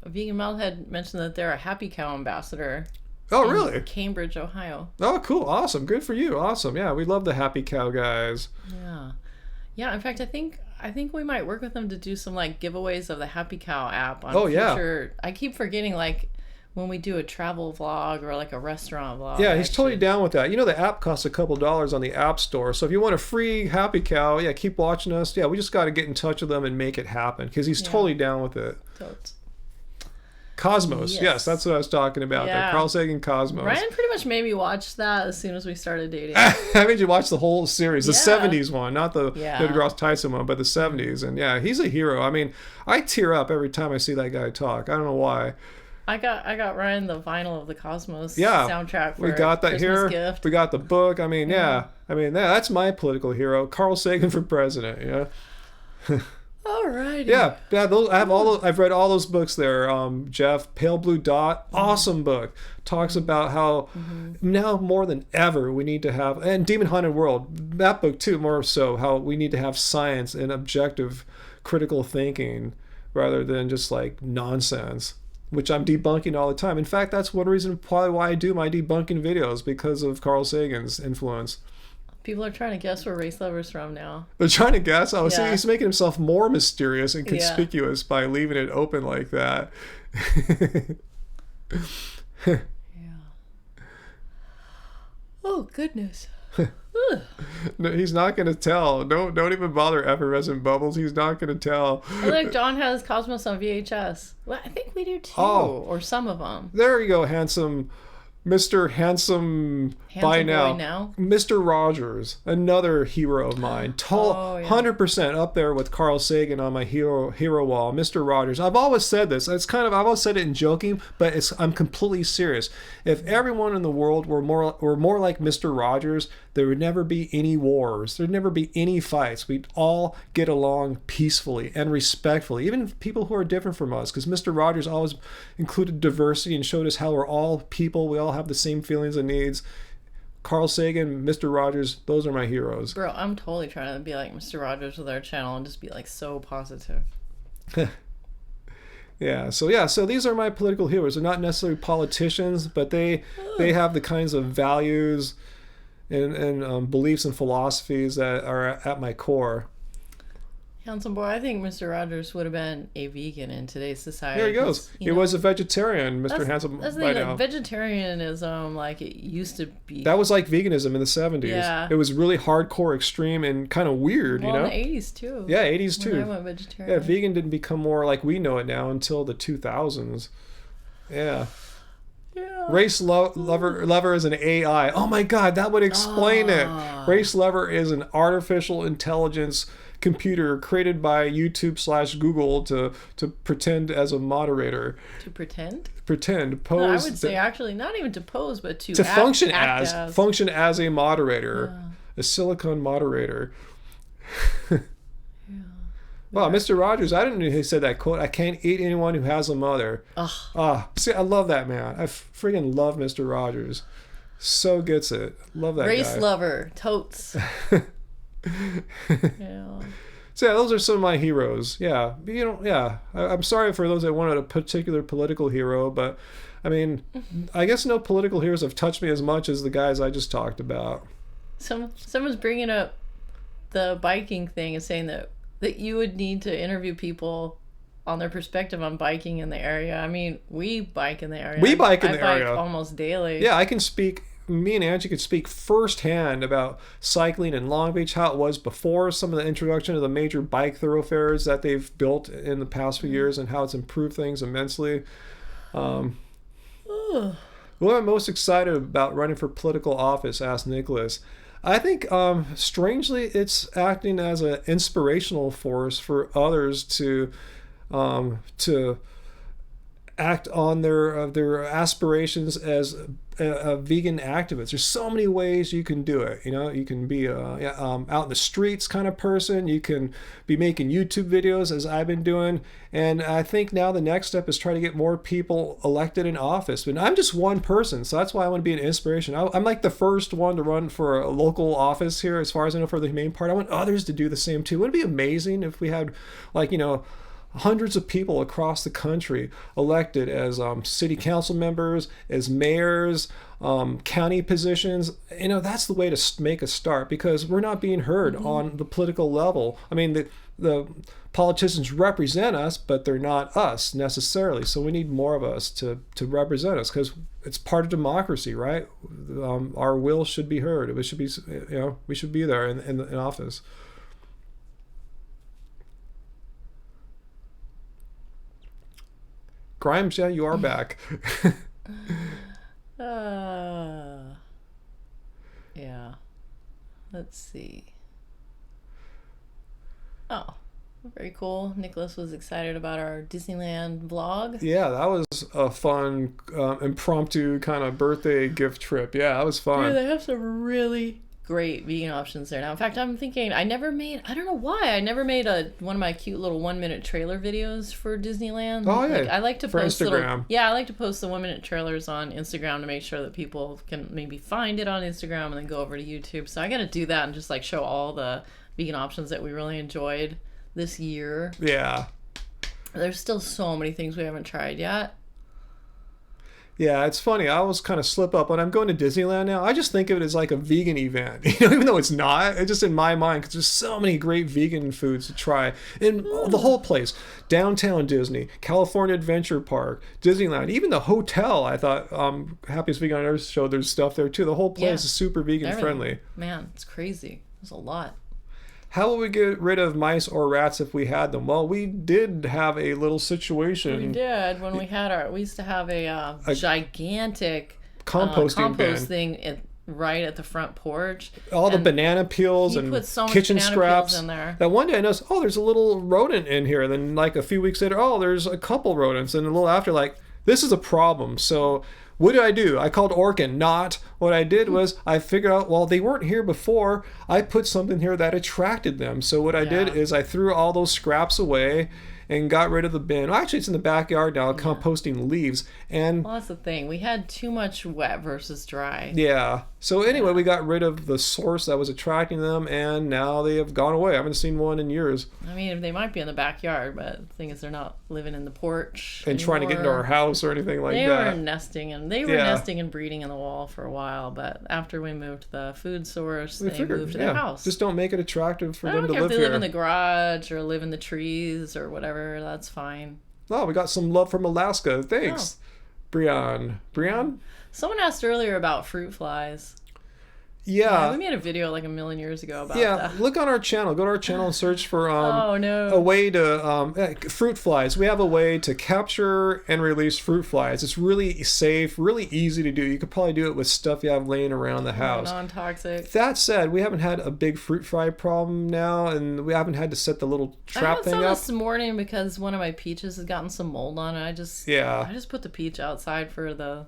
A Vegan Metalhead mentioned that they're a Happy Cow ambassador. Oh, really? Cambridge, Ohio. Oh, cool. Awesome. Good for you. Awesome. Yeah, we love the Happy Cow guys. Yeah. In fact, I think we might work with them to do some like giveaways of the Happy Cow app on future. I keep forgetting like when we do a travel vlog or like a restaurant vlog. Yeah, he's totally down with that. The app costs a couple dollars on the App Store. So if you want a free Happy Cow, yeah, keep watching us. Yeah, we just got to get in touch with them and make it happen because he's totally down with it. Totes. Cosmos. Yes, that's what I was talking about. Yeah. That Carl Sagan Cosmos. Ryan pretty much made me watch that as soon as we started dating. I made you watch the whole series, the 70s one, not the Neil deGrasse Tyson one, but the 70s. And yeah, he's a hero. I mean, I tear up every time I see that guy talk. I don't know why. I got Ryan the vinyl of the Cosmos soundtrack for we got that Christmas here. Gift. We got the book. I mean, that's my political hero, Carl Sagan for president. Yeah. Alrighty. Yeah. I've read all those books there. Jeff, Pale Blue Dot, awesome book. Talks about how now more than ever we need to have, and Demon Haunted World, that book too, more so, how we need to have science and objective critical thinking rather than just like nonsense, which I'm debunking all the time. In fact, that's one reason probably why I do my debunking videos, because of Carl Sagan's influence. People are trying to guess where Race Lover's from now. They're trying to guess. Oh, see, Yeah. he's making himself more mysterious and Yeah. conspicuous by leaving it open like that. Yeah. Oh goodness. Ugh. No, he's not going to tell. Don't even bother effervescent bubbles. He's not going to tell. Oh, look, John has Cosmos on VHS. Well, I think we do too, Oh. or some of them. There you go, handsome Mr. Handsome by Handsome now. boy now. Mr. Rogers, another hero of mine. Tall, Oh, yeah. 100% up there with Carl Sagan on my hero wall. Mr. Rogers. I've always said this. I've always said it in joking, but I'm completely serious. If everyone in the world were more like Mr. Rogers, there would never be any wars. There'd never be any fights. We'd all get along peacefully and respectfully, even people who are different from us, because Mr. Rogers always included diversity and showed us how we're all people. We all have the same feelings and needs. Carl Sagan, Mr. Rogers, those are my heroes. Bro, I'm totally trying to be like Mr. Rogers with our channel and just be like so positive. So these are my political heroes. They're not necessarily politicians, but they have the kinds of values and beliefs and philosophies that are at my core. Handsome boy, I think Mr. Rogers would have been a vegan in today's society. Here he goes. He was a vegetarian, Mr. Handsome. That's the by thing, now. like vegetarianism, like it used to be. That was like veganism in the 70s. Yeah. It was really hardcore, extreme, and kind of weird, well, you know? in the 80s too. Yeah, 80s When I too. went vegetarian. Yeah, vegan didn't become more like we know it now until the 2000s. Yeah. Yeah. Race Lover is an AI. Oh my God, that would explain it. Race Lover is an artificial intelligence computer created by YouTube/Google to pretend as a moderator. To pretend? Pose. No, I would say actually not even to pose, but to function act as a moderator, a silicon moderator. Wow, Mr. Rogers, I didn't know he said that quote. I can't eat anyone who has a mother. See, I love that man. I freaking love Mr. Rogers. So gets it. Love that Race guy. lover, totes. Yeah. So yeah, those are some of my heroes. Yeah, I'm sorry for those that wanted a particular political hero, but I mean, I guess no political heroes have touched me as much as the guys I just talked about. Someone's bringing up the biking thing and saying that you would need to interview people on their perspective on biking in the area. I mean, we bike in the area. We bike in I the bike area almost daily. Yeah, I can speak. Me and Angie could speak firsthand about cycling in Long Beach, how it was before some of the introduction of the major bike thoroughfares that they've built in the past few years, and how it's improved things immensely. What am I most excited about running for political office? Asked Nicholas. I think, strangely, it's acting as an inspirational force for others to act on their aspirations as a vegan activist. There's so many ways you can do it. You know, you can be out in the streets kind of person. You can be making YouTube videos, as I've been doing. And I think now the next step is try to get more people elected in office. But I'm just one person, so that's why I want to be an inspiration. I'm like the first one to run for a local office here, as far as I know, for the Humane Party. I want others to do the same too. Wouldn't it be amazing if we had, like, hundreds of people across the country elected as city council members, as mayors, county positions? That's the way to make a start, because we're not being heard on the political level. I mean, the politicians represent us, but they're not us necessarily. So we need more of us to represent us, because it's part of democracy, right? Our will should be heard. It should be, we should be there in office. Grimes, yeah, you are back. Yeah. Let's see. Oh, very cool. Nicholas was excited about our Disneyland vlog. Yeah, that was a fun, impromptu kind of birthday gift trip. Yeah, that was fun. Yeah, they have some really great vegan options there now. In fact, I'm thinking I never made one of my cute little 1-minute trailer videos for Disneyland. Oh yeah. I like to for post Instagram. I like to post the 1-minute trailers on Instagram to make sure that people can maybe find it on Instagram and then go over to YouTube. So I got to do that and just like show all the vegan options that we really enjoyed this year. Yeah. There's still so many things we haven't tried yet. Yeah, it's funny. I always kind of slip up when I'm going to Disneyland now. I just think of it as like a vegan event, even though it's not. It's just in my mind because there's so many great vegan foods to try in the whole place. Downtown Disney, California Adventure Park, Disneyland, even the hotel. I thought Happiest Vegan on Earth show. There's stuff there too. The whole place is super vegan Everything. friendly. Man, it's crazy. There's a lot. How will we get rid of mice or rats if we had them? Well, we did have a little situation. We did when we used to have a gigantic compost bin. thing right at the front porch. All the banana peels and put so much kitchen banana scraps. peels in there. That one day I noticed, there's a little rodent in here. Then like a few weeks later, there's a couple rodents. And a little after, like, this is a problem. So what did I do? I called Orkin. What I did was I figured out, well, they weren't here before. I put something here that attracted them. So what I did is I threw all those scraps away and got rid of the bin. Well, actually, it's in the backyard now, composting leaves. And well, that's the thing. We had too much wet versus dry. Yeah. So anyway, we got rid of the source that was attracting them, and now they have gone away. I haven't seen one in years. I mean, they might be in the backyard, but the thing is, they're not living in the porch and trying to get into our house or anything like that. They were nesting and breeding in the wall for a while, but after we moved the food source, they moved to their house. Just don't make it attractive for them to live here. I don't care if they live in the garage or live in the trees or whatever. That's fine. Oh, we got some love from Alaska. Thanks, Brian. Someone asked earlier about fruit flies. Yeah, we made a video like a million years ago about that. Yeah, look on our channel. Go to our channel and search for a way to fruit flies. We have a way to capture and release fruit flies. It's really safe, really easy to do. You could probably do it with stuff you have laying around the house. Non-toxic. That said, we haven't had a big fruit fly problem now, and we haven't had to set the little trap thing up. I had some this morning because one of my peaches has gotten some mold on it. I just put the peach outside for the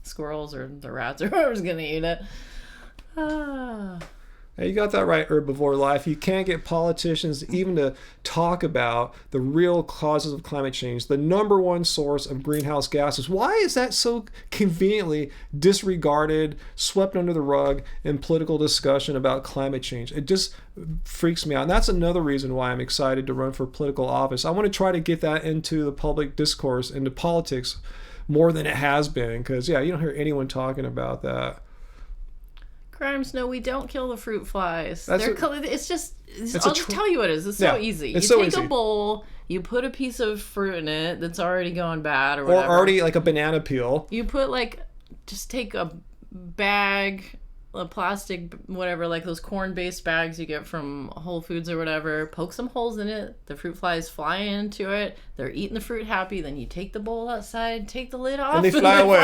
squirrels or the rats or whoever's gonna eat it. You got that right, Herbivore Life. You can't get politicians even to talk about the real causes of climate change, the number one source of greenhouse gases. Why is that so conveniently disregarded, swept under the rug in political discussion about climate change? It just freaks me out. And that's another reason why I'm excited to run for political office. I want to try to get that into the public discourse, into politics, more than it has been. Because, you don't hear anyone talking about that. Grimes, no, we don't kill the fruit flies. I'll just tell you what it is. It's so easy. You take a bowl, you put a piece of fruit in it that's already going bad or whatever. Or already like a banana peel. You put just take a bag, a plastic, whatever, like those corn-based bags you get from Whole Foods or whatever, poke some holes in it, the fruit flies fly into it, they're eating the fruit happy, then you take the bowl outside, take the lid off, and they fly away.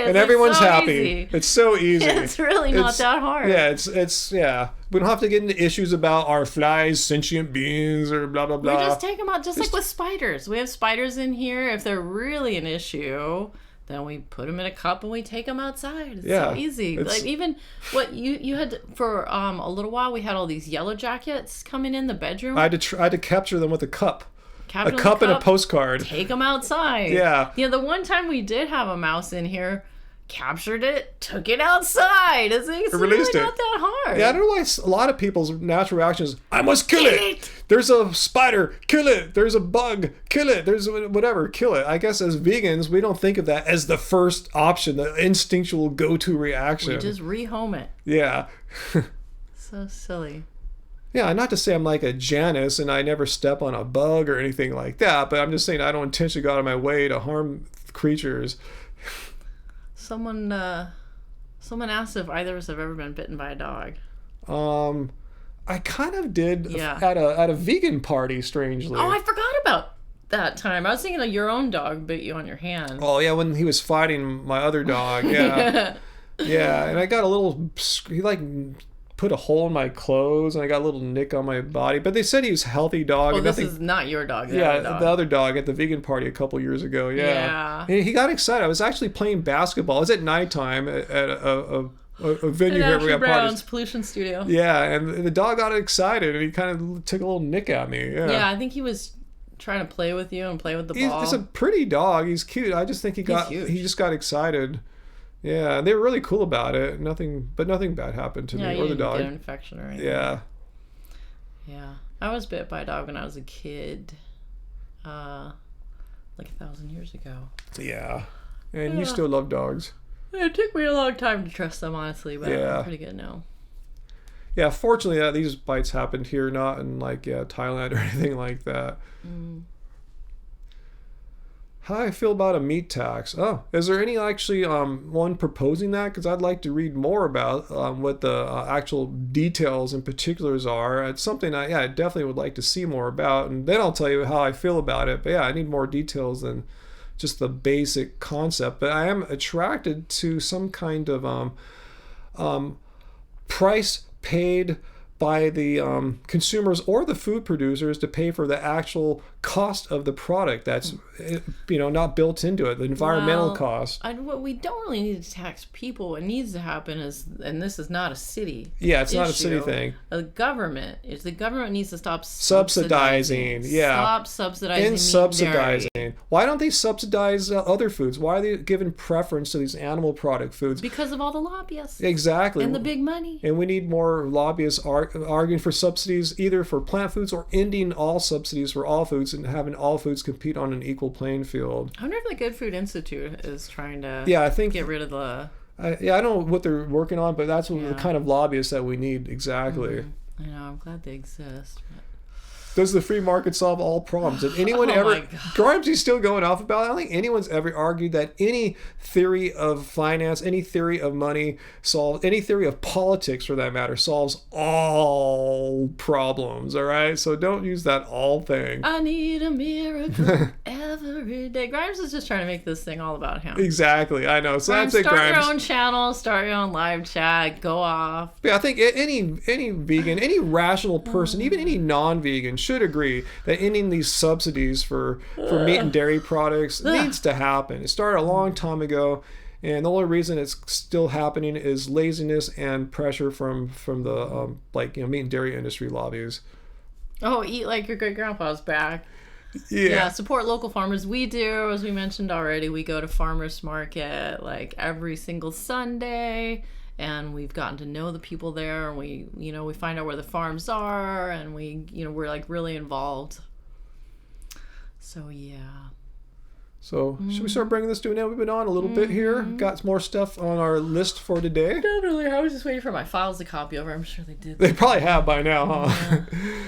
And everyone's so happy. Easy. It's so easy. It's really not that hard. Yeah, it's we don't have to get into issues about our flies sentient beings or blah blah blah. We just take them out, just like with spiders. We have spiders in here. If they're really an issue, then we put them in a cup and we take them outside. It's so easy. Like even what you had for a little while, we had all these yellow jackets coming in the bedroom. I had to capture them with a cup. A cup and a postcard. Take them outside. Yeah. The one time we did have a mouse in here, captured it, took it outside. It's really not that hard. Yeah, I don't know why a lot of people's natural reaction is, I must kill it. There's a spider, kill it. There's a bug, kill it. There's whatever, kill it. I guess as vegans, we don't think of that as the first option, the instinctual go-to reaction. We just rehome it. Yeah. So silly. Yeah, not to say I'm like a Janus and I never step on a bug or anything like that, but I'm just saying I don't intentionally go out of my way to harm creatures. Someone asked if either of us have ever been bitten by a dog. I kind of did at a vegan party, strangely. Oh, I forgot about that time. I was thinking of your own dog bit you on your hand. Oh, yeah, when he was fighting my other dog, yeah. Yeah, and I got a little, he put a hole in my clothes and I got a little nick on my body, but they said he was a healthy dog. Well, this is not your dog. The other dog at the vegan party a couple years ago. Yeah. He got excited. I was actually playing basketball. It was at nighttime at a venue here where we have parties. Pollution Studio. Yeah, and the dog got excited and he kind of took a little nick at me. Yeah, I think he was trying to play with you and play with the ball. He's a pretty dog. He's cute. I just think he just got excited. Yeah, they were really cool about it. Nothing bad happened to me or the dog. Get an infection or anything. Yeah. Yeah, I was bit by a dog when I was a kid, like 1,000 years ago. Yeah. And you still love dogs. It took me a long time to trust them, honestly, but Yeah. I'm pretty good now. Yeah, fortunately, these bites happened here, not in like Thailand or anything like that. How I feel about a meat tax? Oh, is there any actually one proposing that? Because I'd like to read more about what the actual details and particulars are. It's something I definitely would like to see more about, and then I'll tell you how I feel about it. But yeah, I need more details than just the basic concept. But I am attracted to some kind of price paid by the consumers or the food producers to pay for the actual cost of the product that's not built into it, the environmental cost. What we don't really need to tax people. What needs to happen is, and this is not a city it's not a city thing. The government needs to stop subsidizing. Stop subsidizing and meat subsidizing. and dairy. Why don't they subsidize other foods? Why are they giving preference to these animal product foods? Because of all the lobbyists. Exactly. And the big money. And we need more lobbyists arguing for subsidies either for plant foods or ending all subsidies for all foods and having all foods compete on an equal playing field. I wonder if the Good Food Institute is trying to I think get rid of the... I don't know what they're working on, but that's the kind of lobbyists that we need, exactly. I know, I'm glad they exist. But... Does the free market solve all problems? Did anyone Grimes's still going off about it? I don't think anyone's ever argued that any theory of finance, any theory of money any theory of politics for that matter, solves all problems, all right? So don't use that all thing. I need a miracle every day. Grimes is just trying to make this thing all about him. Exactly, I know. So Grimes, that's it, start Grimes. your own channel, start your own live chat, go off. Yeah, I think any vegan, any rational person, even any non-vegan should agree that ending these subsidies for meat and dairy products needs to happen. It started a long time ago, and the only reason it's still happening is laziness and pressure from the meat and dairy industry lobbies. Oh, eat like your great grandpa's back. Yeah, support local farmers. We do, as we mentioned already, we go to farmers market like every single Sunday. And we've gotten to know the people there, and we find out where the farms are, and we're like really involved. So yeah. So should we start bringing this to an end? We've been on a little bit here. Got some more stuff on our list for today. Definitely. I was just waiting for my files to copy over. I'm sure they did. They probably have by now, huh?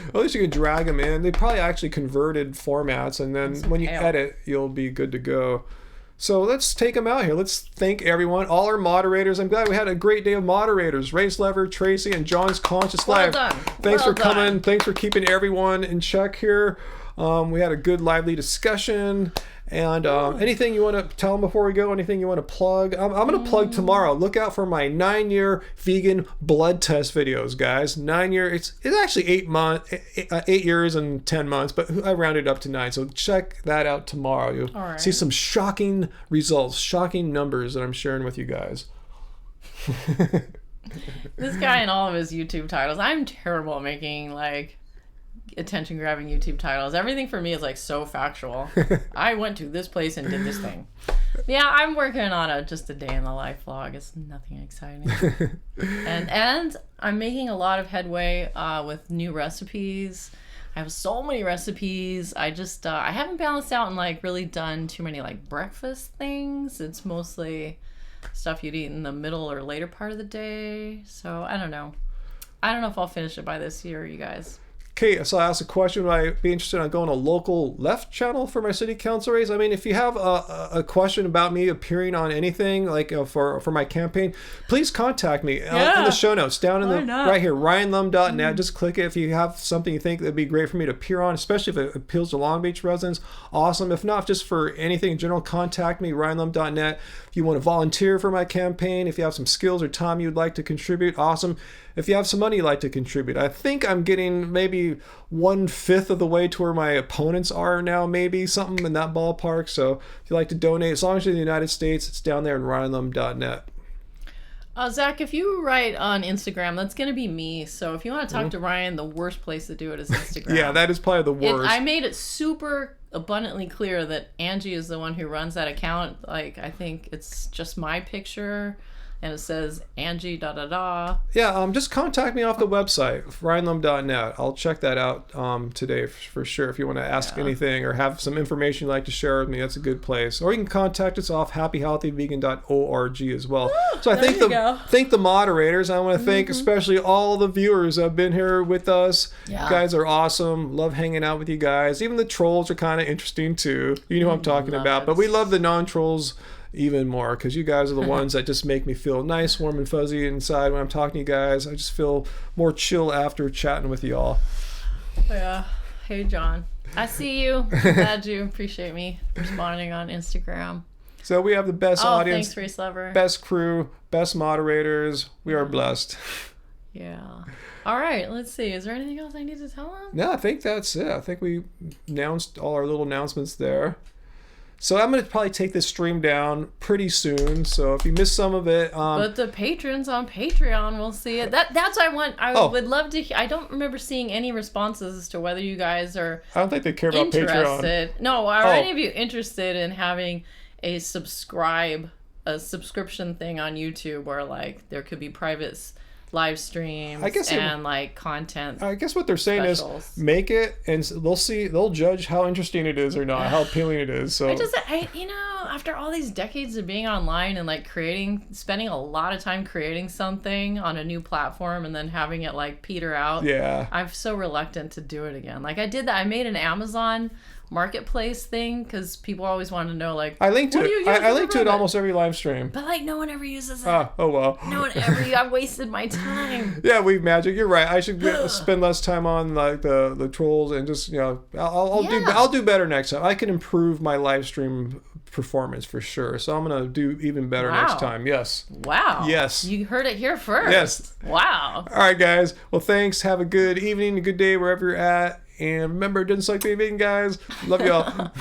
At least you can drag them in. They probably actually converted formats, and then when you edit, you'll be good to go. So let's take them out here. Let's thank everyone, all our moderators. I'm glad we had a great day of moderators. Race Lever, Tracy, and John's Conscious Life. Well done. Thanks for coming. Thanks for keeping everyone in check here. We had a good, lively discussion. And anything you want to tell them before we go? Anything you want to plug? I'm going to plug tomorrow. Look out for my 9-year vegan blood test videos, guys. 9-year. It's actually 8 years and 10 months, but I rounded up to 9. So check that out tomorrow. You'll see some shocking results, shocking numbers that I'm sharing with you guys. This guy and all of his YouTube titles. I'm terrible at making attention grabbing YouTube titles. Everything for me is so factual. I went to this place and did this thing. Yeah, I'm working on just a day in the life vlog. It's nothing exciting. and I'm making a lot of headway with new recipes. I have so many recipes. I just I haven't balanced out and really done too many breakfast things. It's mostly stuff you'd eat in the middle or later part of the day. So I don't know if I'll finish it by this year, you guys. Okay, so I asked a question. Would I be interested in going a local left channel for my city council race? I mean, if you have a question about me appearing on anything for my campaign, please contact me in the show notes down in right here, ryanlum.net. Just click it if you have something you think that'd be great for me to appear on, especially if it appeals to Long Beach residents. Awesome. If not, just for anything in general, contact me, ryanlum.net. If you want to volunteer for my campaign, if you have some skills or time you'd like to contribute, awesome. If you have some money you'd like to contribute, I think I'm getting maybe 1/5 of the way to where my opponents are now, maybe something in that ballpark. So if you'd like to donate, as long as you're in the United States, it's down there in ryanlum.net. Zach, if you write on Instagram, that's going to be me. So if you want to talk to Ryan, the worst place to do it is Instagram. Yeah, that is probably the worst. I made it super abundantly clear that Angie is the one who runs that account. I think it's just my picture. and it says Angie da da da. Yeah, just contact me off the website, ryanlum.net. I'll check that out today for sure. If you want to ask anything or have some information you'd like to share with me, that's a good place. Or you can contact us off happyhealthyvegan.org as well. So I thank the moderators. I want to thank especially all the viewers that have been here with us. Yeah. You guys are awesome. Love hanging out with you guys. Even the trolls are kind of interesting too. You know what I'm talking about. But we love the non-trolls even more, because you guys are the ones that just make me feel nice, warm, and fuzzy inside when I'm talking to you guys. I just feel more chill after chatting with you all. Yeah. Hey, John. I see you. Glad you appreciate me responding on Instagram. So we have the best audience, thanks, Race Lover. best crew, best moderators. We are blessed. Yeah. All right. Let's see. Is there anything else I need to tell them? No, I think that's it. I think we announced all our little announcements there. So I'm going to probably take this stream down pretty soon. So if you missed some of it... but the patrons on Patreon will see it. That's what I want. I would love to... I don't remember seeing any responses as to whether you guys are I don't think they care about interested. Patreon. No, are any of you interested in having a subscription thing on YouTube where, like, there could be private live streams and like content? I guess what they're saying specials. Is make it and they'll judge how interesting it is or not, how appealing it is. So after all these decades of being online and like spending a lot of time creating something on a new platform and then having it like peter out, I'm so reluctant to do it again. Like I did that. I made an Amazon marketplace thing because people always want to know, like, I linked to it. I link to it almost every live stream, but like no one ever uses it. Oh well. No one ever. I wasted my time. Yeah, Magic. You're right. I should spend less time on like the trolls and just I'll do better next time. I can improve my live stream performance for sure. So I'm gonna do even better next time. Yes. Wow. Yes. You heard it here first. Yes. Wow. All right, guys. Well, thanks. Have a good evening, a good day wherever you're at. And remember, it doesn't suck being vegan, guys. Love y'all.